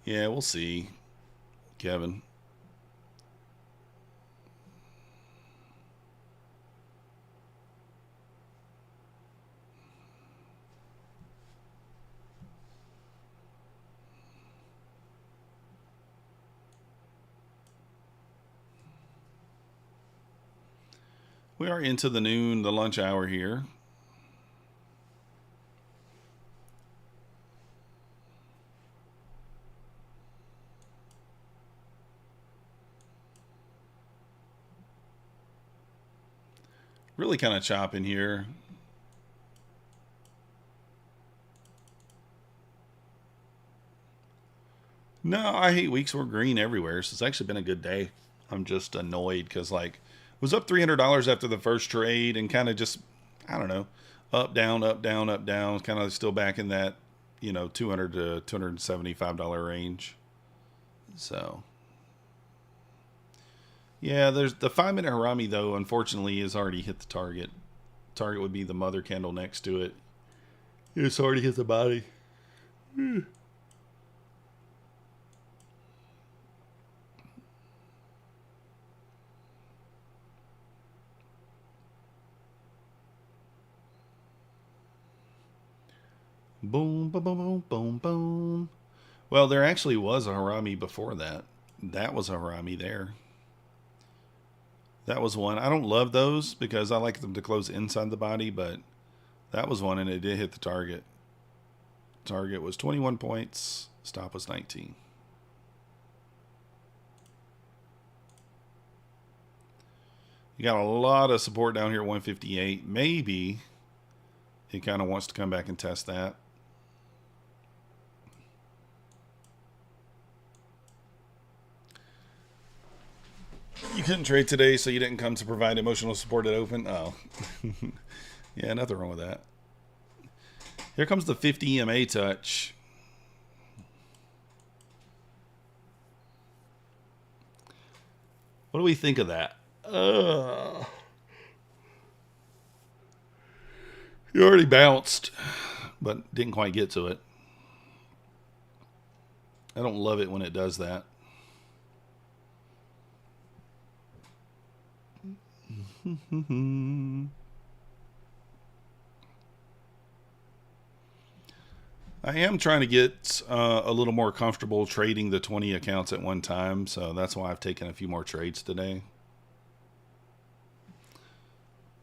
Yeah, we'll see, Kevin. We are into the lunch hour here. Really kind of chopping here. No, I hate weeks where green everywhere. So it's actually been a good day. I'm just annoyed because like was up $300 after the first trade and kind of just I don't know, up down up down up down, kind of still back in that 200 to $275 range. So yeah, there's the 5 minute Harami though. Unfortunately, has already hit the target. Target would be the mother candle next to it. It's already hit the body. Boom, boom, boom, boom, boom, boom. Well, there actually was a Harami before that. That was a Harami there. That was one. I don't love those because I like them to close inside the body, but that was one and it did hit the target. Target was 21 points. Stop was 19. You got a lot of support down here at 158. Maybe it kind of wants to come back and test that. You couldn't trade today, so you didn't come to provide emotional support at open? Oh. Yeah, nothing wrong with that. Here comes the 50 EMA touch. What do we think of that? You already bounced, but didn't quite get to it. I don't love it when it does that. I am trying to get a little more comfortable trading the 20 accounts at one time, so that's why I've taken a few more trades today.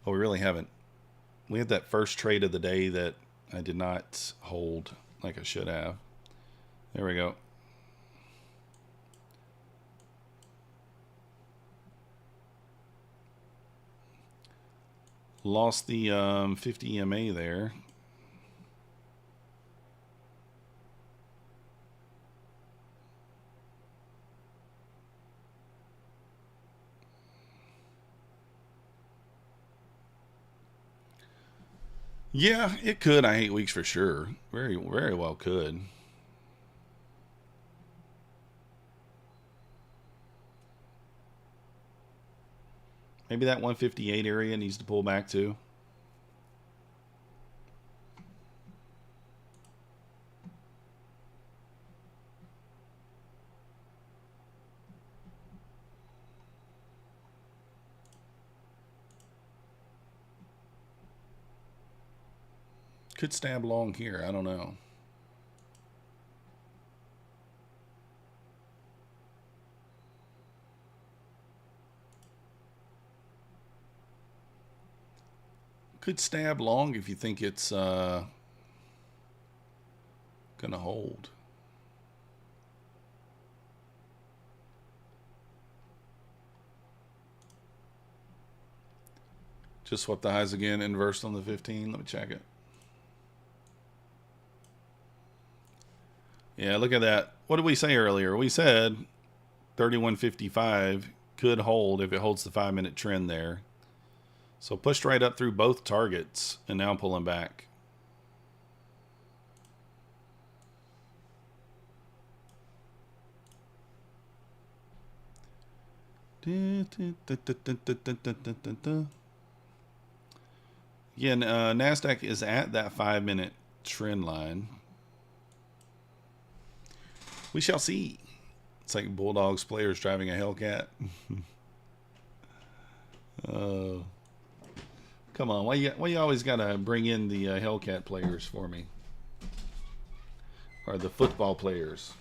Well, we really haven't. We had that first trade of the day that I did not hold like I should have. There we go. Lost the 50 EMA there. Yeah, it could. I hate weeks for sure. Very, very well could. Maybe that 158 area needs to pull back too. Could stab long here. I don't know. Could stab long if you think it's gonna hold. Just swap the highs again, inversed on the 15. Let me check it. Yeah, look at that. What did we say earlier? We said 31.55 could hold if it holds the 5 minute trend there. So pushed right up through both targets and now pulling back. Again, Nasdaq is at that 5 minute trend line. We shall see. It's like Bulldogs players driving a Hellcat. Come on, why you always gotta bring in the Hellcat players for me? Or the football players?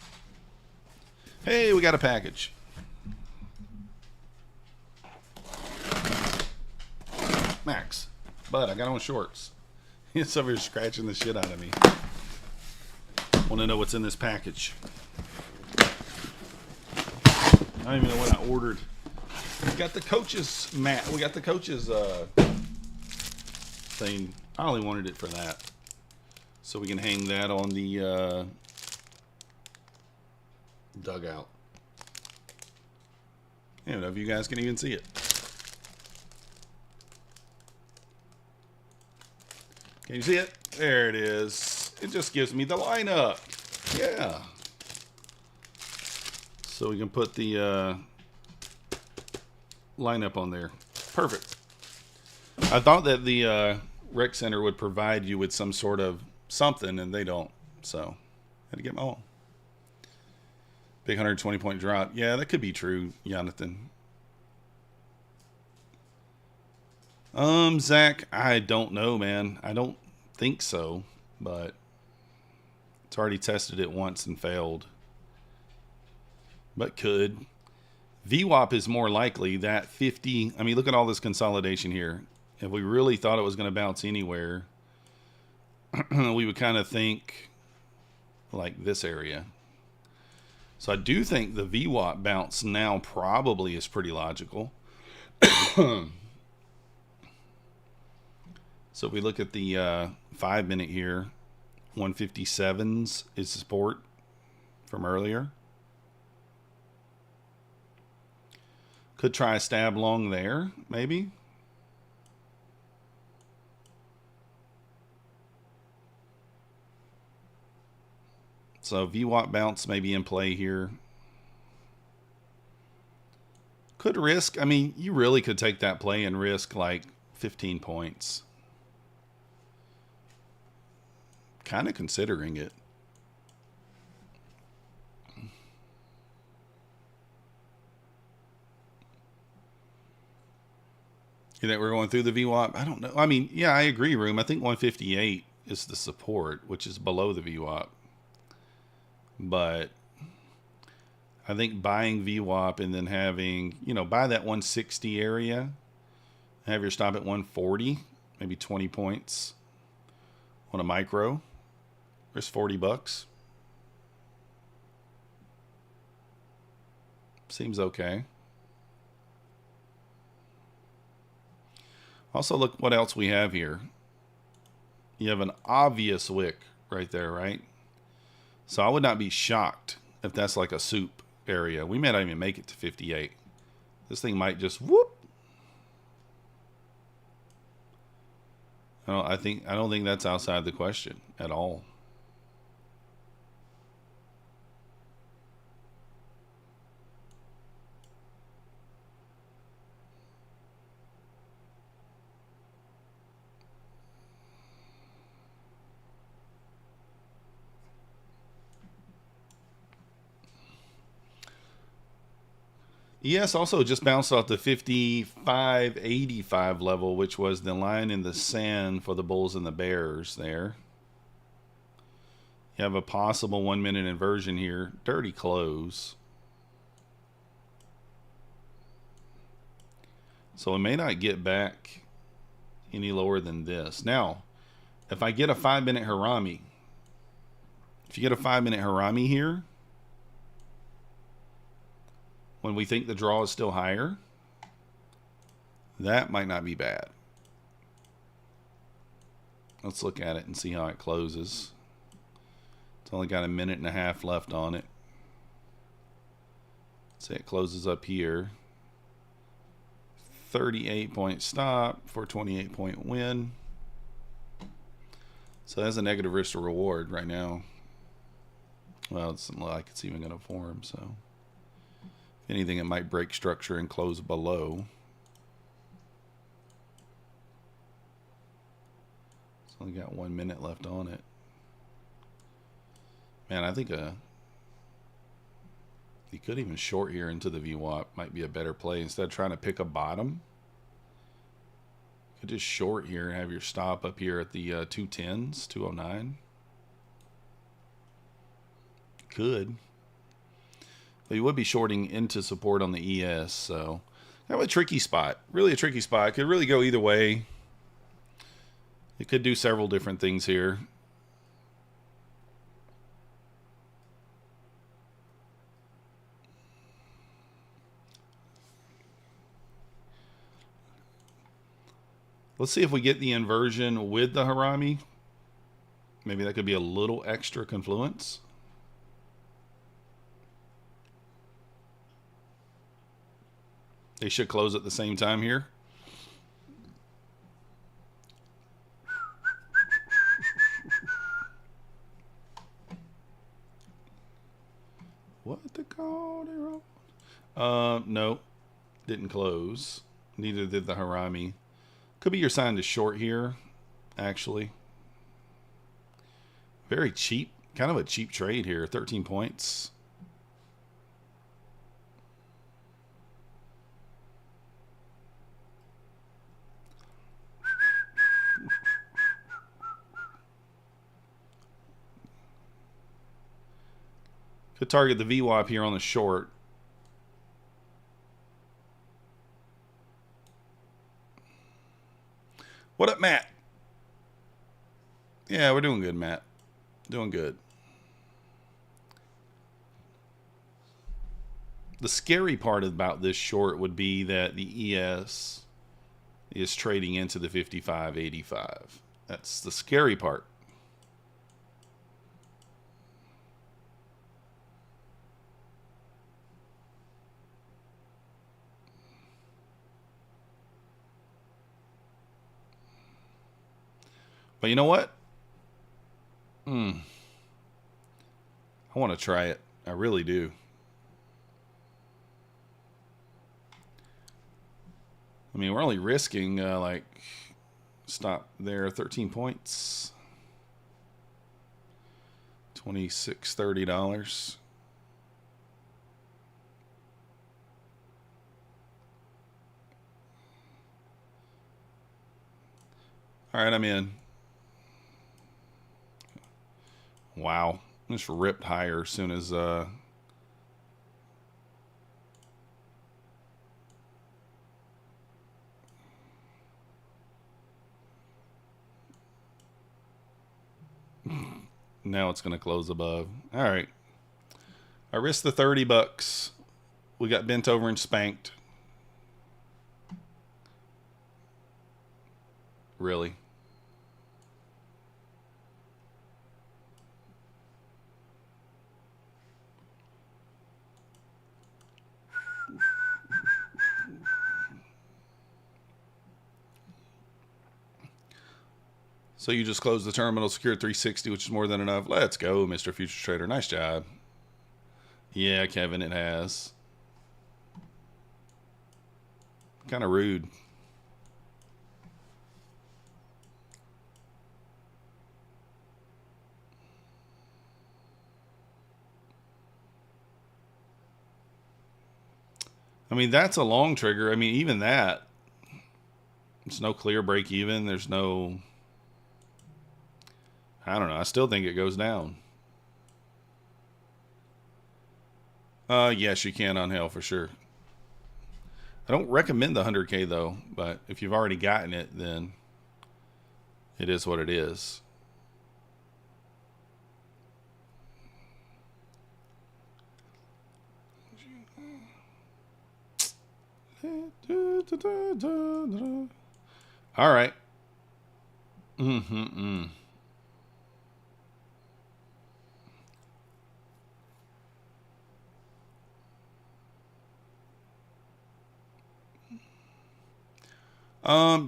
Hey, we got a package. Max, bud, I got on shorts. He's over here scratching the shit out of me. Want to know what's in this package? I don't even know what I ordered. We got the coach's mat. We got the coach's thing. I only wanted it for that, so we can hang that on the dugout. I don't know if you guys can even see it. Can you see it? There it is. It just gives me the lineup. Yeah. So we can put the lineup on there. Perfect. I thought that the rec center would provide you with some sort of something, and they don't. So, had to get my own. Big 120-point drop. Yeah, that could be true, Jonathan. Zach, I don't know, man. I don't think so, but it's already tested it once and failed. But could. VWAP is more likely. That 50, I mean, look at all this consolidation here. If we really thought it was going to bounce anywhere, we would kind of think like this area. So I do think the VWAP bounce now probably is pretty logical. So if we look at the 5 minute here, 157s is support from earlier. Could try a stab long there, maybe. So VWAP bounce may be in play here. Could risk, I mean, you really could take that play and risk like 15 points. Kind of considering it. You think we're going through the VWAP? I don't know. I mean, yeah, I agree, Room. I think 158 is the support, which is below the VWAP. But I think buying VWAP and then having, you know, buy that 160 area, have your stop at 140, maybe 20 points on a micro. There's $40. Seems okay. Also, look what else we have here. You have an obvious wick right there, right? So I would not be shocked if that's like a soup area. We may not even make it to 58. This thing might just whoop. I don't think that's outside the question at all. ES also just bounced off the 55.85 level, which was the line in the sand for the Bulls and the Bears there. You have a possible 1 minute inversion here. Dirty close. So it may not get back any lower than this. Now, if I get a 5 minute Harami, if you get a 5 minute Harami here, when we think the draw is still higher, that might not be bad. Let's look at it and see how it closes. It's only got a minute and a half left on it. Say it closes up here. 38-point stop for 28-point win. So that's a negative risk to reward right now. Well, it doesn't look like it's even going to form, so. If anything, it might break structure and close below. It's only got 1 minute left on it. Man, I think You could even short here into the VWAP. Might be a better play. Instead of trying to pick a bottom, you could just short here and have your stop up here at the 210s, 209. Could. But you would be shorting into support on the ES, so kind of a tricky spot. Really a tricky spot. It could really go either way. It could do several different things here. Let's see if we get the inversion with the Harami. Maybe that could be a little extra confluence. They should close at the same time here. What the call? No, didn't close. Neither did the Harami. Could be your sign to short here, actually. Very cheap, kind of a cheap trade here. 13 points. Could target the VWAP here on the short. What up, Matt? Yeah, we're doing good, Matt. Doing good. The scary part about this short would be that the ES is trading into the 55.85. That's the scary part. But you know what? I want to try it. I really do. I mean, we're only risking like stop there, 13 points, $26.30. All right, I'm in. Wow, just ripped higher as soon as now it's going to close above. All right, I risked the $30. We got bent over and spanked. Really? So you just closed the terminal, secured 360, which is more than enough. Let's go, Mr. Futures Trader. Nice job. Yeah, Kevin, it has. Kind of rude. I mean, that's a long trigger. I mean, even that. There's no clear break even. There's no... I don't know. I still think it goes down. Yes, you can on Hell for sure. I don't recommend the 100K though, but if you've already gotten it, then it is what it is. All right.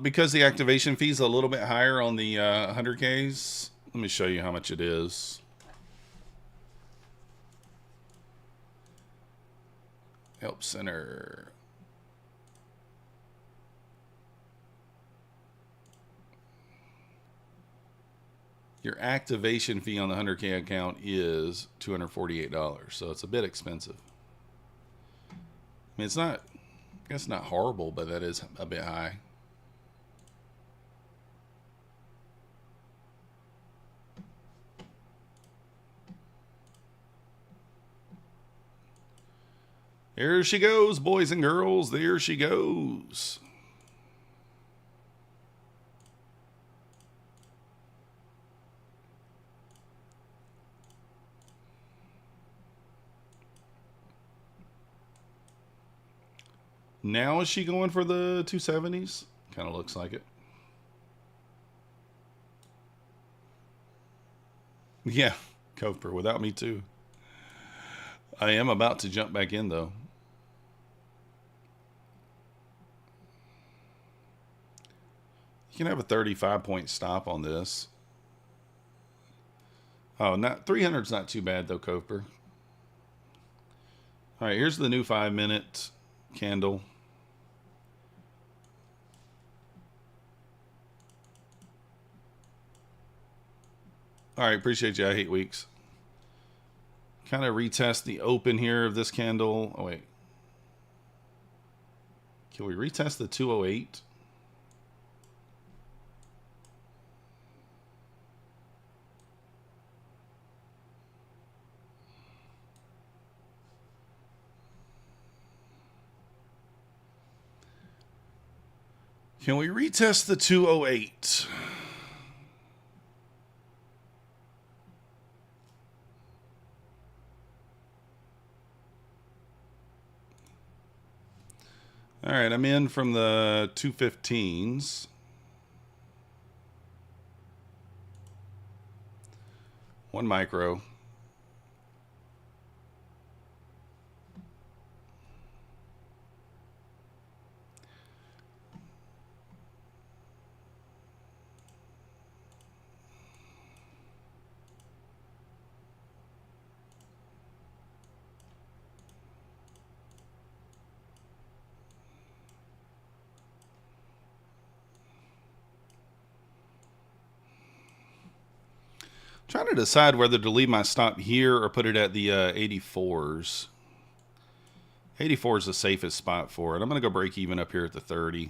Because the activation fee is a little bit higher on the 100Ks. Let me show you how much it is. Help Center. Your activation fee on the 100K account is $248, so it's a bit expensive. mean, it's not, I guess not horrible, but that is a bit high. There she goes, boys and girls. There she goes. Now is she going for the 270s? Kind of looks like it. Yeah, Coper, without me too. I am about to jump back in though. You can have a 35-point stop on this. Oh, not 300's not too bad though, Coper. All right, here's the new 5-minute candle. All right, appreciate you. I hate weeks. Kind of retest the open here of this candle. Oh, wait. Can we retest the 208? Can we retest the 208? All right, I'm in from the 215s. One micro. Trying to decide whether to leave my stop here or put it at the 84s. 84 is the safest spot for it. I'm going to go break even up here at the 30.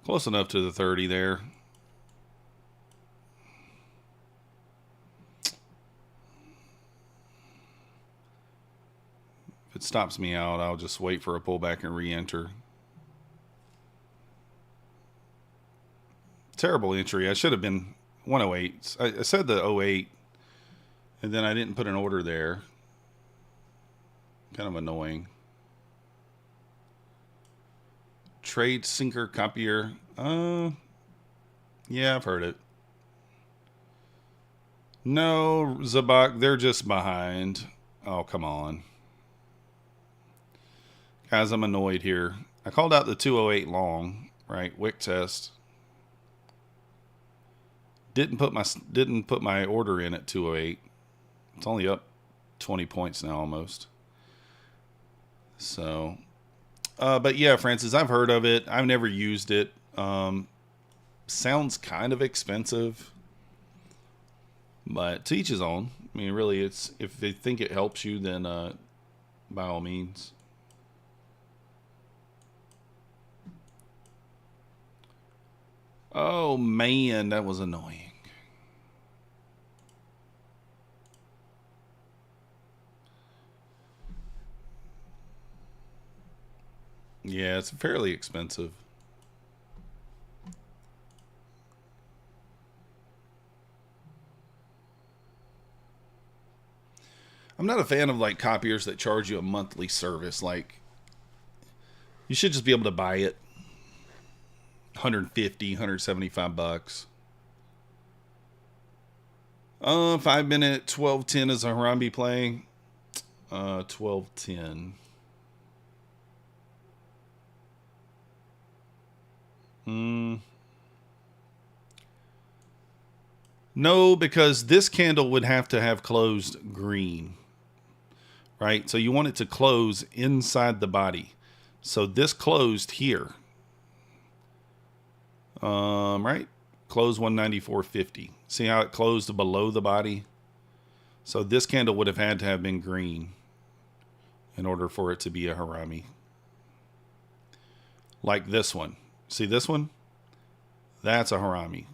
Close enough to the 30 there. If it stops me out, I'll just wait for a pullback and re-enter. Terrible entry. I should have been 108. I said the 08, and then I didn't put an order there. Kind of annoying. Trade sinker copier. Yeah, I've heard it. No, Zabak, they're just behind. Oh, come on. Guys, I'm annoyed here. I called out the 208 long, right? Wick test. Didn't put my order in at 208. It's only up 20 points now almost. So, but yeah, Francis, I've heard of it. I've never used it. Sounds kind of expensive, but to each his own. I mean, really, it's if they think it helps you, then by all means. Oh man, that was annoying. Yeah, it's fairly expensive. I'm not a fan of like copiers that charge you a monthly service. Like, you should just be able to buy it. 150, 175 bucks. 5-minute 12:10 is a Harami play. 12:10. No, because this candle would have to have closed green. right? So you want it to close inside the body. So this closed here. Right? Close 194.50. See how it closed below the body? So this candle would have had to have been green in order for it to be a Harami. Like this one. See this one? That's a Harami.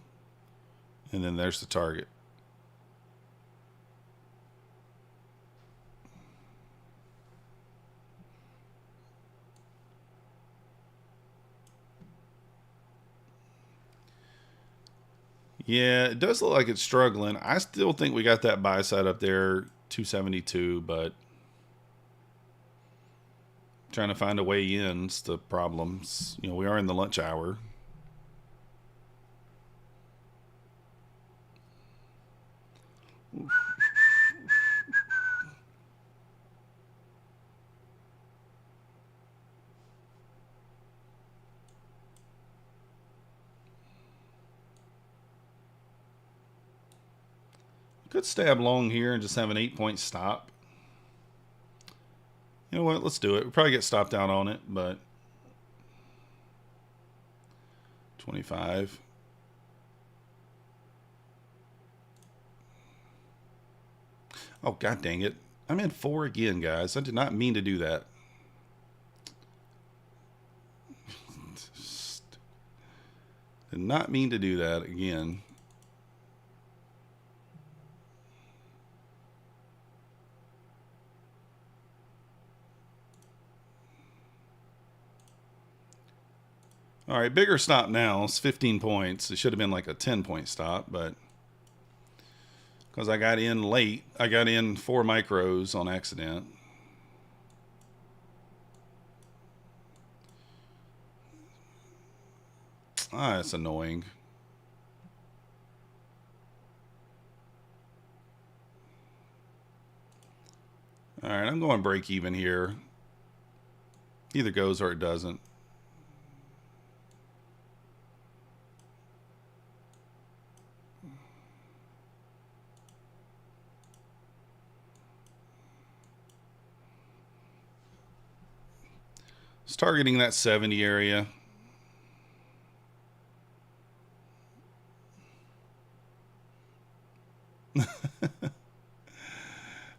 And then there's the target. Yeah, it does look like it's struggling. I still think we got that buy side up there, 272, but trying to find a way in's the problems. You know, we are in the lunch hour. Could stab long here and just have an 8-point stop. You know what? Let's do it. We'll probably get stopped out on it, but 25. Oh, god dang it. I'm in 4 again, guys. I did not mean to do that. Did not mean to do that again. All right, bigger stop now. It's 15 points. It should have been like a 10-point stop, but because I got in late, I got in 4 micros on accident. Ah, that's annoying. All right, I'm going break even here. Either goes or it doesn't. It's targeting that 70 area.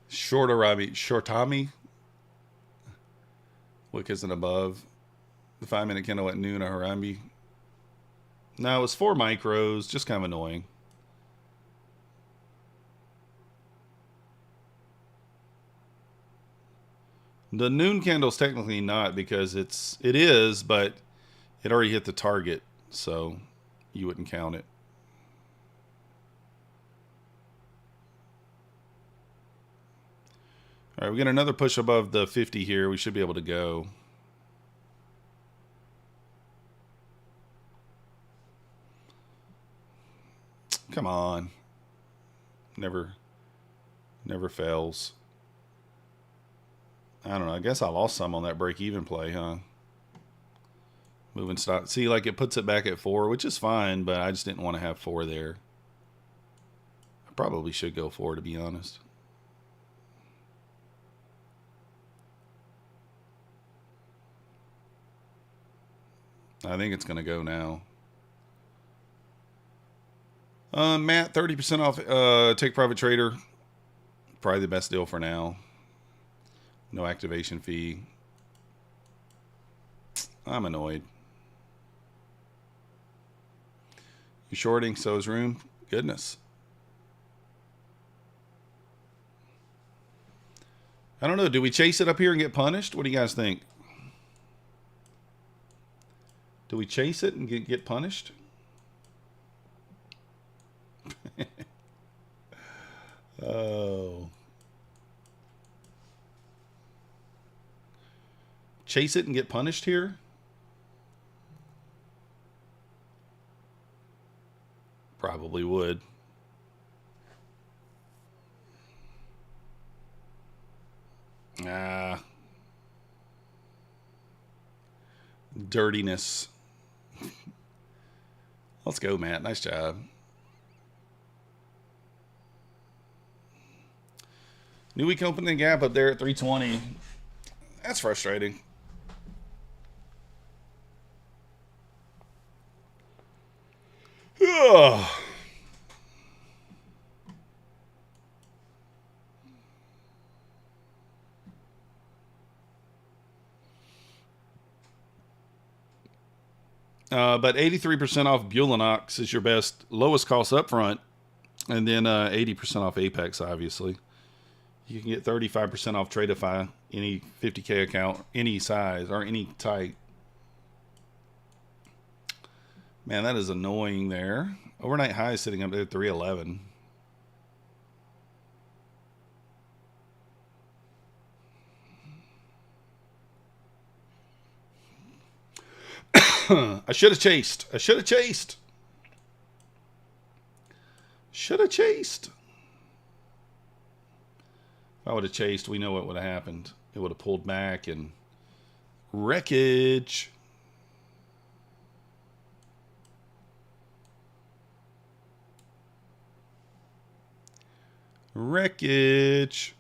Shortami. Wick isn't above. The 5-minute candle at noon, a Harami. No, it was 4 micros. Just kind of annoying. The noon candle's technically not because it is, but it already hit the target, so you wouldn't count it. All right, we get another push above the 50 here. We should be able to go. Come on. Never fails. I don't know. I guess I lost some on that break-even play, huh? Moving stock. See, like it puts it back at 4, which is fine, but I just didn't want to have 4 there. I probably should go 4, to be honest. I think it's going to go now. Matt, 30% off Take Profit Trader. Probably the best deal for now. No activation fee. I'm annoyed. You shorting? So is Room. Goodness. I don't know. Do we chase it up here and get punished? What do you guys think? Do we chase it and get punished? Oh. Chase it and get punished here? Probably would. Ah. Dirtiness. Let's go, Matt. Nice job. New week opening gap up there at 320. That's frustrating. Ugh. But 83% off Bulenox is your best, lowest cost up front. And then 80% off APEX, obviously. You can get 35% off Tradeify, any 50K account, any size, or any type. Man, that is annoying there. Overnight high is sitting up there at 311. I should have chased. I should have chased. Should have chased. If I would have chased, we know what would have happened. It would have pulled back and wreckage. Wreckage.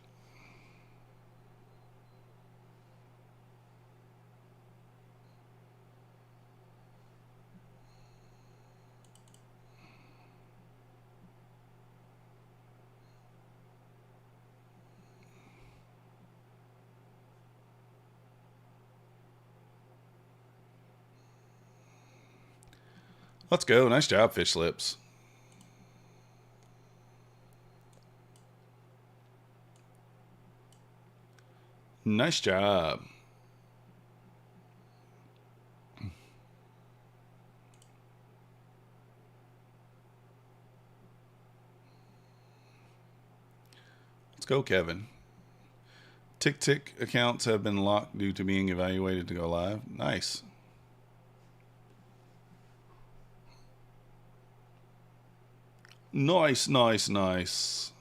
Let's go. Nice job, Fish Lips. Nice job. Let's go, Kevin. Tick accounts have been locked due to being evaluated to go live. Nice. Nice, nice, nice.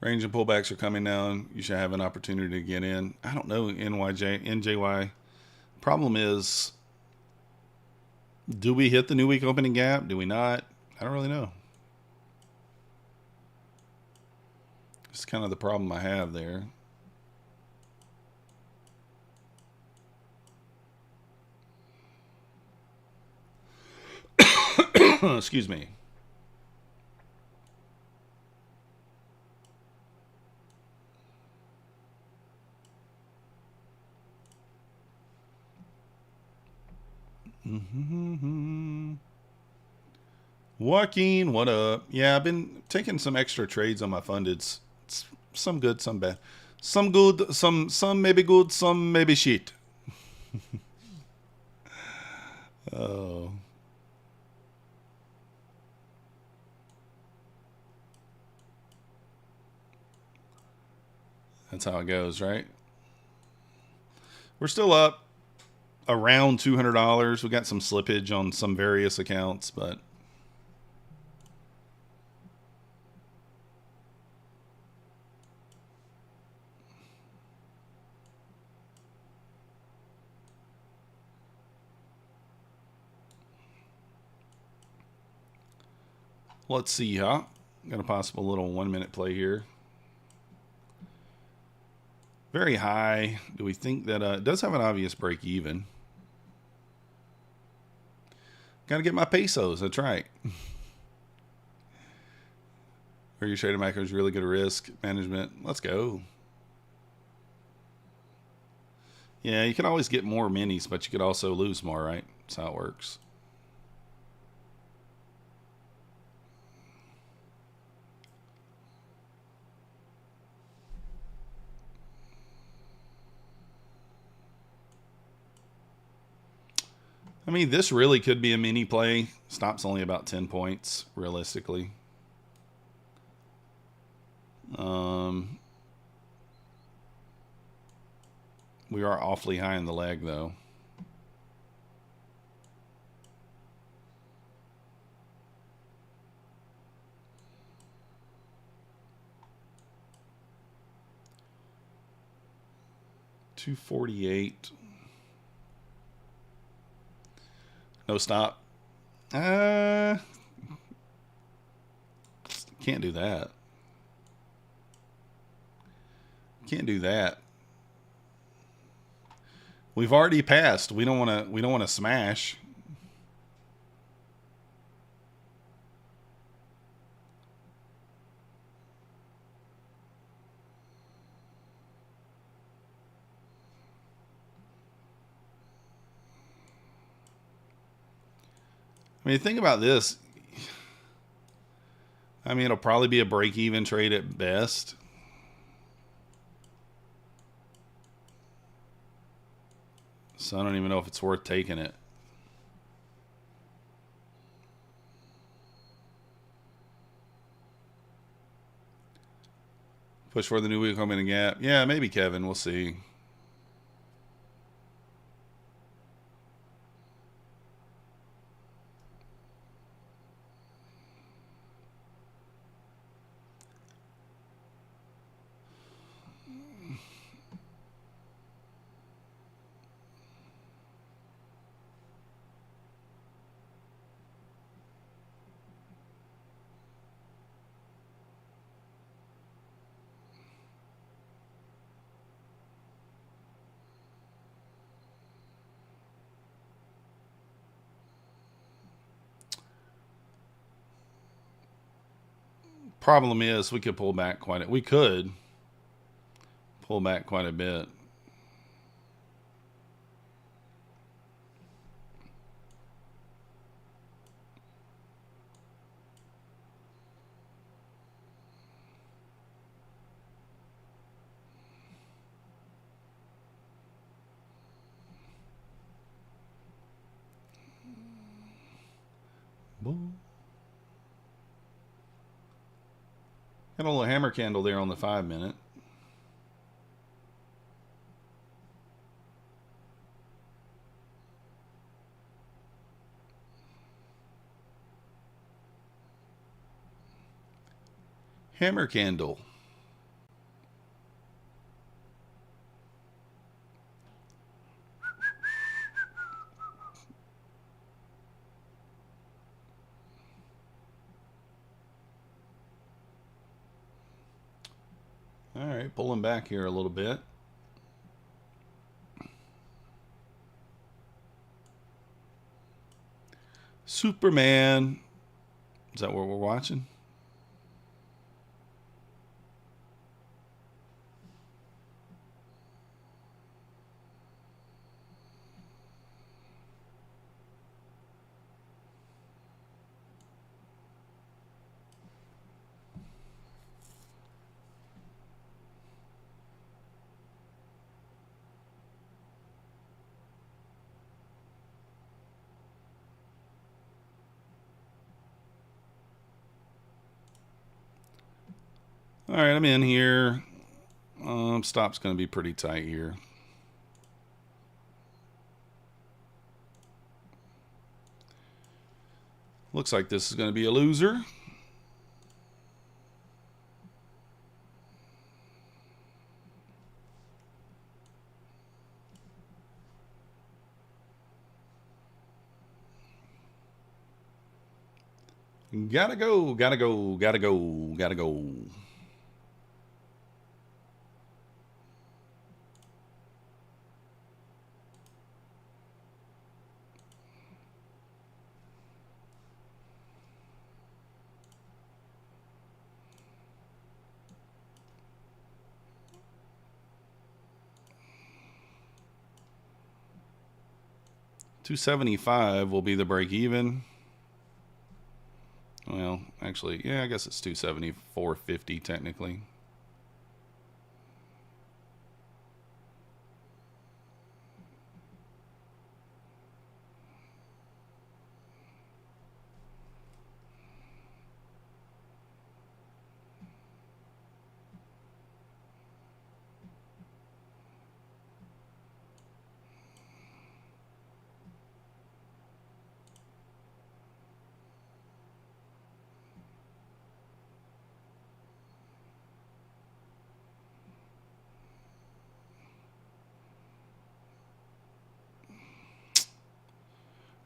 Range and pullbacks are coming down. You should have an opportunity to get in. I don't know, NJY. Problem is, do we hit the new week opening gap? Do we not? I don't really know. It's kind of the problem I have there. Excuse me. Joaquin, what up? Yeah, I've been taking some extra trades on my fundeds. Some good, some bad. Some good, some maybe good, some maybe shit. Oh. That's how it goes, right? We're still up around $200. We got some slippage on some various accounts, but let's see, huh? Got a possible little 1 minute play here. Very high. Do we think that it does have an obvious break even? Got to get my pesos. That's right. Are you trading macros really good risk management? Let's go. Yeah, you can always get more minis, but you could also lose more, right? That's how it works. I mean, this really could be a mini play. Stop's only about 10 points, realistically. We are awfully high in the leg, though. $248. No stop. Can't do that. Can't do that. We've already passed. We don't want to smash. I mean, think about this. I mean, it'll probably be a break-even trade at best. So I don't even know if it's worth taking it. Push for the new week home in a gap. Yeah, maybe Kevin. We'll see. Problem is, we could pull back quite a. We could pull back quite a bit. Boom. Got a little hammer candle there on the 5-minute. Hammer candle. All right, pulling back here a little bit. Superman. Is that what we're watching? All right, I'm in here. Stop's going to be pretty tight here. Looks like this is going to be a loser. Gotta go, gotta go, gotta go, gotta go. $275 will be the break even. Well, actually, yeah, I guess it's $274.50 technically.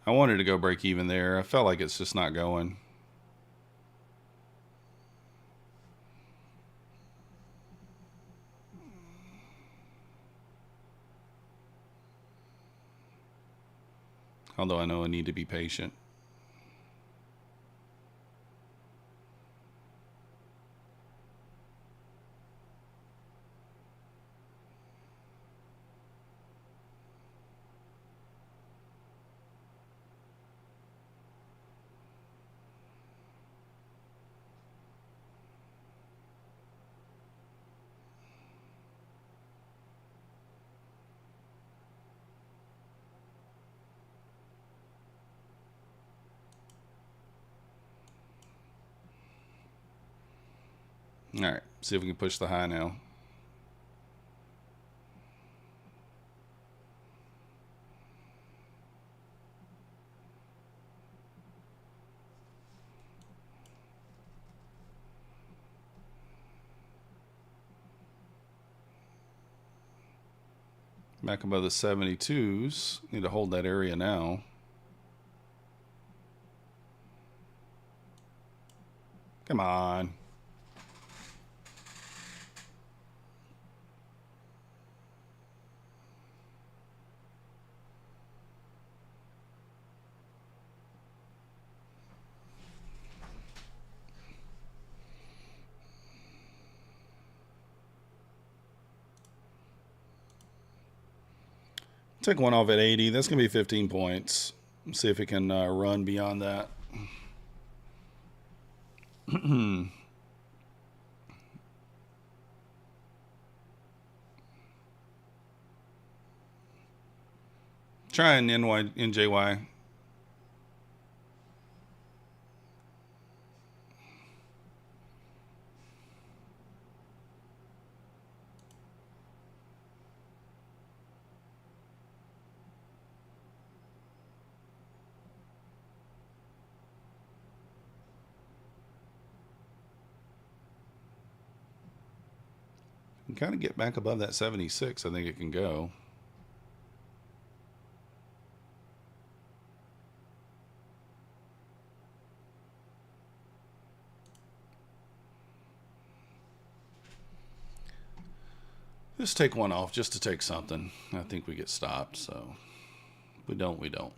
I wanted to go break even there. I felt like it's just not going. Although I know I need to be patient. All right, see if we can push the high now. Back above the 72s. Need to hold that area now. Come on. Take one off at 80. That's going to be 15 points. Let's see if it can run beyond that. Try an NJY. Kind of get back above that 76. I think it can go. Just take one off just to take something. I think we get stopped, so if we don't, we don't.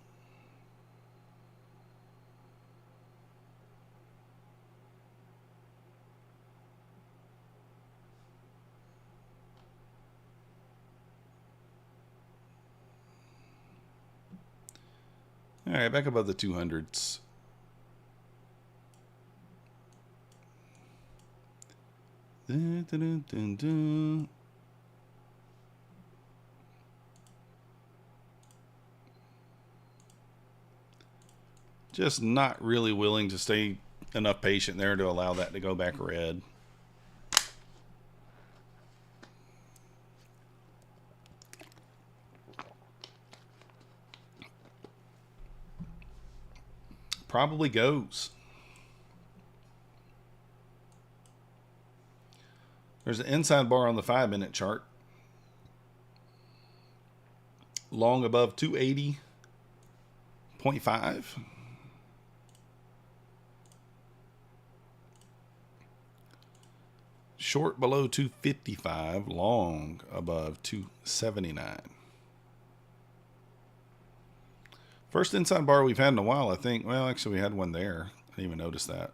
All right, back above the 200s. Dun, dun, dun, dun. Just not really willing to stay enough patient there to allow that to go back red. Probably goes. There's an inside bar on the 5-minute chart. Long above 280.5. Short below 255. Long above 279. First inside bar we've had in a while, I think. Well, actually, we had one there. I didn't even notice that.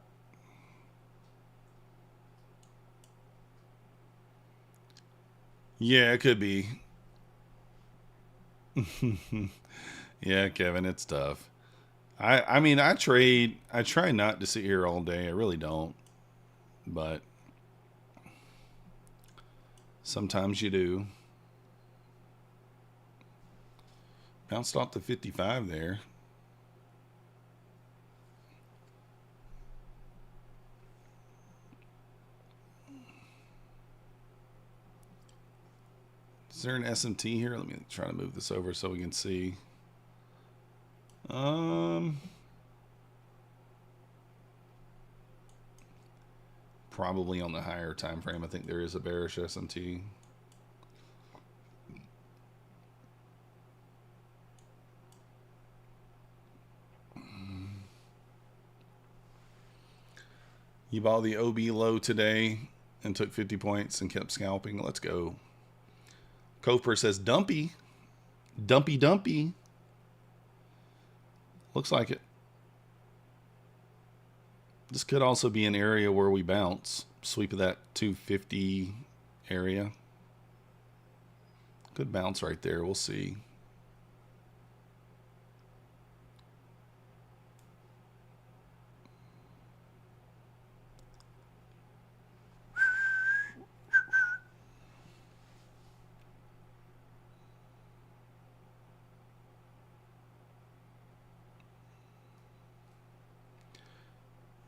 Yeah, it could be. Yeah, Kevin, it's tough. I mean, I try not to sit here all day. I really don't. But sometimes you do. Bounced off the 55 there. Is there an SMT here? Let me try to move this over so we can see. Probably on the higher time frame. I think there is a bearish SMT. You bought the OB low today and took 50 points and kept scalping. Let's go. Coper says dumpy. Dumpy. Looks like it. This could also be an area where we bounce. Sweep of that 250 area. Could bounce right there. We'll see.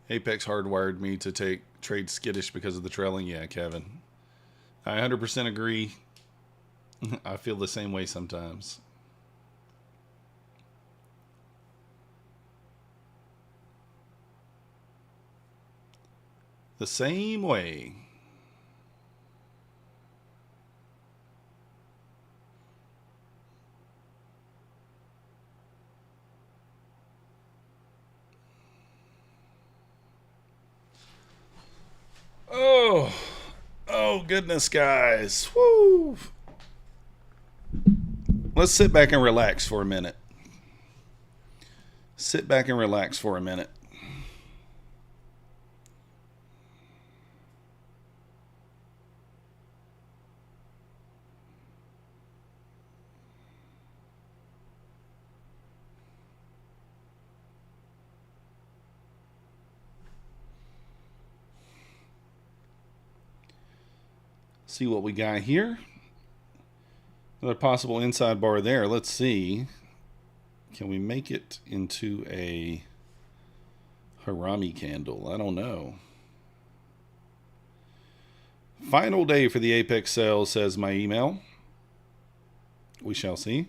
Apex hardwired me to trade skittish because of the trailing. Yeah, Kevin. I 100% agree. I feel the same way sometimes. The same way. Oh goodness, guys. Woo. Let's sit back and relax for a minute. Sit back and relax for a minute. See what we got here. Another possible inside bar there. Let's see. Can we make it into a Harami candle? I don't know. Final day for the Apex sale, says my email. We shall see.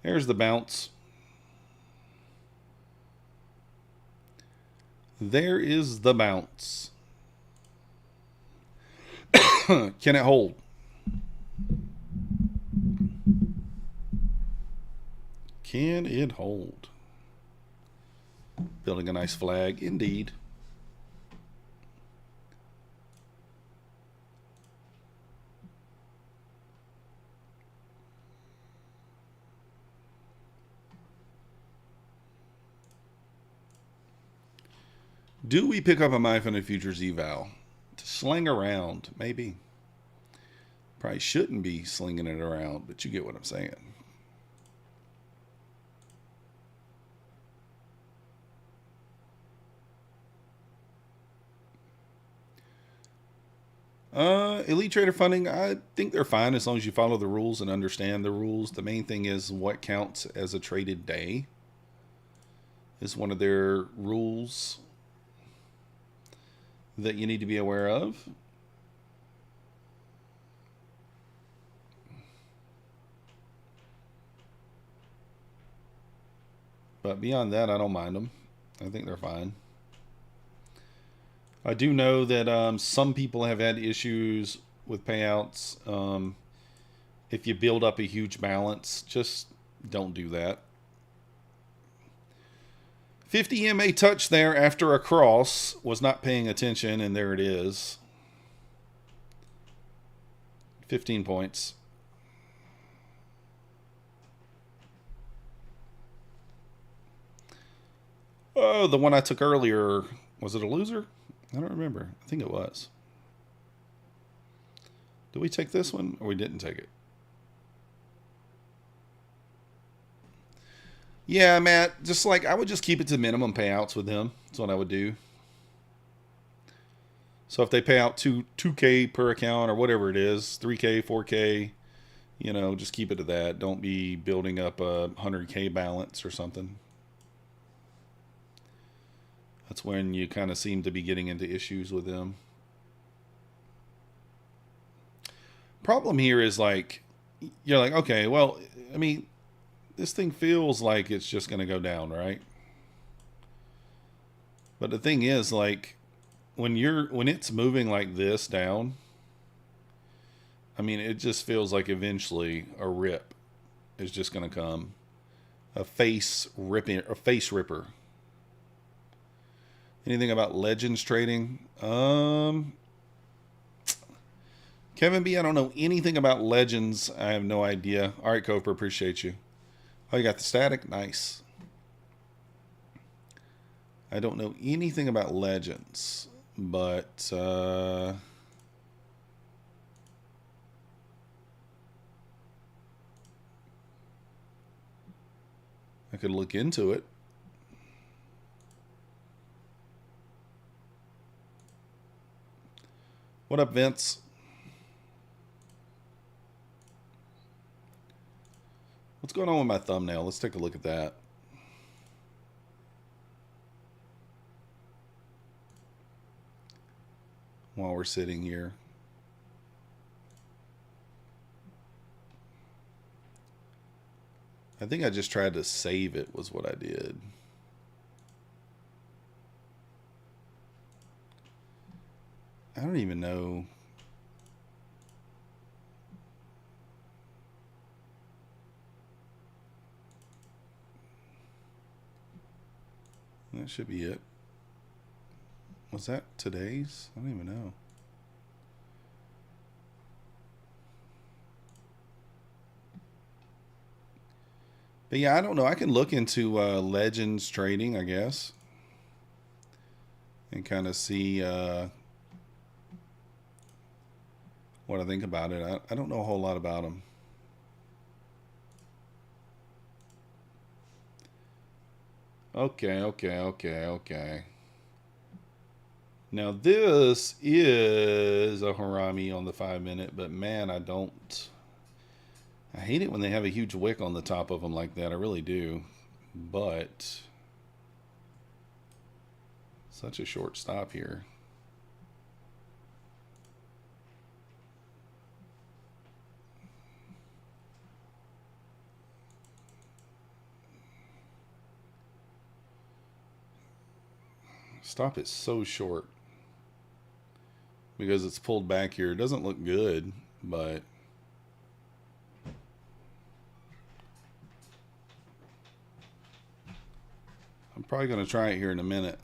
There's the bounce. There is the bounce. Can it hold? Can it hold? Building a nice flag, indeed. Do we pick up a MIFA in a futures eval? To sling around, maybe. Probably shouldn't be slinging it around, but you get what I'm saying. Elite trader funding, I think they're fine as long as you follow the rules and understand the rules. The main thing is what counts as a traded day is one of their rules that you need to be aware of. But beyond that, I don't mind them. I think they're fine. I do know that some people have had issues with payouts. If you build up a huge balance, just don't do that. 50 MA touch there after a cross. Was not paying attention, and there it is. 15 points. Oh, the one I took earlier, was it a loser? I don't remember. I think it was. Did we take this one, or we didn't take it? Yeah, Matt, just like I would just keep it to minimum payouts with them. That's what I would do. So if they pay out 2K per account or whatever it is, 3K, 4K, you know, just keep it to that. Don't be building up a 100K balance or something. That's when you kind of seem to be getting into issues with them. Problem here is like, you're like, okay, well, I mean, this thing feels like it's just going to go down, right? But the thing is, like, when it's moving like this down, I mean, it just feels like eventually a rip is just going to come. A face ripper. Anything about Legends trading? Kevin B, I don't know anything about Legends. I have no idea. All right, Coper, appreciate you. Oh, you got the static? Nice. I don't know anything about legends, but I could look into it. What up, Vince? What's going on with my thumbnail? Let's take a look at that. While we're sitting here. I think I just tried to save it was what I did. I don't even know. That should be it. Was that today's? I don't even know. But yeah, I don't know. I can look into Legends trading, I guess. And kind of see what I think about it. I don't know a whole lot about them. Okay. Now this is a Harami on the 5-minute, but man, I hate it when they have a huge wick on the top of them like that. I really do. But such a short stop here. Stop is so short because it's pulled back here. It doesn't look good, but I'm probably going to try it here in a minute.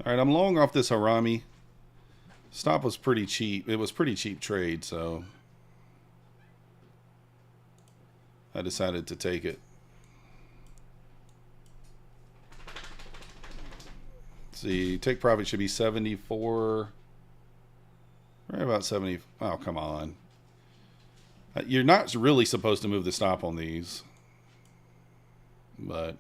All right, I'm long off this Harami. Stop was pretty cheap. It was pretty cheap trade, so I decided to take it. Let's see, take profit should be 74. Right about 70. Oh, come on. You're not really supposed to move the stop on these. But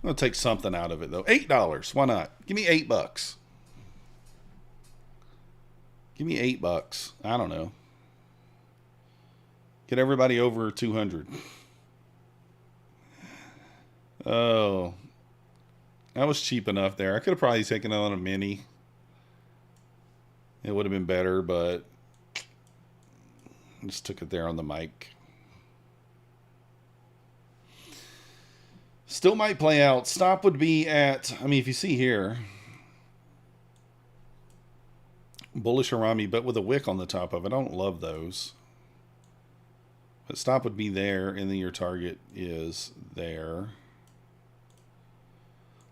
I'm going to take something out of it, though. $8. Why not? Give me $8. Give me $8. I don't know. Get everybody over 200. Oh. That was cheap enough there. I could have probably taken it on a mini. It would have been better, but I just took it there on the mic. Still might play out. Stop would be at, I mean, if you see here, bullish Harami, but with a wick on the top of it. I don't love those. But stop would be there, and then your target is there.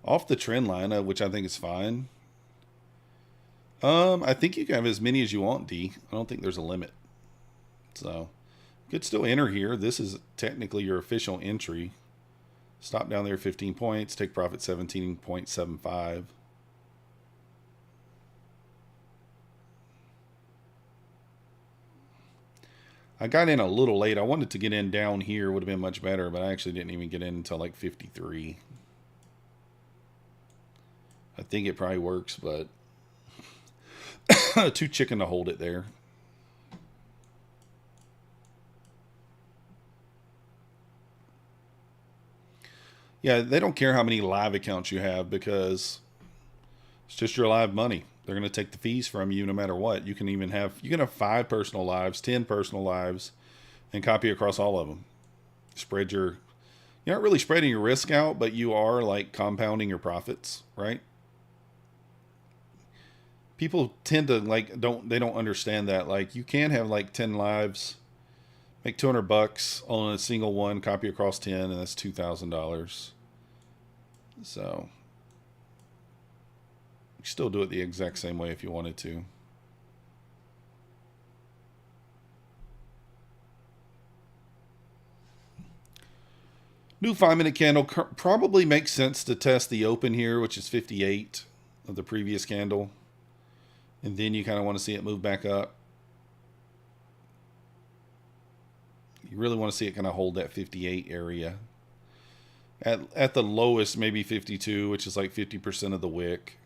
Off the trend line, which I think is fine. I think you can have as many as you want, D. I don't think there's a limit. So, you could still enter here. This is technically your official entry. Stop down there 15 points. Take profit 17.75. I got in a little late. I wanted to get in down here. Would have been much better, but I actually didn't even get in until like 53. I think it probably works, but too chicken to hold it there. Yeah, they don't care how many live accounts you have because it's just your live money. They're going to take the fees from you no matter what. You can have 5 personal lives, 10 personal lives, and copy across all of them. You're not really spreading your risk out, but you are like compounding your profits, right? People tend to they don't understand that. Like you can have like 10 lives, make $200 on a single one, copy across 10, and that's $2,000. So you still do it the exact same way if you wanted to. New 5-minute candle probably makes sense to test the open here, which is 58 of the previous candle. And then you kind of want to see it move back up. You really want to see it kind of hold that 58 area. At the lowest, maybe 52, which is like 50% of the wick.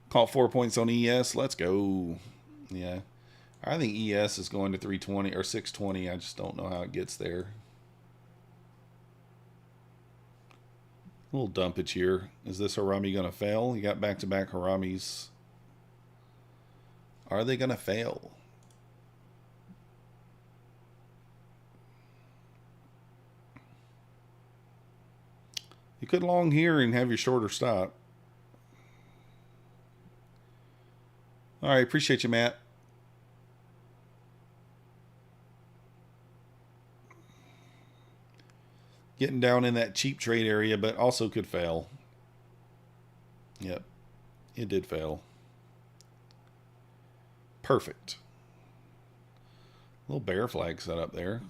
Caught 4 points on ES. Let's go. Yeah. I think ES is going to 320 or 620. I just don't know how it gets there. A little dumpage here. Is this Harami going to fail? You got back-to-back Haramis. Are they going to fail? You could long here and have your shorter stop. All right, appreciate you, Matt. Getting down in that cheap trade area, but also could fail. Yep, it did fail. Perfect. Little bear flag set up there.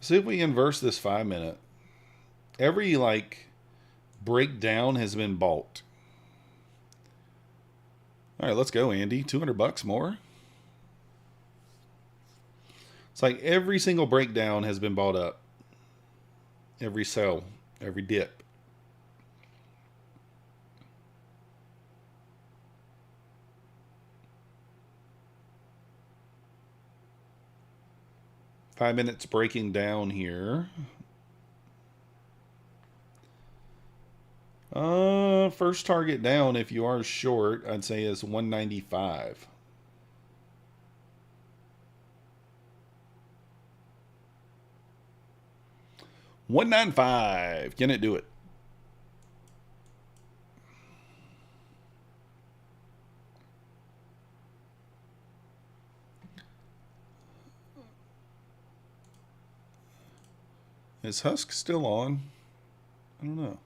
See if we inverse this 5-minute. Every breakdown has been bought. All right, let's go, Andy. $200 more. It's like every single breakdown has been bought up. Every sell, every dip. Five minutes breaking down here. First target down, if you are short, I'd say is 195. $195. Can it do it? Is Husk still on? I don't know.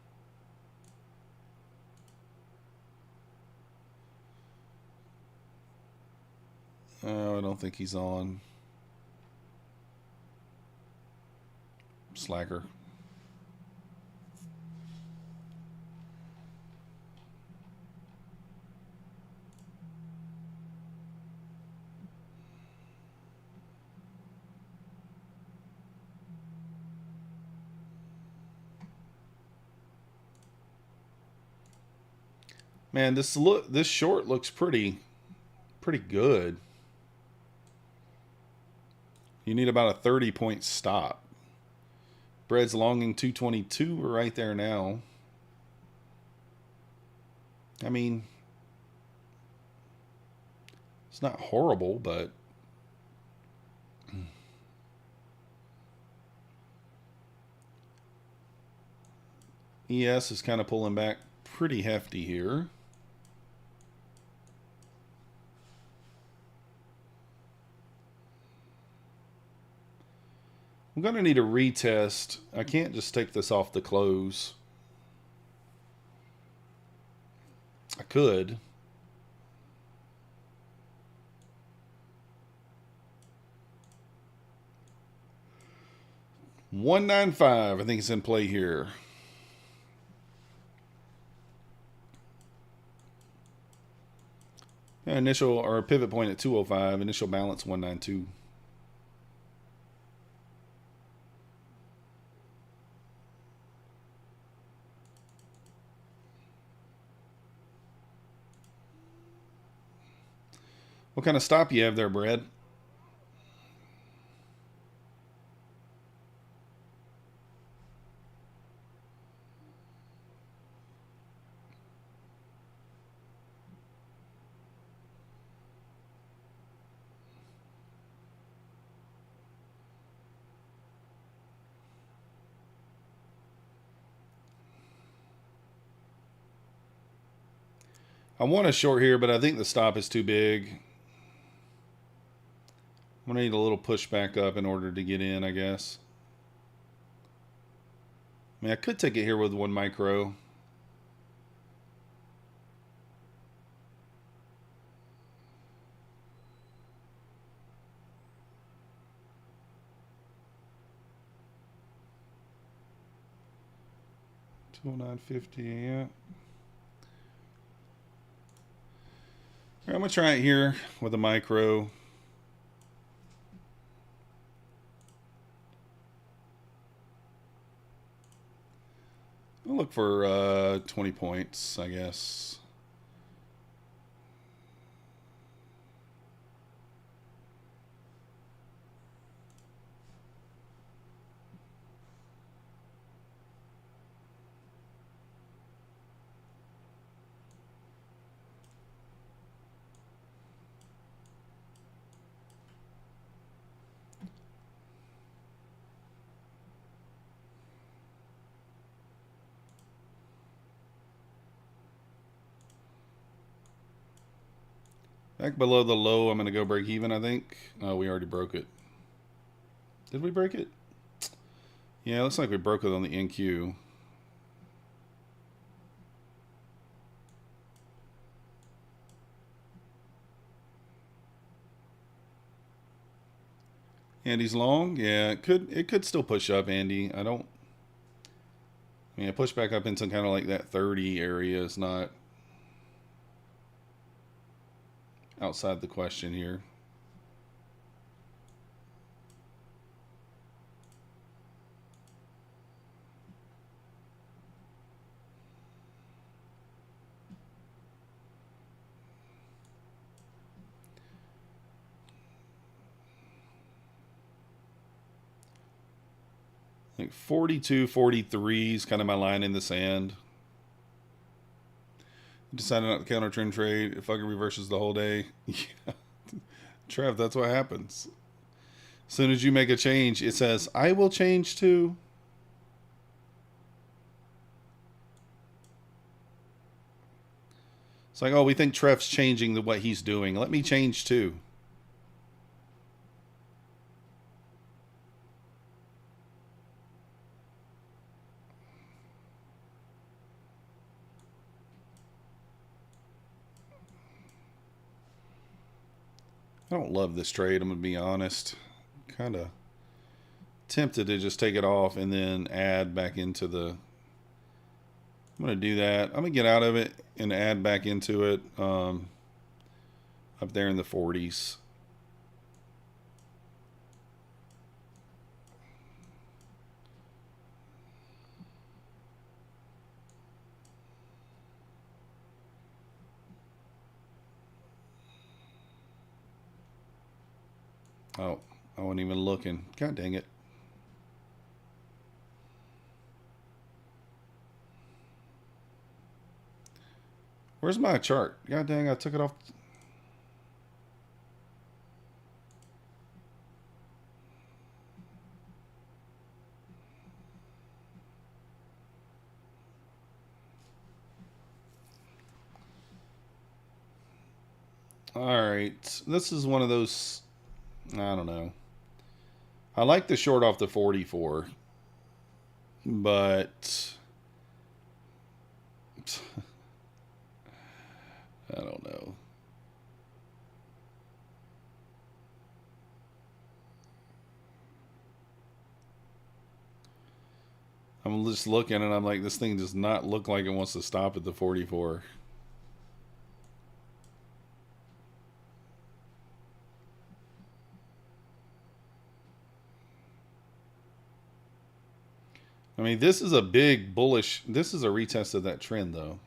Oh, I don't think he's on. Slacker. Man, this short looks pretty good. You need about a 30-point stop. Bread's longing 222. We're right there now. I mean, it's not horrible, but ES is kind of pulling back pretty hefty here. I'm going to need a retest. I can't just take this off the close. I could. 195. I think it's in play here. Initial or pivot point at 205. Initial balance 192. What kind of stop you have there, Brad? I want a short here, but I think the stop is too big. I'm going to need a little push back up in order to get in, I guess. I mean, I could take it here with 1 micro. $209.50, yeah. I'm going to try it here with a micro. I'll look for 20 points, I guess. Back below the low, I'm going to go break even, I think. Oh, we already broke it. Did we break it? Yeah, it looks like we broke it on the NQ. Andy's long. Yeah, it could still push up, Andy. I mean, push back up into kind of like that 30 area is not outside the question here. Like 42, 43 is kind of my line in the sand. Decided not to counter trend trade. It fucking reverses the whole day. Yeah. Trev, that's what happens. As soon as you make a change, it says, I will change too. It's like, oh, we think Trev's changing what he's doing. Let me change too. I don't love this trade, I'm going to be honest. Kind of tempted to just take it off and then add back into the... I'm going to do that. I'm going to get out of it and add back into it up there in the 40s. Oh, I wasn't even looking. God dang it. Where's my chart? God dang, I took it off. Alright, this is one of those... I don't know. I like the short off the 44, but I don't know. I'm just looking and I'm like, this thing does not look like it wants to stop at the 44. I mean, this is a big bullish. This is a retest of that trend, though.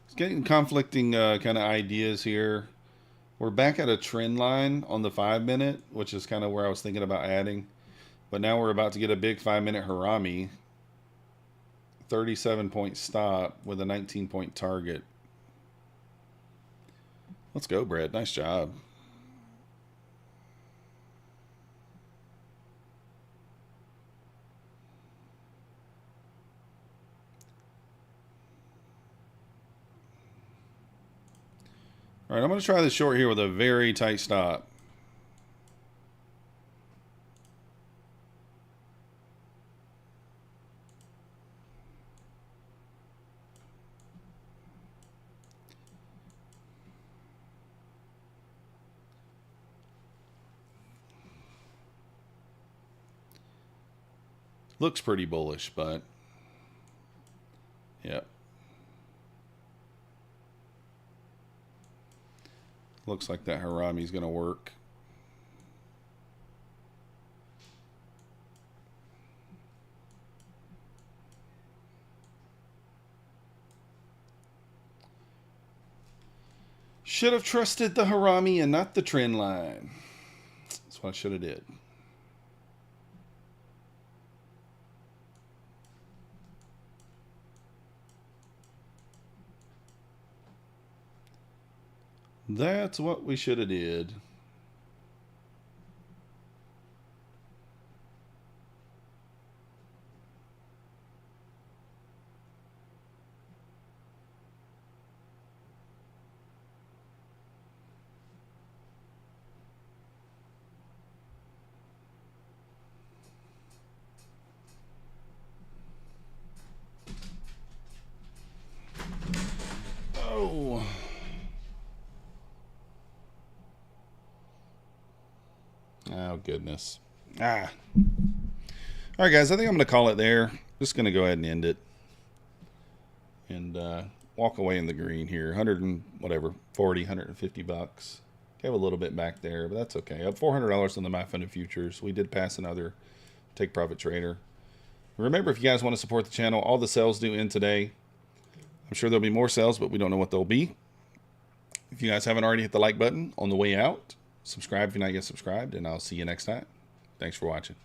It's getting conflicting kind of ideas here. We're back at a trend line on the 5-minute, which is kind of where I was thinking about adding. But now we're about to get a big 5-minute Harami. 37-point stop with a 19-point target. Let's go, Brad. Nice job. All right, I'm going to try this short here with a very tight stop. Looks pretty bullish, but yeah. Looks like that Harami's going to work. Should have trusted the Harami and not the trend line. That's what I should have did. That's what we should have did. Oh. Oh, goodness. All right, guys, I think I'm going to call it there. Just going to go ahead and end it. And walk away in the green here. 100 and whatever, 40, 150 bucks. Gave a little bit back there, but that's okay. Up $400 on the MyFunded futures. We did pass another take profit trader. Remember, if you guys want to support the channel, all the sales do end today. I'm sure there'll be more sales, but we don't know what they'll be. If you guys haven't already hit the like button on the way out, subscribe if you're not yet subscribed, and I'll see you next time. Thanks for watching.